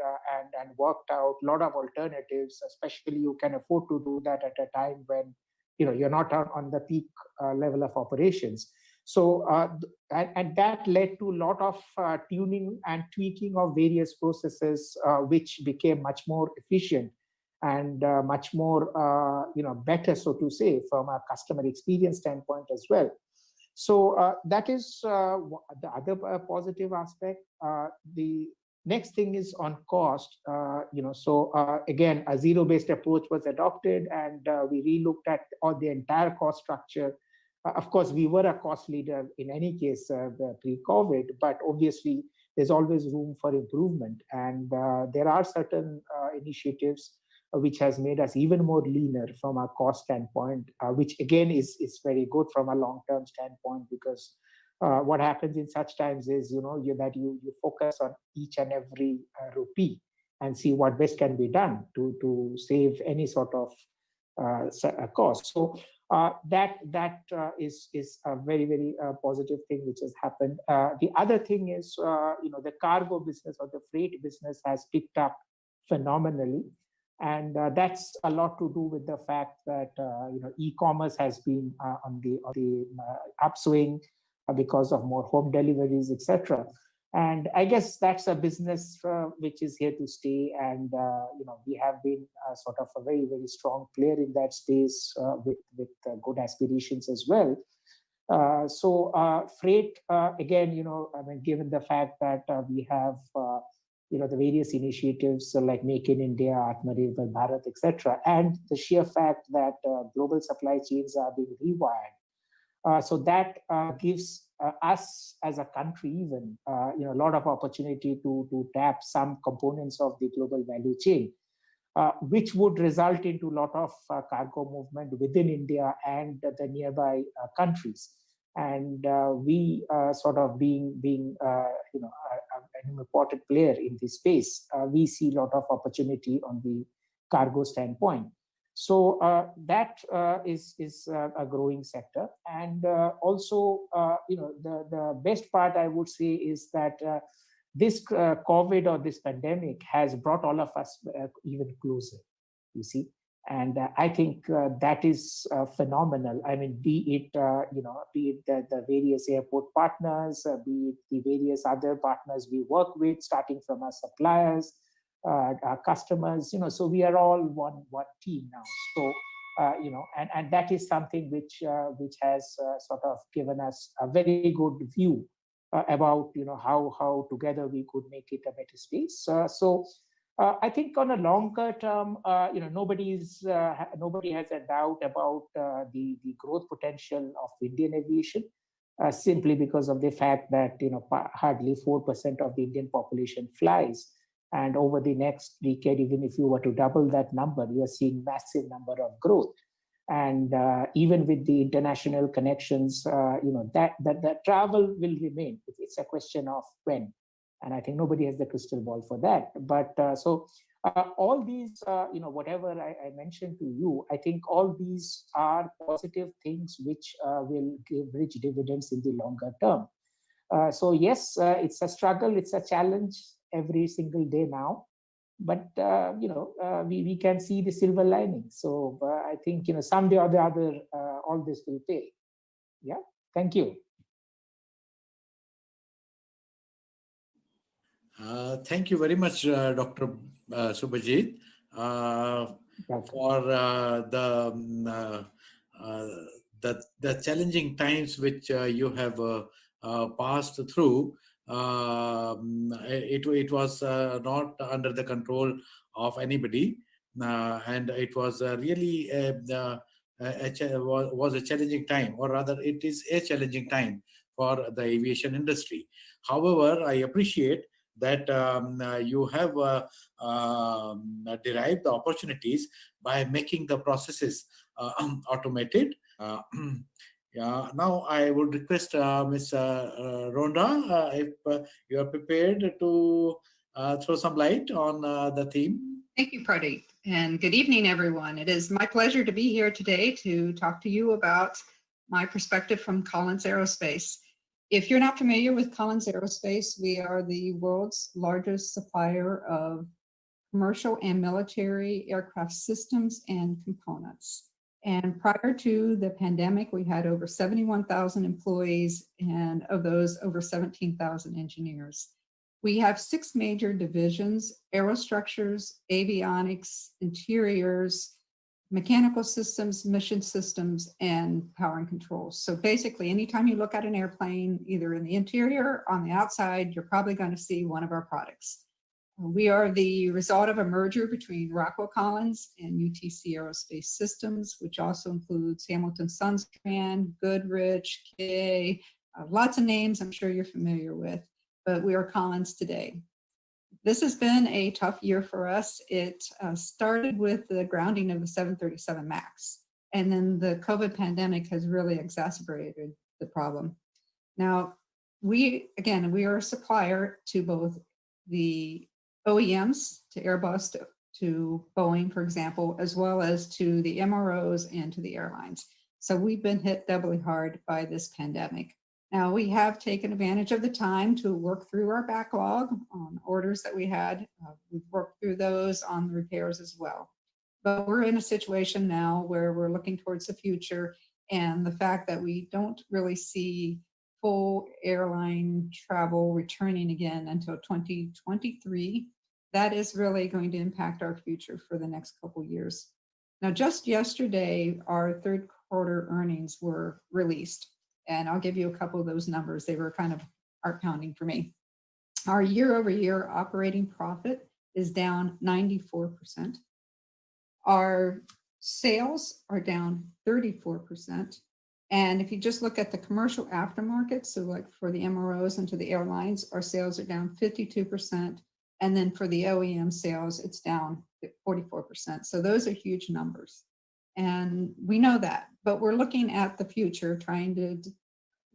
[SPEAKER 14] and worked out a lot of alternatives. Especially, you can afford to do that at a time when you're not on the peak level of operations. So, and that led to a lot of tuning and tweaking of various processes, which became much more efficient and much more, better, so to say, from a customer experience standpoint as well. So that is the other positive aspect. The next thing is on cost. Again, a zero-based approach was adopted, and we re-looked at all the entire cost structure. Of course, we were a cost leader in any case pre-COVID, but obviously there's always room for improvement. And there are certain initiatives which has made us even more leaner from a cost standpoint, which again is very good from a long-term standpoint, because what happens in such times is, that you focus on each and every rupee and see what best can be done to save any sort of cost. So that is a very, very positive thing which has happened. The other thing is, the cargo business or the freight business has picked up phenomenally. And that's a lot to do with the fact that e-commerce has been on the upswing because of more home deliveries, etc. And I guess that's a business which is here to stay. And we have been sort of a very, very strong player in that space with good aspirations as well. Freight, again, I mean, given the fact that we have, the various initiatives like Make in India, Atmanirbhar Bharat, etc., and the sheer fact that global supply chains are being rewired. So that gives us as a country even, a lot of opportunity to tap some components of the global value chain, which would result into a lot of cargo movement within India and the nearby countries. And we sort of being an important player in this space, we see a lot of opportunity on the cargo standpoint. So that is a growing sector. And also, the best part I would say is that this COVID or this pandemic has brought all of us even closer, you see. And I think that is phenomenal. I mean, be it the various airport partners, be it the various other partners we work with, starting from our suppliers, our customers, so we are all one team now. So, and that is something which has sort of given us a very good view about, how together we could make it a better space. I think on a longer term, nobody has a doubt about the growth potential of Indian aviation, simply because of the fact that hardly 4% of the Indian population flies, and over the next decade, even if you were to double that number, you are seeing massive number of growth. And even with the international connections, that travel will remain. It's a question of when. And I think nobody has the crystal ball for that. But all these, whatever I mentioned to you, I think all these are positive things which will give rich dividends in the longer term. So yes, it's a struggle, it's a challenge every single day now. But we can see the silver lining. So I think someday or the other, all this will pay. Yeah, thank you.
[SPEAKER 12] Thank you very much, Dr. Subhajit, for the challenging times which you have passed through. It was not under the control of anybody, and it was really was a challenging time, or rather, it is a challenging time for the aviation industry. However, I appreciate that you have derived the opportunities by making the processes automated. Now I would request Ms. Rhonda, if you are prepared to throw some light on the theme.
[SPEAKER 15] Thank you, Pradeep, and good evening, everyone. It is my pleasure to be here today to talk to you about my perspective from Collins Aerospace. If you're not familiar with Collins Aerospace, we are the world's largest supplier of commercial and military aircraft systems and components. And prior to the pandemic, we had over 71,000 employees, and of those, over 17,000 engineers. We have 6 major divisions: aerostructures, avionics, interiors, mechanical systems, mission systems, and power and controls. So basically, anytime you look at an airplane, either in the interior or on the outside, you're probably going to see one of our products. We are the result of a merger between Rockwell Collins and UTC Aerospace Systems, which also includes Hamilton Sundstrand, Goodrich, KA, lots of names I'm sure you're familiar with, but we are Collins today. This has been a tough year for us. It started with the grounding of the 737 MAX, and then the COVID pandemic has really exacerbated the problem. Now, we are a supplier to both the OEMs, to Airbus, to Boeing, for example, as well as to the MROs and to the airlines. So we've been hit doubly hard by this pandemic. Now, we have taken advantage of the time to work through our backlog on orders that we had. We've worked through those on repairs as well. But we're in a situation now where we're looking towards the future, and the fact that we don't really see full airline travel returning again until 2023, that is really going to impact our future for the next couple of years. Now, just yesterday, our third quarter earnings were released. And I'll give you a couple of those numbers. They were kind of heart pounding for me. Our year-over-year operating profit is down 94%. Our sales are down 34%. And if you just look at the commercial aftermarket, so like for the MROs and to the airlines, our sales are down 52%. And then for the OEM sales, it's down 44%. So those are huge numbers. And we know that, but we're looking at the future, trying to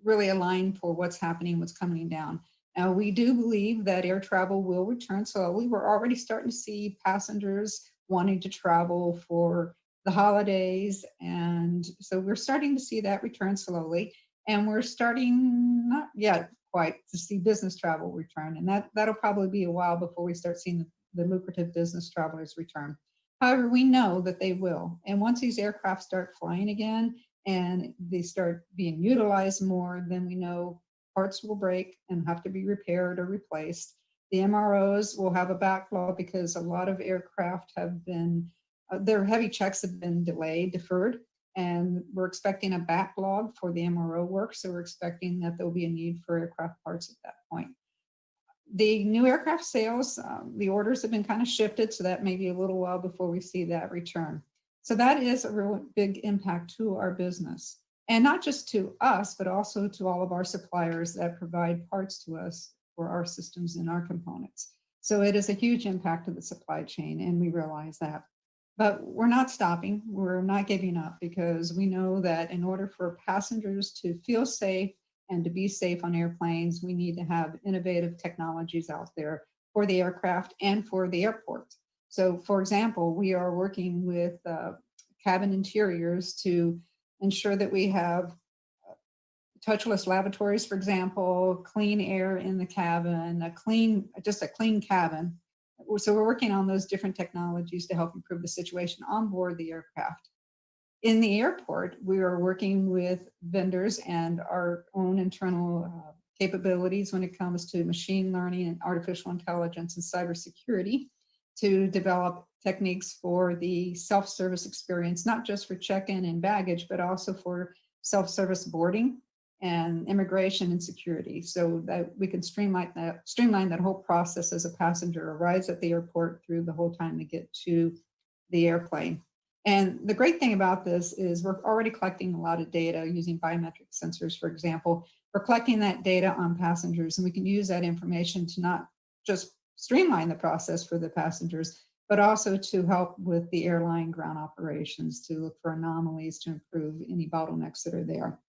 [SPEAKER 15] really align for what's happening, what's coming down. Now, we do believe that air travel will return slowly. We're already starting to see passengers wanting to travel for the holidays. And so we're starting to see that return slowly. And we're starting, not yet quite, to see business travel return. And that'll probably be a while before we start seeing the lucrative business travelers return. However, we know that they will. And once these aircraft start flying again and they start being utilized more, then we know parts will break and have to be repaired or replaced. The MROs will have a backlog because a lot of aircraft have been, their heavy checks have been delayed, deferred, and we're expecting a backlog for the MRO work. So we're expecting that there'll be a need for aircraft parts at that point. The new aircraft sales, the orders have been kind of shifted, so that may be a little while before we see that return. So that is a real big impact to our business. And not just to us, but also to all of our suppliers that provide parts to us for our systems and our components. So it is a huge impact to the supply chain, and we realize that. But we're not stopping, we're not giving up, because we know that in order for passengers to feel safe and to be safe on airplanes, we need to have innovative technologies out there for the aircraft and for the airports. So for example, we are working with cabin interiors to ensure that we have touchless lavatories, for example, clean air in the cabin, just a clean cabin. So we're working on those different technologies to help improve the situation on board the aircraft. In the airport, we are working with vendors and our own internal capabilities when it comes to machine learning and artificial intelligence and cybersecurity to develop techniques for the self-service experience, not just for check-in and baggage, but also for self-service boarding and immigration and security, so that we can streamline that whole process as a passenger arrives at the airport through the whole time to get to the airplane. And the great thing about this is we're already collecting a lot of data using biometric sensors, for example. We're collecting that data on passengers, and we can use that information to not just streamline the process for the passengers, but also to help with the airline ground operations, to look for anomalies, to improve any bottlenecks that are there.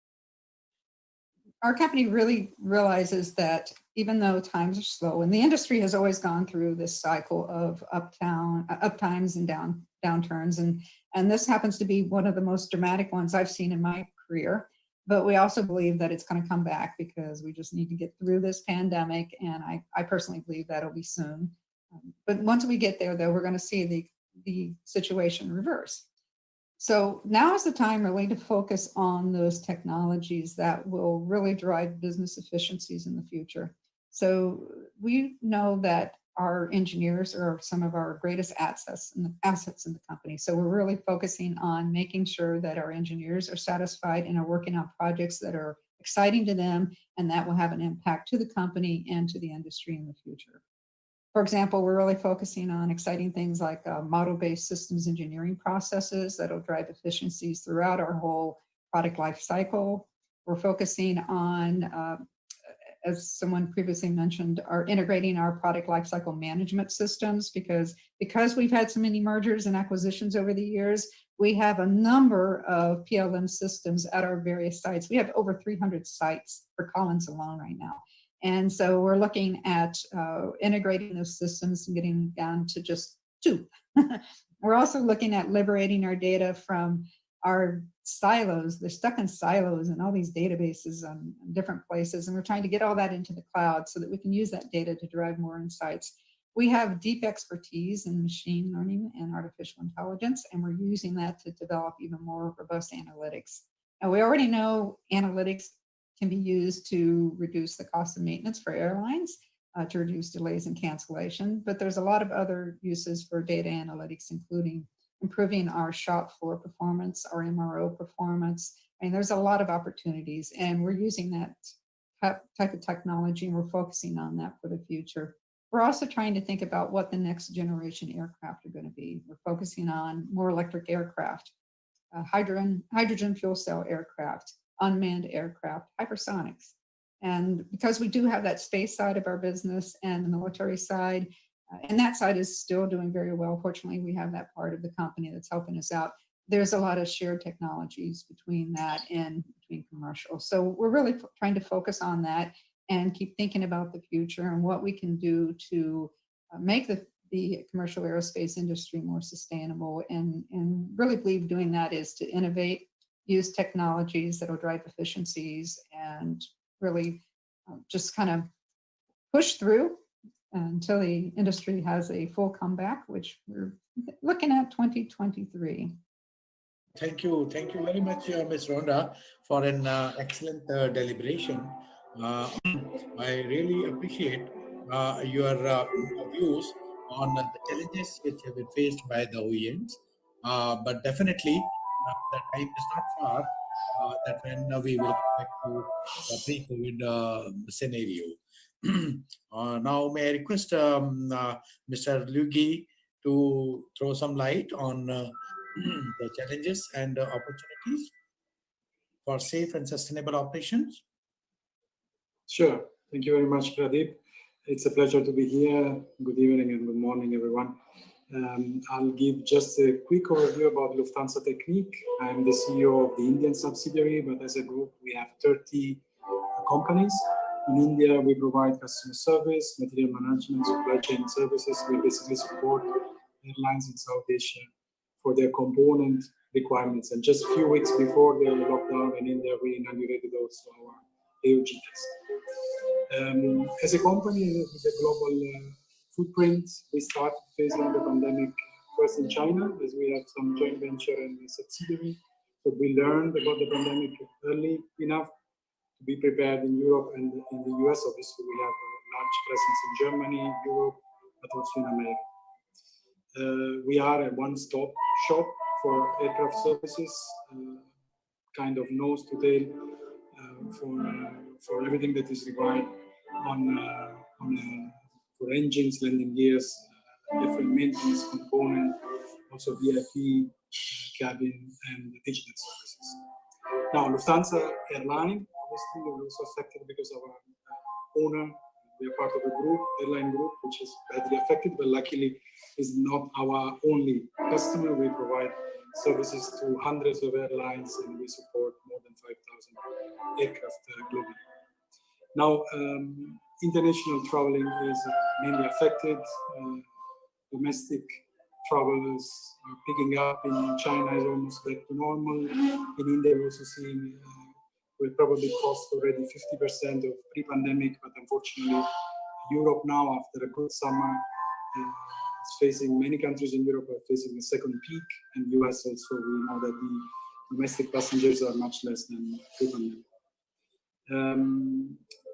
[SPEAKER 15] Our company really realizes that even though times are slow, and the industry has always gone through this cycle of uptimes and downturns, and this happens to be one of the most dramatic ones I've seen in my career. But we also believe that it's going to come back because we just need to get through this pandemic, and I personally believe that'll be soon. But once we get there, though, we're going to see the situation reverse. So now is the time really to focus on those technologies that will really drive business efficiencies in the future. So we know that our engineers are some of our greatest assets in the company. So we're really focusing on making sure that our engineers are satisfied and are working on projects that are exciting to them and that will have an impact to the company and to the industry in the future. For example, we're really focusing on exciting things like model-based systems engineering processes that'll drive efficiencies throughout our whole product life cycle. We're focusing on, as someone previously mentioned, integrating our product lifecycle management systems because we've had so many mergers and acquisitions over the years, we have a number of PLM systems at our various sites. We have over 300 sites for Collins alone right now. And so we're looking at integrating those systems and getting down to just 2. We're also looking at liberating our data from our silos. They're stuck in silos and all these databases in different places. And we're trying to get all that into the cloud so that we can use that data to drive more insights. We have deep expertise in machine learning and artificial intelligence, and we're using that to develop even more robust analytics. And we already know analytics can be used to reduce the cost of maintenance for airlines, to reduce delays and cancellation. But there's a lot of other uses for data analytics, including improving our shop floor performance, our MRO performance, I mean, there's a lot of opportunities, and we're using that type of technology, and we're focusing on that for the future. We're also trying to think about what the next generation aircraft are going to be. We're focusing on more electric aircraft, hydrogen fuel cell aircraft, unmanned aircraft, hypersonics. And because we do have that space side of our business and the military side, and that side is still doing very well. Fortunately, we have that part of the company that's helping us out. There's a lot of shared technologies between that and between commercial. So we're really trying to focus on that and keep thinking about the future and what we can do to make the commercial aerospace industry more sustainable, and really believe doing that is to innovate, use technologies that will drive efficiencies, and really just kind of push through until the industry has a full comeback, which we're looking at 2023.
[SPEAKER 12] Thank you very much, Ms. Rhonda, for an excellent deliberation. I really appreciate your views on the challenges which have been faced by the OEMs. But definitely, the time is not far that when we will get back to the pre-COVID scenario. Now, may I request Mr. Luigi to throw some light on the challenges and opportunities for safe and sustainable operations?
[SPEAKER 16] Sure. Thank you very much, Pradeep. It's a pleasure to be here. Good evening and good morning, everyone. I'll give just a quick overview about Lufthansa Technik. I'm the CEO of the Indian subsidiary, but as a group, we have 30 companies. In India, we provide customer service, material management, supply chain services. We basically support airlines in South Asia for their component requirements. And just a few weeks before the lockdown in India, we inaugurated also our AOG test. As a company with a global footprint, we started facing the pandemic first in China, as we have some joint venture and a subsidiary. So we learned about the pandemic early enough to be prepared in Europe and in the US. Obviously, we have a large presence in Germany, Europe, but also in America. We are a one-stop shop for aircraft services, kind of nose to tail for everything that is required for engines, landing gears, different maintenance component, also VIP, cabin, and digital services. Now, Lufthansa Airline, obviously, was also affected because of our owner. We are part of a group, airline group, which is badly affected, but luckily is not our only customer. We provide services to hundreds of airlines, and we support more than 5,000 aircraft globally. Now, international traveling is mainly affected. Domestic travelers are picking up. In China is almost back to normal. In India, we're also seeing we probably crossed already 50% of pre-pandemic, but unfortunately, Europe now, after a good summer, is facing, many countries in Europe are facing a second peak, and US also, we know that the domestic passengers are much less than pre-pandemic.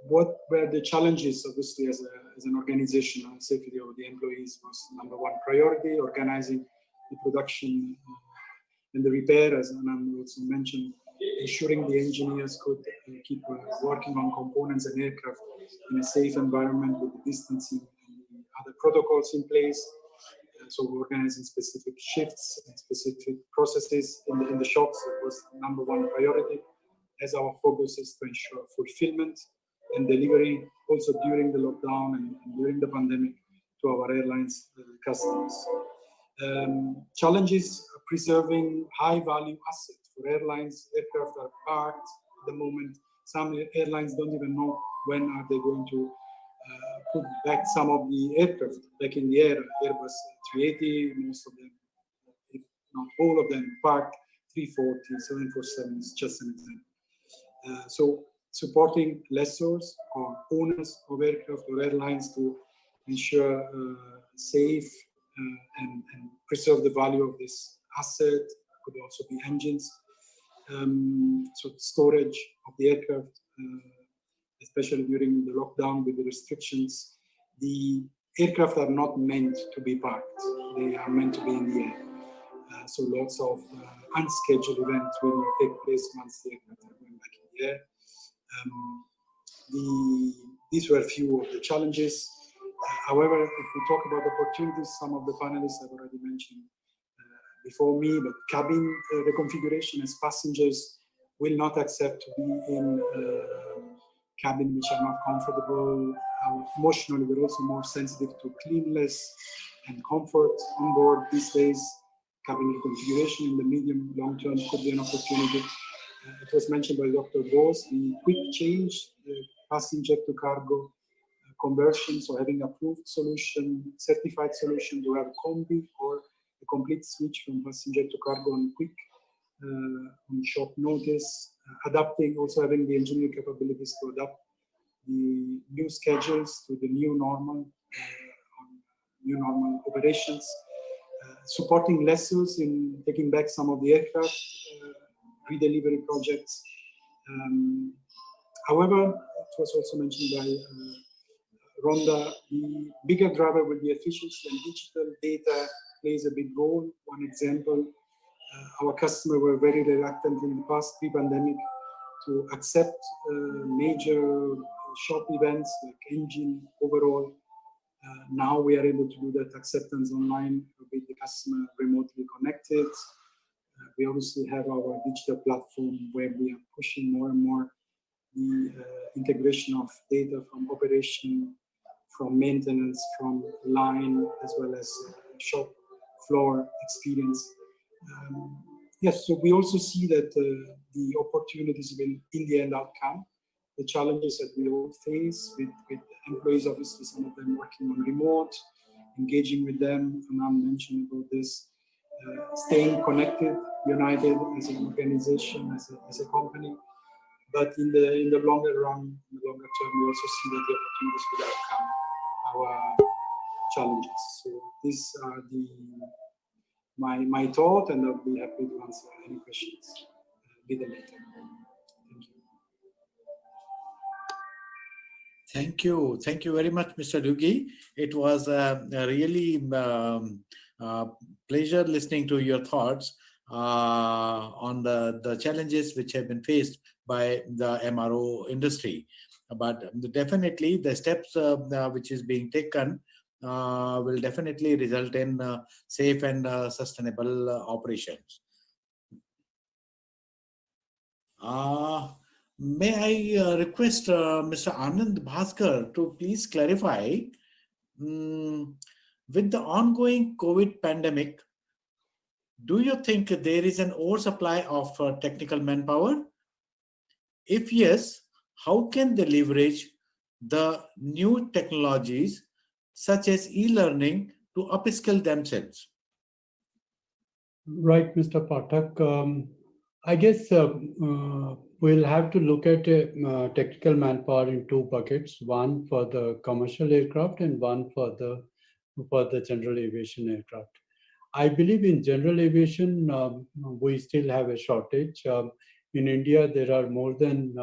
[SPEAKER 16] What were the challenges, obviously, as an organization? Safety of the employees was number one priority. Organizing the production and the repair, as Anand also mentioned, ensuring the engineers could keep working on components and aircraft in a safe environment with the distancing and other protocols in place. So we're organizing specific shifts and specific processes in the shops. It was number one priority, as our focus is to ensure fulfillment and delivery also during the lockdown and during the pandemic to our airlines customers. Challenges preserving high-value assets. For airlines, aircraft are parked at the moment. Some airlines don't even know when are they going to put back some of the aircraft back in the air. Airbus 380, most of them, if not all of them, parked. 340, 747 is just an example. So supporting lessors or owners of aircraft or airlines to ensure safe and preserve the value of this asset. Could also be engines. So storage of the aircraft, especially during the lockdown with the restrictions. The aircraft are not meant to be parked. They are meant to be in the air. So lots of unscheduled events will take place once the aircraft are going back in the air. These were a few of the challenges. However, if we talk about opportunities, some of the panelists have already mentioned before me, but cabin reconfiguration, as passengers will not accept to be in cabin which are not comfortable. Emotionally, we're also more sensitive to cleanliness and comfort on board these days. Cabin reconfiguration in the medium long term could be an opportunity. It was mentioned by Dr. Bose, the quick change, the passenger to cargo conversion, so having approved solution, certified solution to have a combi or a complete switch from passenger to cargo on quick, on short notice, adapting, also having the engineering capabilities to adapt the new schedules to the new normal, operations, supporting lessors in taking back some of the aircraft, redelivery projects. However, it was also mentioned by Rhonda, the bigger driver will be efficiency, and digital data plays a big role. One example, our customers were very reluctant in the past, pre-pandemic, to accept major shop events like engine overall. Now we are able to do that acceptance online with the customer remotely connected. We obviously have our digital platform where we are pushing more and more the integration of data from operation, from maintenance, from line, as well as shop floor experience. Yes, so we also see that the opportunities will, in the end, outcome the challenges that we all face with employees, obviously, some of them working on remote, engaging with them, and I'm mentioning about this, staying connected, united as an organization, as a company. But in the longer run, in the longer term, we also see that the opportunities will outcome our challenges. So these are my thought, and I'll be happy to answer any questions a little later.
[SPEAKER 12] Thank you. Thank you very much, Mr. Dugi. It was a really pleasure listening to your thoughts on the challenges which have been faced by the MRO industry. But definitely the steps which is being taken will definitely result in safe and sustainable operations. May I request Mr. Anand Bhaskar to please clarify, with the ongoing COVID pandemic, do you think there is an oversupply of technical manpower? If yes, how can they leverage the new technologies such as e-learning to upskill themselves?
[SPEAKER 13] Right, Mr. Pathak. I guess we'll have to look at technical manpower in two buckets, one for the commercial aircraft and one for the general aviation aircraft. I believe in general aviation, we still have a shortage. In India, there are more than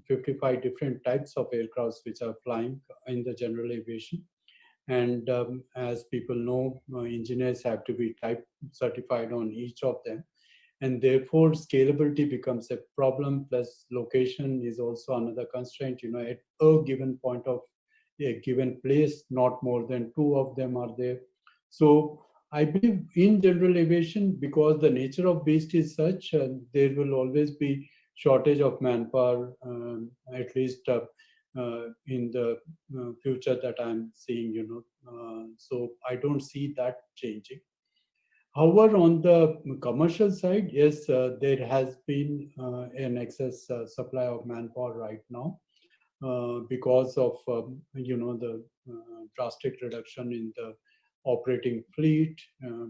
[SPEAKER 13] 55 different types of aircrafts which are flying in the general aviation. And as people know, engineers have to be type certified on each of them. And therefore, scalability becomes a problem, plus location is also another constraint. At a given point of a given place, not more than two of them are there. So I believe in general aviation, because the nature of beast is such, there will always be shortage of manpower, at least in the future that I'm seeing, so I don't see that changing. However, on the commercial side, yes, there has been an excess supply of manpower right now because of the drastic reduction in the operating fleet,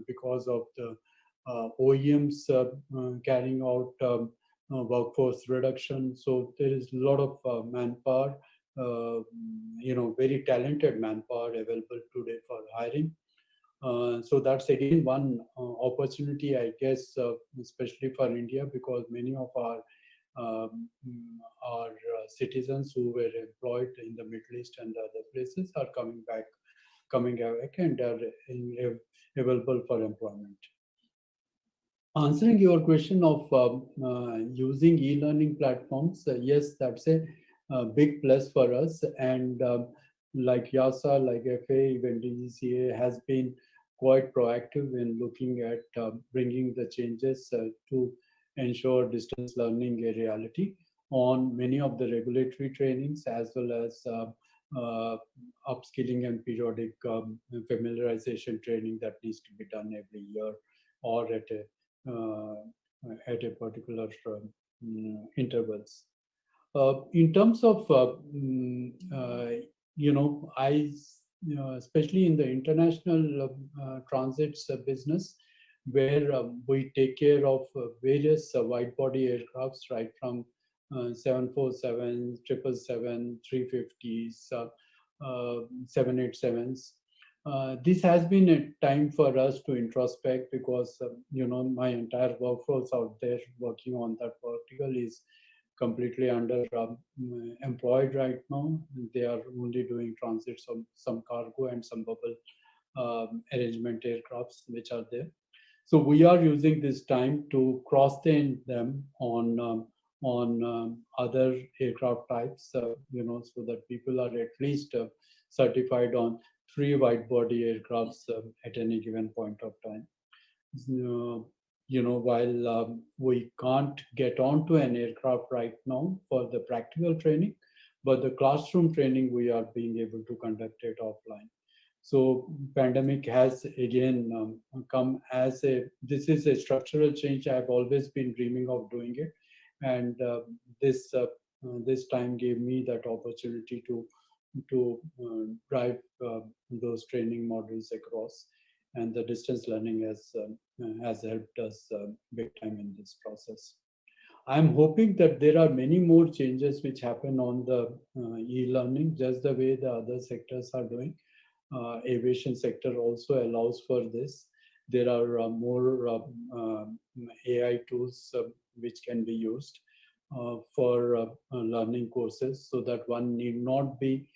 [SPEAKER 13] because of the OEMs carrying out workforce reduction. So there is a lot of manpower, very talented manpower available today for hiring. So that's again one opportunity, I guess, especially for India, because many of our citizens who were employed in the Middle East and other places are coming back and are available for employment. Answering your question of using e-learning platforms, yes, that's a big plus for us. And like YASA, like FA, even DGCA has been quite proactive in looking at bringing the changes to ensure distance learning a reality on many of the regulatory trainings, as well as upskilling and periodic familiarization training that needs to be done every year or at a particular intervals. In terms of, especially in the international transits business, where we take care of various wide-body aircrafts, right from 747s, 777, 350s, 787s. This has been a time for us to introspect because, my entire workforce out there working on that vertical is completely under employed right now. They are only doing transits of some cargo and some bubble arrangement aircrafts which are there. So we are using this time to cross-train them on other aircraft types, so that people are at least certified on 3 wide-body aircrafts at any given point of time. While we can't get onto an aircraft right now for the practical training, but the classroom training we are being able to conduct it offline. So pandemic has again come as this is a structural change. I've always been dreaming of doing it. And this time gave me that opportunity to drive those training models across, and the distance learning has helped us big time in this process. I'm hoping that there are many more changes which happen on the e-learning, just the way the other sectors are doing. Aviation sector also allows for this. There are more AI tools which can be used for learning courses, so that one need not be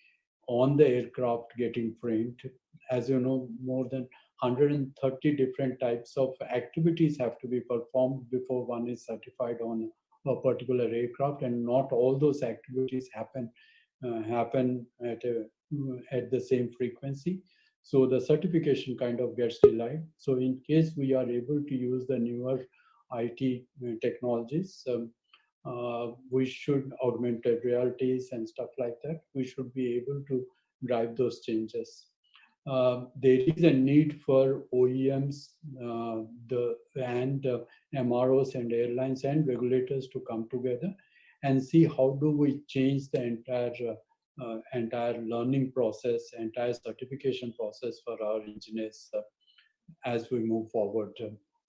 [SPEAKER 13] on the aircraft getting trained. As you know, more than 130 different types of activities have to be performed before one is certified on a particular aircraft, and not all those activities happen at the same frequency. So the certification kind of gets delayed. So in case we are able to use the newer IT technologies, we should augmented realities and stuff like that. We should be able to drive those changes. There is a need for OEMs, MROs and airlines and regulators to come together and see how do we change the entire learning process, entire certification process for our engineers as we move forward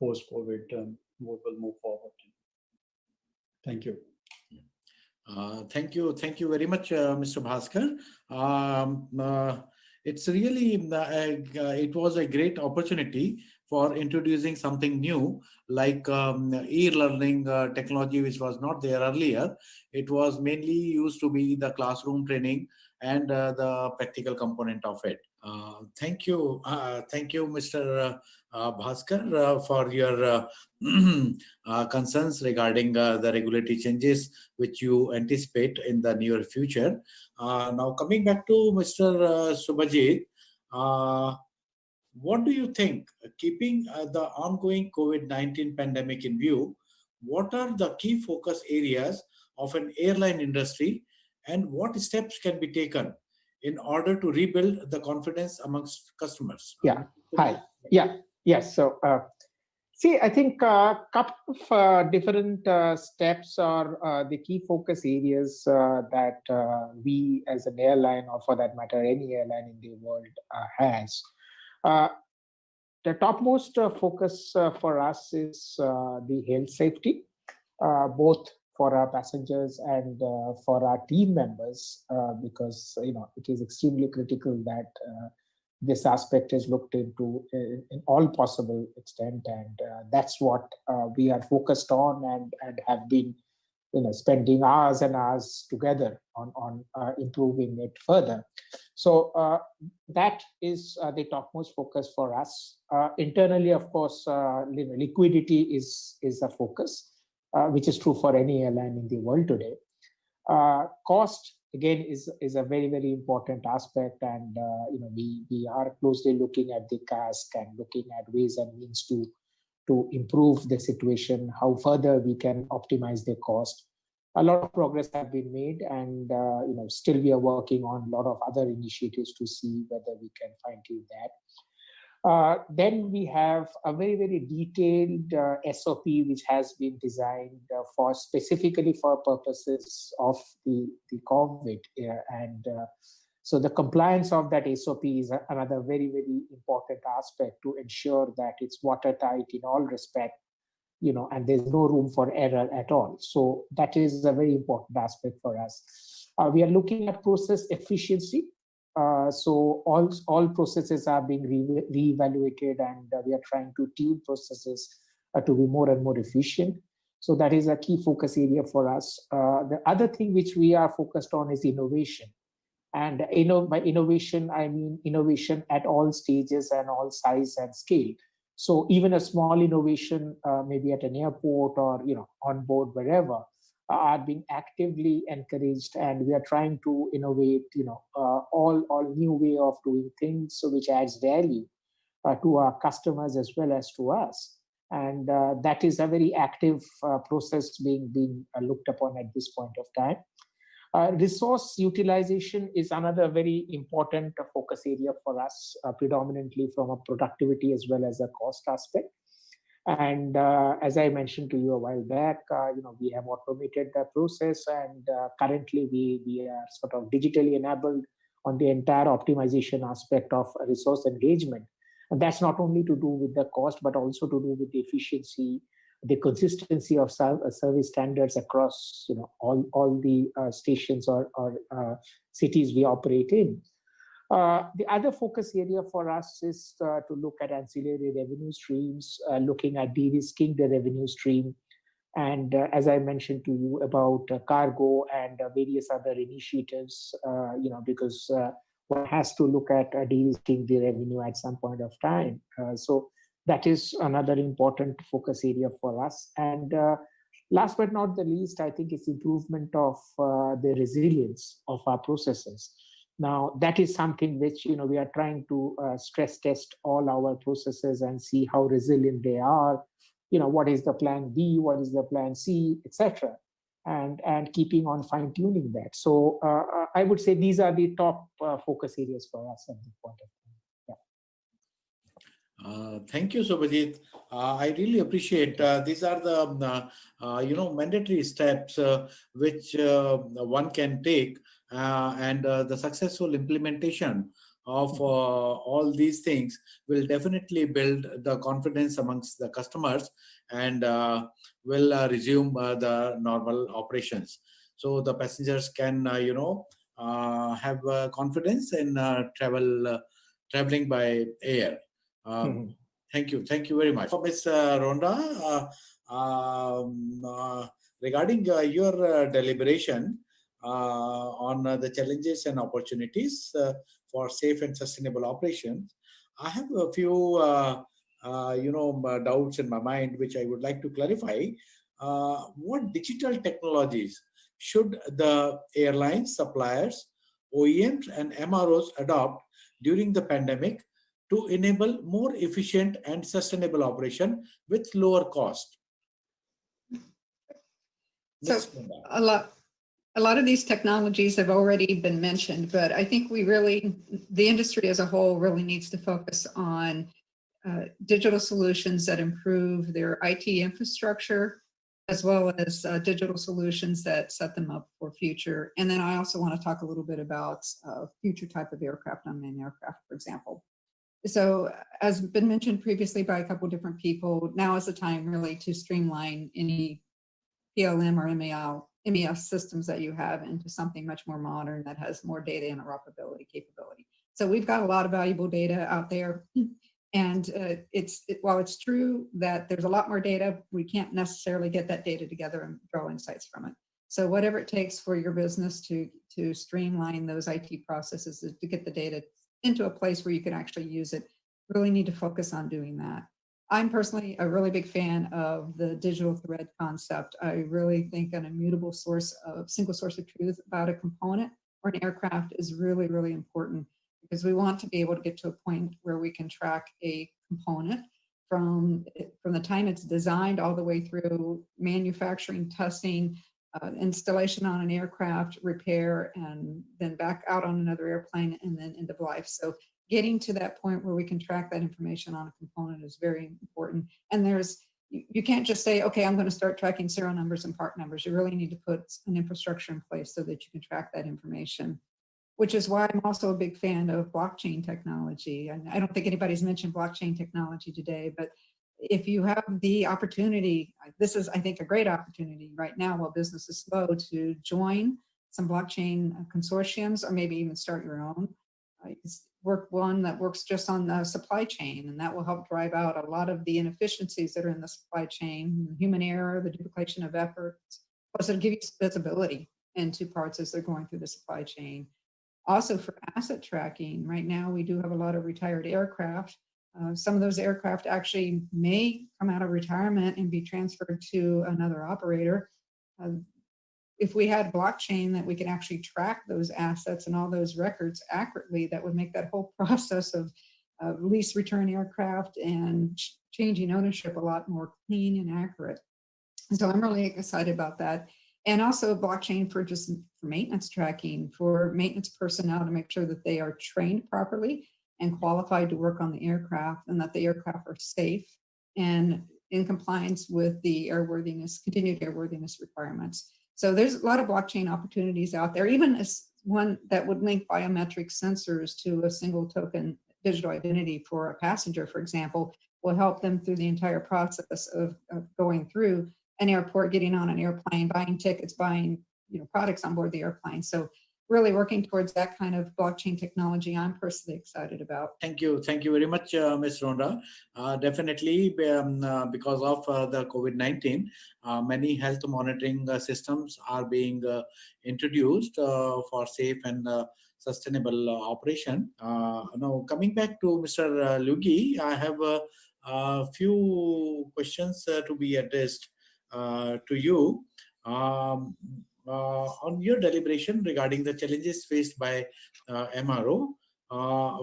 [SPEAKER 13] post-COVID. We will move forward. Thank you.
[SPEAKER 12] Thank you very much, Mr. Bhaskar. It's really, it was a great opportunity for introducing something new, like e-learning technology, which was not there earlier. It was mainly used to be the classroom training and the practical component of it. Thank you, Mr. Bhaskar, for your concerns regarding the regulatory changes which you anticipate in the near future. Now, coming back to Mr. Subhajit, what do you think, keeping the ongoing COVID-19 pandemic in view, what are the key focus areas of an airline industry, and what steps can be taken in order to rebuild the confidence amongst customers?
[SPEAKER 14] Yeah. Hi. Yeah. Yes. So, see, I think a couple of different steps are the key focus areas that we as an airline, or for that matter, any airline in the world has. The topmost focus for us is the health safety, both for our passengers and for our team members, because it is extremely critical that this aspect is looked into in all possible extent, and that's what we are focused on and have been spending hours and hours together on improving it further. So that is the topmost focus for us. Internally, of course, liquidity is a focus, which is true for any airline in the world today. Cost, again, is a very, very important aspect, and we are closely looking at the CASK and looking at ways and means to improve the situation, how further we can optimize the cost. A lot of progress have been made, and still we are working on a lot of other initiatives to see whether we can fine-tune that. Then we have a very, very detailed SOP which has been designed for specifically for purposes of the COVID, so the compliance of that SOP is another very, very important aspect to ensure that it's watertight in all respect, and there's no room for error at all. So that is a very important aspect for us. We are looking at process efficiency. So all processes are being reevaluated, and we are trying to tune processes to be more and more efficient. So that is a key focus area for us. The other thing which we are focused on is innovation. And by innovation, I mean innovation at all stages and all size and scale. So even a small innovation, maybe at an airport or on board wherever, are being actively encouraged, and we are trying to innovate, all new way of doing things, so which adds value to our customers as well as to us. And that is a very active process being looked upon at this point of time. Resource utilization is another very important focus area for us, predominantly from a productivity as well as a cost aspect. And as I mentioned to you a while back, we have automated the process, and currently we are sort of digitally enabled on the entire optimization aspect of resource engagement. And that's not only to do with the cost, but also to do with the efficiency, the consistency of service standards across all the stations or cities we operate in. The other focus area for us is to look at ancillary revenue streams, looking at de-risking the revenue stream. And as I mentioned to you about cargo and various other initiatives, because one has to look at de-risking the revenue at some point of time. So that is another important focus area for us. And last but not the least, I think it's improvement of the resilience of our processes. Now, that is something which we are trying to stress test all our processes and see how resilient they are. What is the plan B, what is the plan C, etc., and keeping on fine tuning that. So I would say these are the top focus areas for us at this point of time.
[SPEAKER 12] Thank you, Subhajit. I really appreciate these are the mandatory steps which one can take, and the successful implementation of all these things will definitely build the confidence amongst the customers and will resume the normal operations. So the passengers can have confidence in traveling by air. Thank you very much. Ms. Ronda, regarding your deliberation on the challenges and opportunities for safe and sustainable operations, I have a few doubts in my mind which I would like to clarify. What digital technologies should the airlines, suppliers, OEMs, and MROs adopt during the pandemic to enable more efficient and sustainable operation with lower cost?
[SPEAKER 15] So a lot of these technologies have already been mentioned, but I think the industry as a whole really needs to focus on digital solutions that improve their IT infrastructure, as well as digital solutions that set them up for future. And then I also want to talk a little bit about future type of aircraft, unmanned aircraft, for example. So as been mentioned previously by a couple of different people, now is the time really to streamline any PLM or MES systems that you have into something much more modern that has more data interoperability capability. So we've got a lot of valuable data out there. And while it's true that there's a lot more data, we can't necessarily get that data together and draw insights from it. So whatever it takes for your business to streamline those IT processes, to get the data into a place where you can actually use it, really need to focus on doing that. I'm personally a really big fan of the digital thread concept. I really think an immutable single source of truth about a component or an aircraft is really, really important, because we want to be able to get to a point where we can track a component from the time it's designed all the way through manufacturing, testing, installation on an aircraft, repair, and then back out on another airplane, and then end of life. So getting to that point where we can track that information on a component is very important. And you can't just say, okay, I'm going to start tracking serial numbers and part numbers. You really need to put an infrastructure in place so that you can track that information, which is why I'm also a big fan of blockchain technology. And I don't think anybody's mentioned blockchain technology today, but if you have the opportunity, this is, I think, a great opportunity right now while business is slow, to join some blockchain consortiums, or maybe even start your own. Work one that works just on the supply chain, and that will help drive out a lot of the inefficiencies that are in the supply chain, human error, the duplication of efforts. Plus, it'll give you visibility into parts as they're going through the supply chain. Also, for asset tracking, right now we do have a lot of retired aircraft. Some of those aircraft actually may come out of retirement and be transferred to another operator. If we had blockchain that we could actually track those assets and all those records accurately, that would make that whole process of lease return aircraft and changing ownership a lot more clean and accurate. And so I'm really excited about that. And also blockchain for maintenance tracking, for maintenance personnel, to make sure that they are trained properly and qualified to work on the aircraft, and that the aircraft are safe and in compliance with the continued airworthiness requirements. So there's a lot of blockchain opportunities out there, even as one that would link biometric sensors to a single token digital identity for a passenger, for example, will help them through the entire process of going through an airport, getting on an airplane, buying tickets, buying products on board the airplane. So really working towards that kind of blockchain technology, I'm personally excited about.
[SPEAKER 12] Thank you very much, Ms. Rhonda. Definitely, because of the COVID-19, many health monitoring systems are being introduced for safe and sustainable operation. Now, coming back to Mr. Lugi, I have a few questions to be addressed to you. On your deliberation regarding the challenges faced by MRO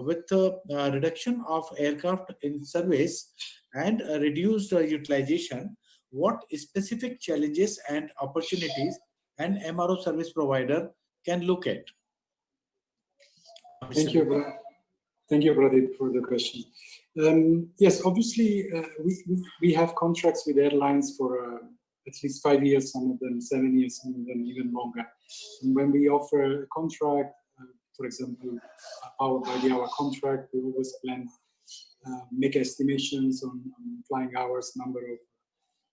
[SPEAKER 12] with the reduction of aircraft in service and reduced utilization, what specific challenges and opportunities an MRO service provider can look at?
[SPEAKER 16] Thank you, Pradeep, for the question. Yes, obviously, we have contracts with airlines for at least 5 years, some of them 7 years, some of them even longer. And when we offer a contract, for example, powered by the hour contract, we always plan, make estimations on flying hours, number of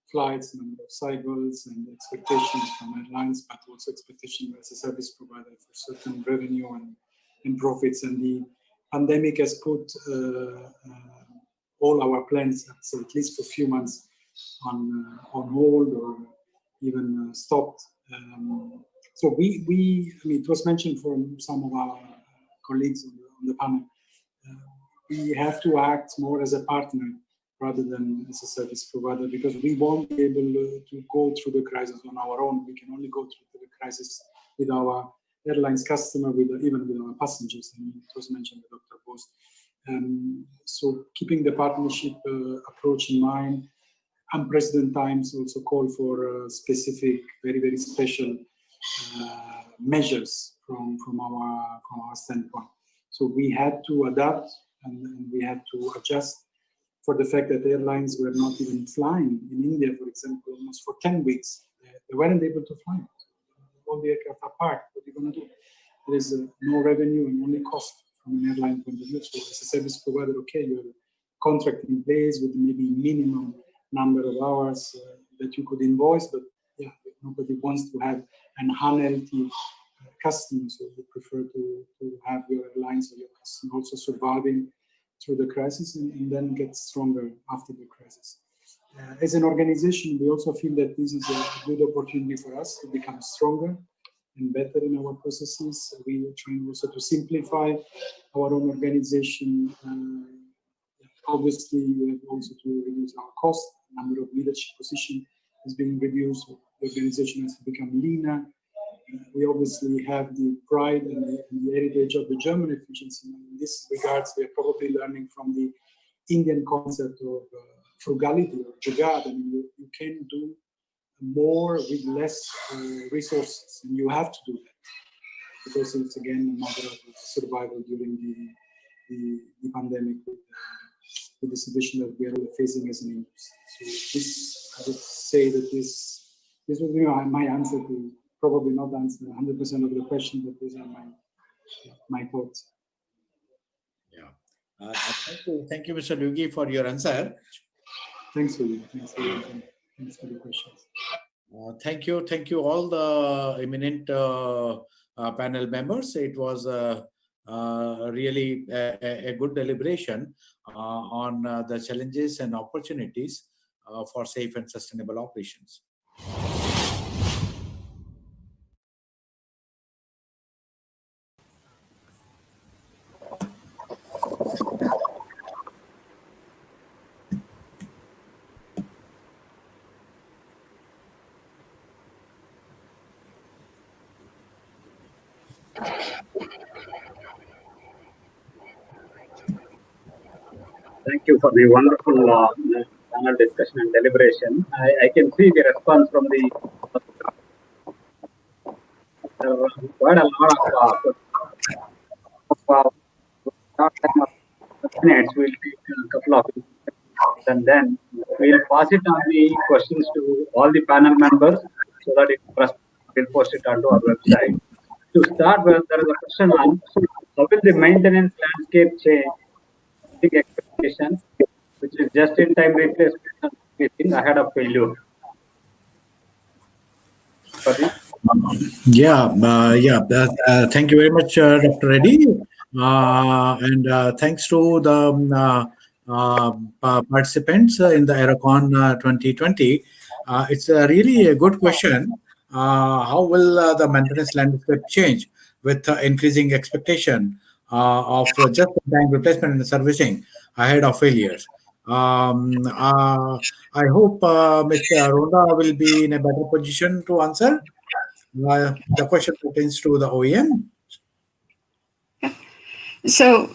[SPEAKER 16] flights, number of cycles, and expectations from airlines, but also expectations as a service provider for certain revenue and profits. And the pandemic has put all our plans, so at least for a few months, on hold or even stopped. So I mean, it was mentioned from some of our colleagues on the panel, we have to act more as a partner rather than as a service provider, because we won't be able to go through the crisis on our own. We can only go through the crisis with our airlines customer, even with our passengers. I mean, it was mentioned by Dr. Bose. So keeping the partnership approach in mind, unprecedented times also call for specific, very, very special measures from our standpoint. So we had to adapt and we had to adjust for the fact that airlines were not even flying in India, for example, almost for 10 weeks. They weren't able to fly. All the aircraft are parked. What are you going to do? There is no revenue and only cost from an airline point of view. So as a service provider, okay, you have a contract in place with maybe minimum number of hours that you could invoice, but yeah, nobody wants to have an unhealthy customer, so you prefer to have your airlines or your customer also surviving through the crisis and then get stronger after the crisis. As an organization, we also feel that this is a good opportunity for us to become stronger and better in our processes. We are trying also to simplify our own organization. Obviously, we have also to reduce our cost. The number of leadership positions is being reduced. The organization has to become leaner. We obviously have the pride and the heritage of the German efficiency. In this regards, we are probably learning from the Indian concept of frugality or jugaad. I mean, you can do more with less resources, and you have to do that because it's again a matter of survival during the pandemic with the situation that we are facing as an industry. So this, I would say that this would be my answer to probably not answer 100% of the question, but these are my thoughts.
[SPEAKER 12] Yeah. Thank you, Mr. Lugi, for your answer.
[SPEAKER 16] Thanks, William. Thanks for the questions.
[SPEAKER 12] Thank you all the eminent panel members. It was really a good deliberation on the challenges and opportunities for safe and sustainable operations.
[SPEAKER 10] Thank you for the wonderful panel discussion and deliberation. I can see the response from the quite a lot of minutes. We'll take a couple of minutes and then we'll pass it on the questions to all the panel members so that we'll post it onto our website. To start with, there is a question on how will the maintenance landscape change? Big expectation, which is just-in-time replacement ahead of failure.
[SPEAKER 12] Thank you very much, Dr. Reddy, and thanks to the participants in the Aerocon 2020. It's really a good question. How will the maintenance landscape change with increasing expectation of just-in-time replacement and servicing ahead of failures? I hope Mr. Ronda will be in a better position to answer. The question pertains to the OEM.
[SPEAKER 15] So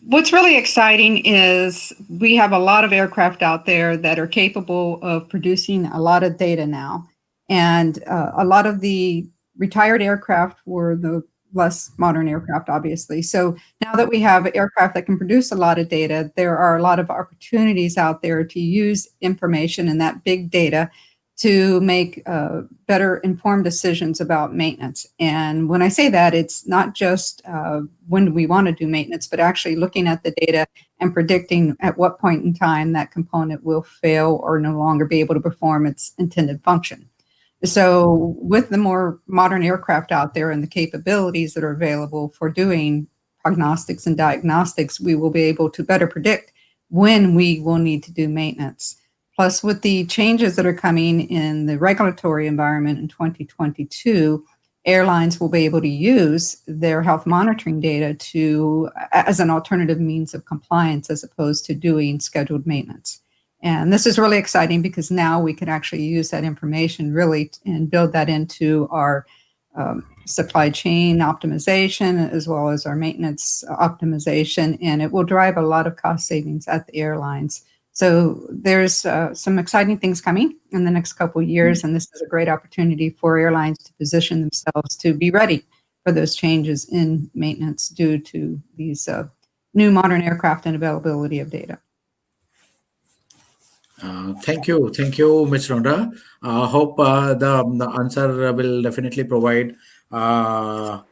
[SPEAKER 15] what's really exciting is we have a lot of aircraft out there that are capable of producing a lot of data now. And a lot of the retired aircraft were the less modern aircraft, obviously. So now that we have aircraft that can produce a lot of data, there are a lot of opportunities out there to use information and that big data to make better informed decisions about maintenance. And when I say that, it's not just when we want to do maintenance, but actually looking at the data and predicting at what point in time that component will fail or no longer be able to perform its intended function. So with the more modern aircraft out there and the capabilities that are available for doing prognostics and diagnostics, we will be able to better predict when we will need to do maintenance. Plus, with the changes that are coming in the regulatory environment in 2022, airlines will be able to use their health monitoring data as an alternative means of compliance as opposed to doing scheduled maintenance. And this is really exciting because now we can actually use that information really and build that into our supply chain optimization as well as our maintenance optimization, and it will drive a lot of cost savings at the airlines. So there's some exciting things coming in the next couple of years, and this is a great opportunity for airlines to position themselves to be ready for those changes in maintenance due to these new modern aircraft and availability of data.
[SPEAKER 12] Thank you, Ms. Ronda. I hope the answer will definitely provide the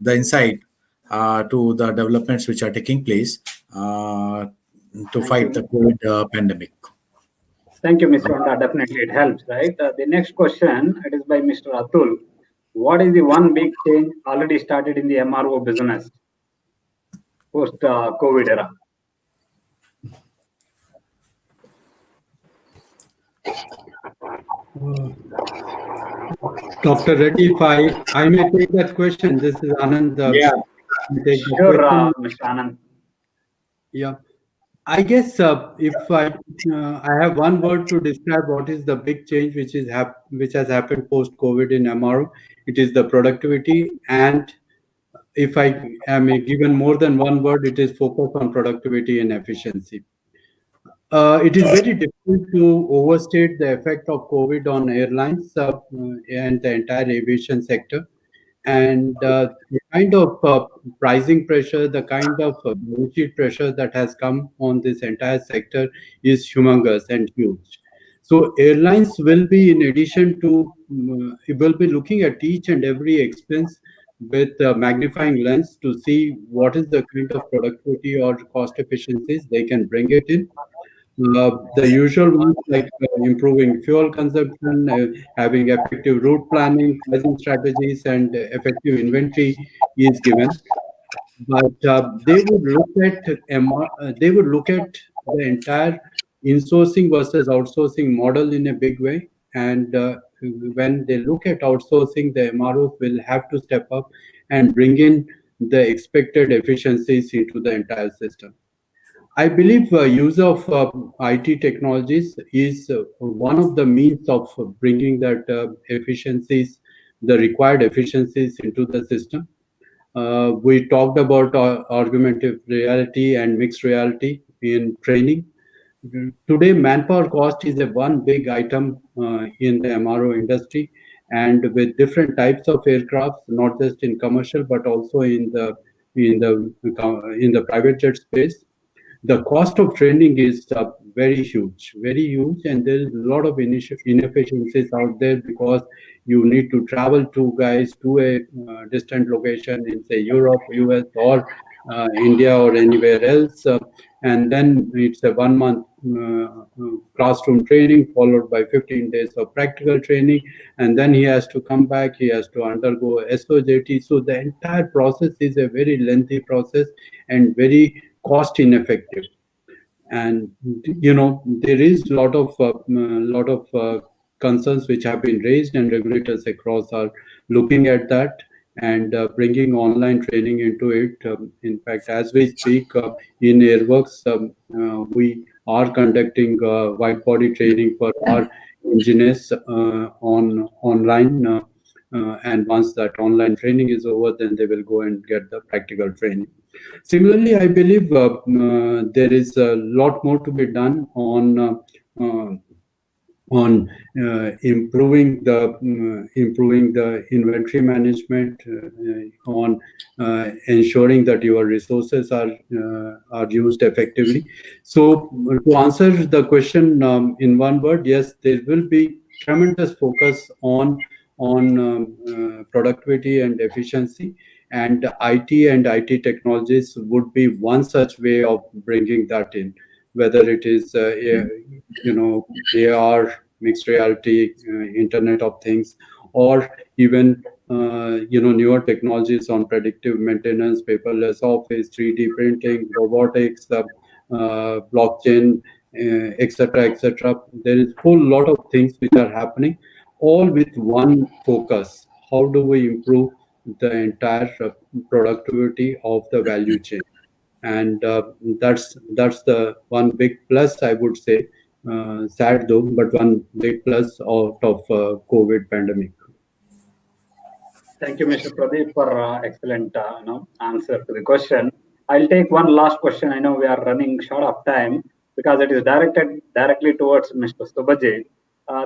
[SPEAKER 12] insight to the developments which are taking place to fight the COVID pandemic.
[SPEAKER 10] Thank you, Mr. Ronda. Definitely, it helps, right? The next question, it is by Mr. Atul. What is the one big change already started in the MRO business post-COVID era?
[SPEAKER 13] Dr. Reddy, if I may take that question. This is Anand.
[SPEAKER 10] Yeah,
[SPEAKER 13] take the
[SPEAKER 10] sure,
[SPEAKER 13] question.
[SPEAKER 10] Mr. Anand.
[SPEAKER 13] Yeah, I guess if I have one word to describe what is the big change which has happened post COVID in MRO, it is the productivity. And if I am given more than one word, it is focus on productivity and efficiency. It is very difficult to overstate the effect of COVID on airlines and the entire aviation sector. And the kind of pricing pressure, the kind of balance sheet pressure that has come on this entire sector is humongous and huge. So airlines will be, in addition to, will be looking at each and every expense with a magnifying lens to see what is the kind of productivity or cost efficiencies they can bring it in. The usual ones like improving fuel consumption, having effective route planning, pricing strategies, and effective inventory is given. But they would look at the entire insourcing versus outsourcing model in a big way. And when they look at outsourcing, the MROs will have to step up and bring in the expected efficiencies into the entire system. I believe use of IT technologies is one of the means of bringing that efficiencies, the required efficiencies into the system. We talked about augmented reality and mixed reality in training. Today, manpower cost is a one big item in the MRO industry, and with different types of aircrafts, not just in commercial but also in the private jet space. The cost of training is very huge, and there is a lot of inefficiencies out there because you need to travel two guys to a distant location in, say, Europe, US, or India, or anywhere else, and then it's a 1 month classroom training followed by 15 days of practical training, and then he has to come back, he has to undergo SOJT. So the entire process is a very lengthy process and very cost ineffective. And there is a lot of concerns which have been raised, and regulators across are looking at that and bringing online training into it. In fact, as we speak, in Airworks, we are conducting wide body training for our engineers online. And once that online training is over, then they will go and get the practical training. Similarly, I believe there is a lot more to be done on improving the inventory management, on ensuring that your resources are used effectively. So, to answer the question in one word, yes, there will be tremendous focus on productivity and efficiency, and IT technologies would be one such way of bringing that in, whether it is AR, mixed reality, Internet of Things, or even newer technologies on predictive maintenance, paperless office, 3D printing, robotics, blockchain, etc. There is a whole lot of things which are happening, all with one focus: how do we improve the entire productivity of the value chain? And that's the one big plus, I would say. Sad though, but one big plus out of COVID pandemic.
[SPEAKER 10] Thank you, Mr. Pradeep, for excellent answer to the question. I'll take one last question. I know we are running short of time because it is directed directly towards Mr. Subhajit.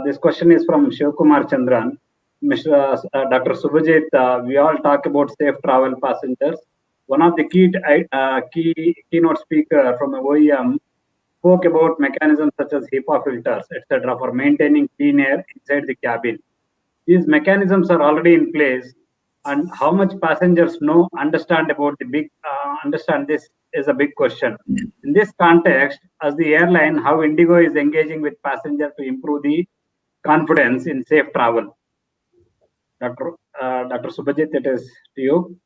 [SPEAKER 10] This question is from Shivkumar Chandran. Dr. Subhajit, we all talk about safe travel passengers. One of the keynote speaker from OEM spoke about mechanisms such as HEPA filters, etc., for maintaining clean air inside the cabin. These mechanisms are already in place, and how much passengers understand this is a big question. In this context, as the airline, how Indigo is engaging with passengers to improve the confidence in safe travel? Dr. Subhajit, it is to you.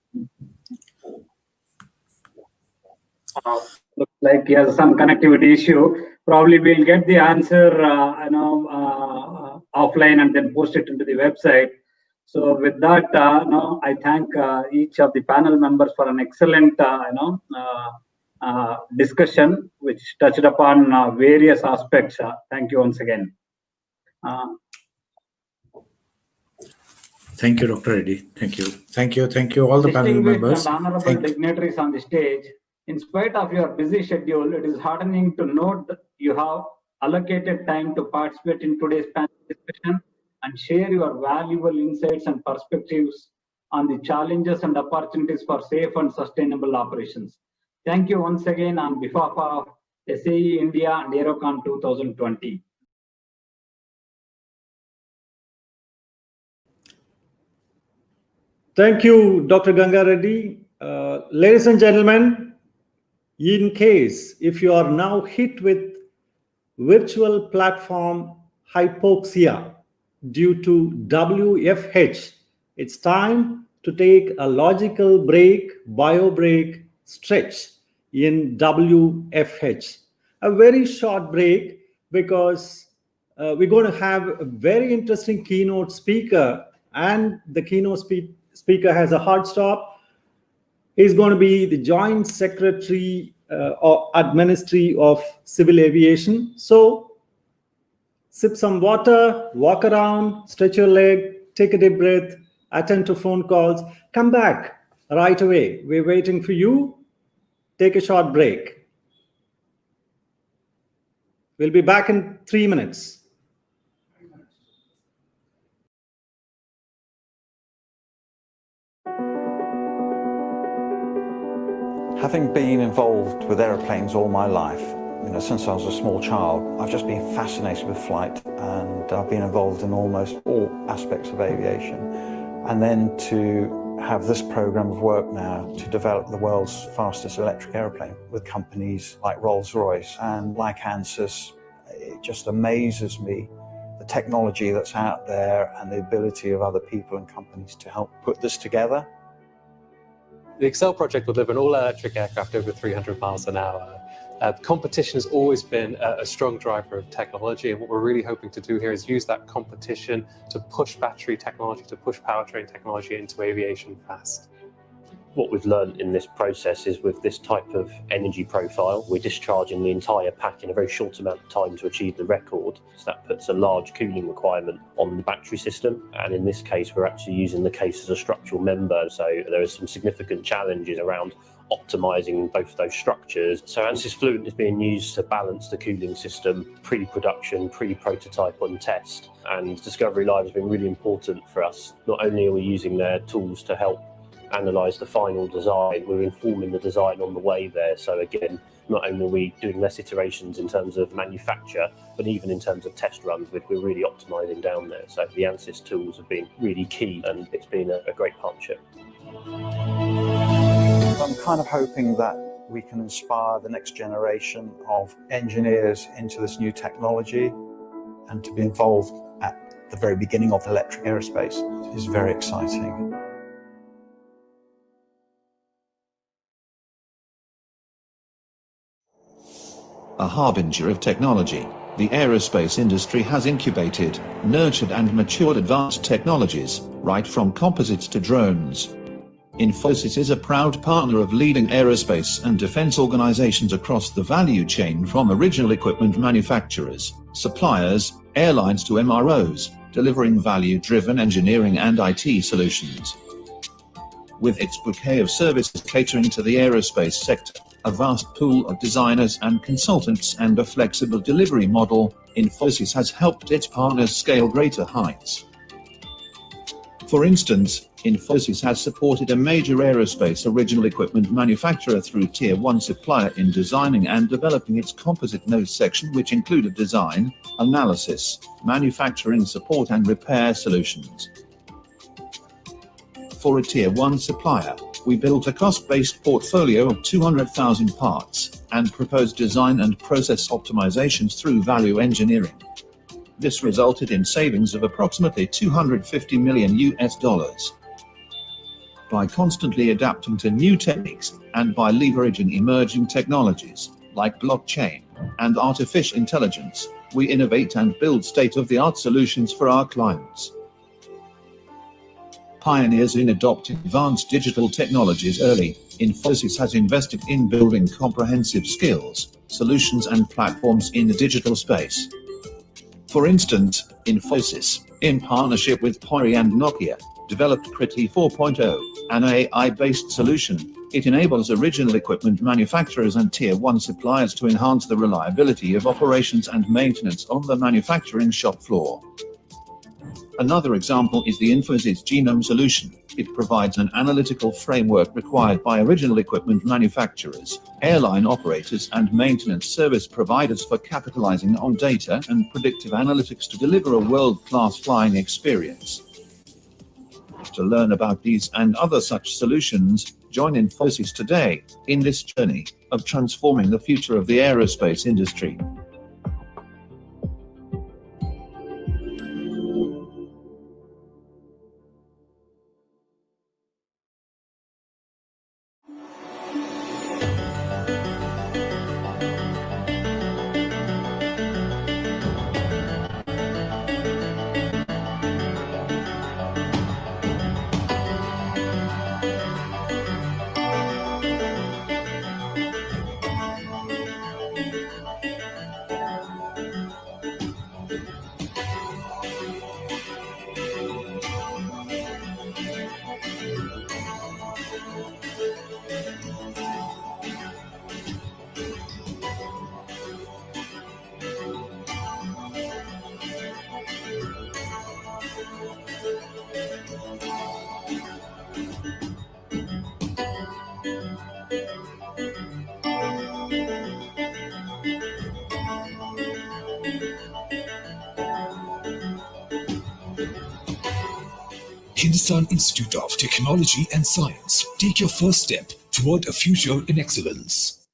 [SPEAKER 10] Looks like he has some connectivity issue. Probably we'll get the answer, offline and then post it into the website. So with that, now I thank each of the panel members for an excellent discussion which touched upon various aspects. Thank you once again.
[SPEAKER 12] Thank you, Dr. Reddy. Thank you. Thank you. Thank you, all the panel members.
[SPEAKER 10] And honorable dignitaries on the stage, in spite of your busy schedule, it is heartening to note that you have allocated time to participate in today's panel discussion and share your valuable insights and perspectives on the challenges and opportunities for safe and sustainable operations. Thank you once again on behalf of SAE India and Aerocon 2020.
[SPEAKER 1] Thank you, Dr. Ganga Reddy. Ladies and gentlemen, in case if you are now hit with virtual platform hypoxia due to WFH, it's time to take a logical break, bio break, stretch in WFH. A very short break because we're going to have a very interesting keynote speaker, and the keynote speaker has a hard stop. He's going to be the Joint Secretary or Administrator of Civil Aviation. So sip some water, walk around, stretch your leg, take a deep breath, attend to phone calls, come back right away. We're waiting for you. Take a short break. We'll be back in 3 minutes.
[SPEAKER 3] Having been involved with aeroplanes all my life, since I was a small child, I've just been fascinated with flight, and I've been involved in almost all aspects of aviation. And then to have this program of work now to develop the world's fastest electric aeroplane with companies like Rolls-Royce and like ANSYS, it just amazes me, the technology that's out there and the ability of other people and companies to help put this together.
[SPEAKER 4] The Excel project will deliver an all-electric aircraft over 300 miles an hour. Competition has always been a strong driver of technology, and what we're really hoping to do here is use that competition to push battery technology, to push powertrain technology into aviation fast.
[SPEAKER 5] What we've learned in this process is with this type of energy profile, we're discharging the entire pack in a very short amount of time to achieve the record. So that puts a large cooling requirement on the battery system. And in this case, we're actually using the case as a structural member. So there are some significant challenges around optimizing both those structures. So ANSYS Fluent is being used to balance the cooling system pre-production, pre-prototype on test. And Discovery Live has been really important for us. Not only are we using their tools to help analyze the final design, we're informing the design on the way there. So again, not only are we doing less iterations in terms of manufacture, but even in terms of test runs, we're really optimizing down there. So the ANSYS tools have been really key, and it's been a great partnership.
[SPEAKER 3] I'm kind of hoping that we can inspire the next generation of engineers into this new technology, and to be involved at the very beginning of electric aerospace is very exciting.
[SPEAKER 6] A harbinger of technology, the aerospace industry has incubated, nurtured and matured advanced technologies, right from composites to drones. Infosys is a proud partner of leading aerospace and defense organizations across the value chain, from original equipment manufacturers, suppliers, airlines to MROs, delivering value-driven engineering and IT solutions. With its bouquet of services catering to the aerospace sector, a vast pool of designers and consultants and a flexible delivery model, Infosys has helped its partners scale greater heights. For instance, Infosys has supported a major aerospace original equipment manufacturer through Tier 1 supplier in designing and developing its composite nose section, which included design, analysis, manufacturing support and repair solutions. For a Tier 1 supplier, we built a cost-based portfolio of 200,000 parts and proposed design and process optimizations through value engineering. This resulted in savings of approximately $250 million. By constantly adapting to new techniques and by leveraging emerging technologies like blockchain, and artificial intelligence, we innovate and build state-of-the-art solutions for our clients. Pioneers in adopting advanced digital technologies early, Infosys has invested in building comprehensive skills, solutions and platforms in the digital space. For instance, Infosys, in partnership with Pori and Nokia, developed Kriti 4.0, an AI-based solution. It enables original equipment manufacturers and Tier 1 suppliers to enhance the reliability of operations and maintenance on the manufacturing shop floor. Another example is the Infosys Genome solution. It provides an analytical framework required by original equipment manufacturers, airline operators and maintenance service providers for capitalizing on data and predictive analytics to deliver a world-class flying experience. To learn about these and other such solutions, join Infosys today in this journey of transforming the future of the aerospace industry.
[SPEAKER 2] Hindustan Institute of Technology and Science. Take your first step toward a future in excellence.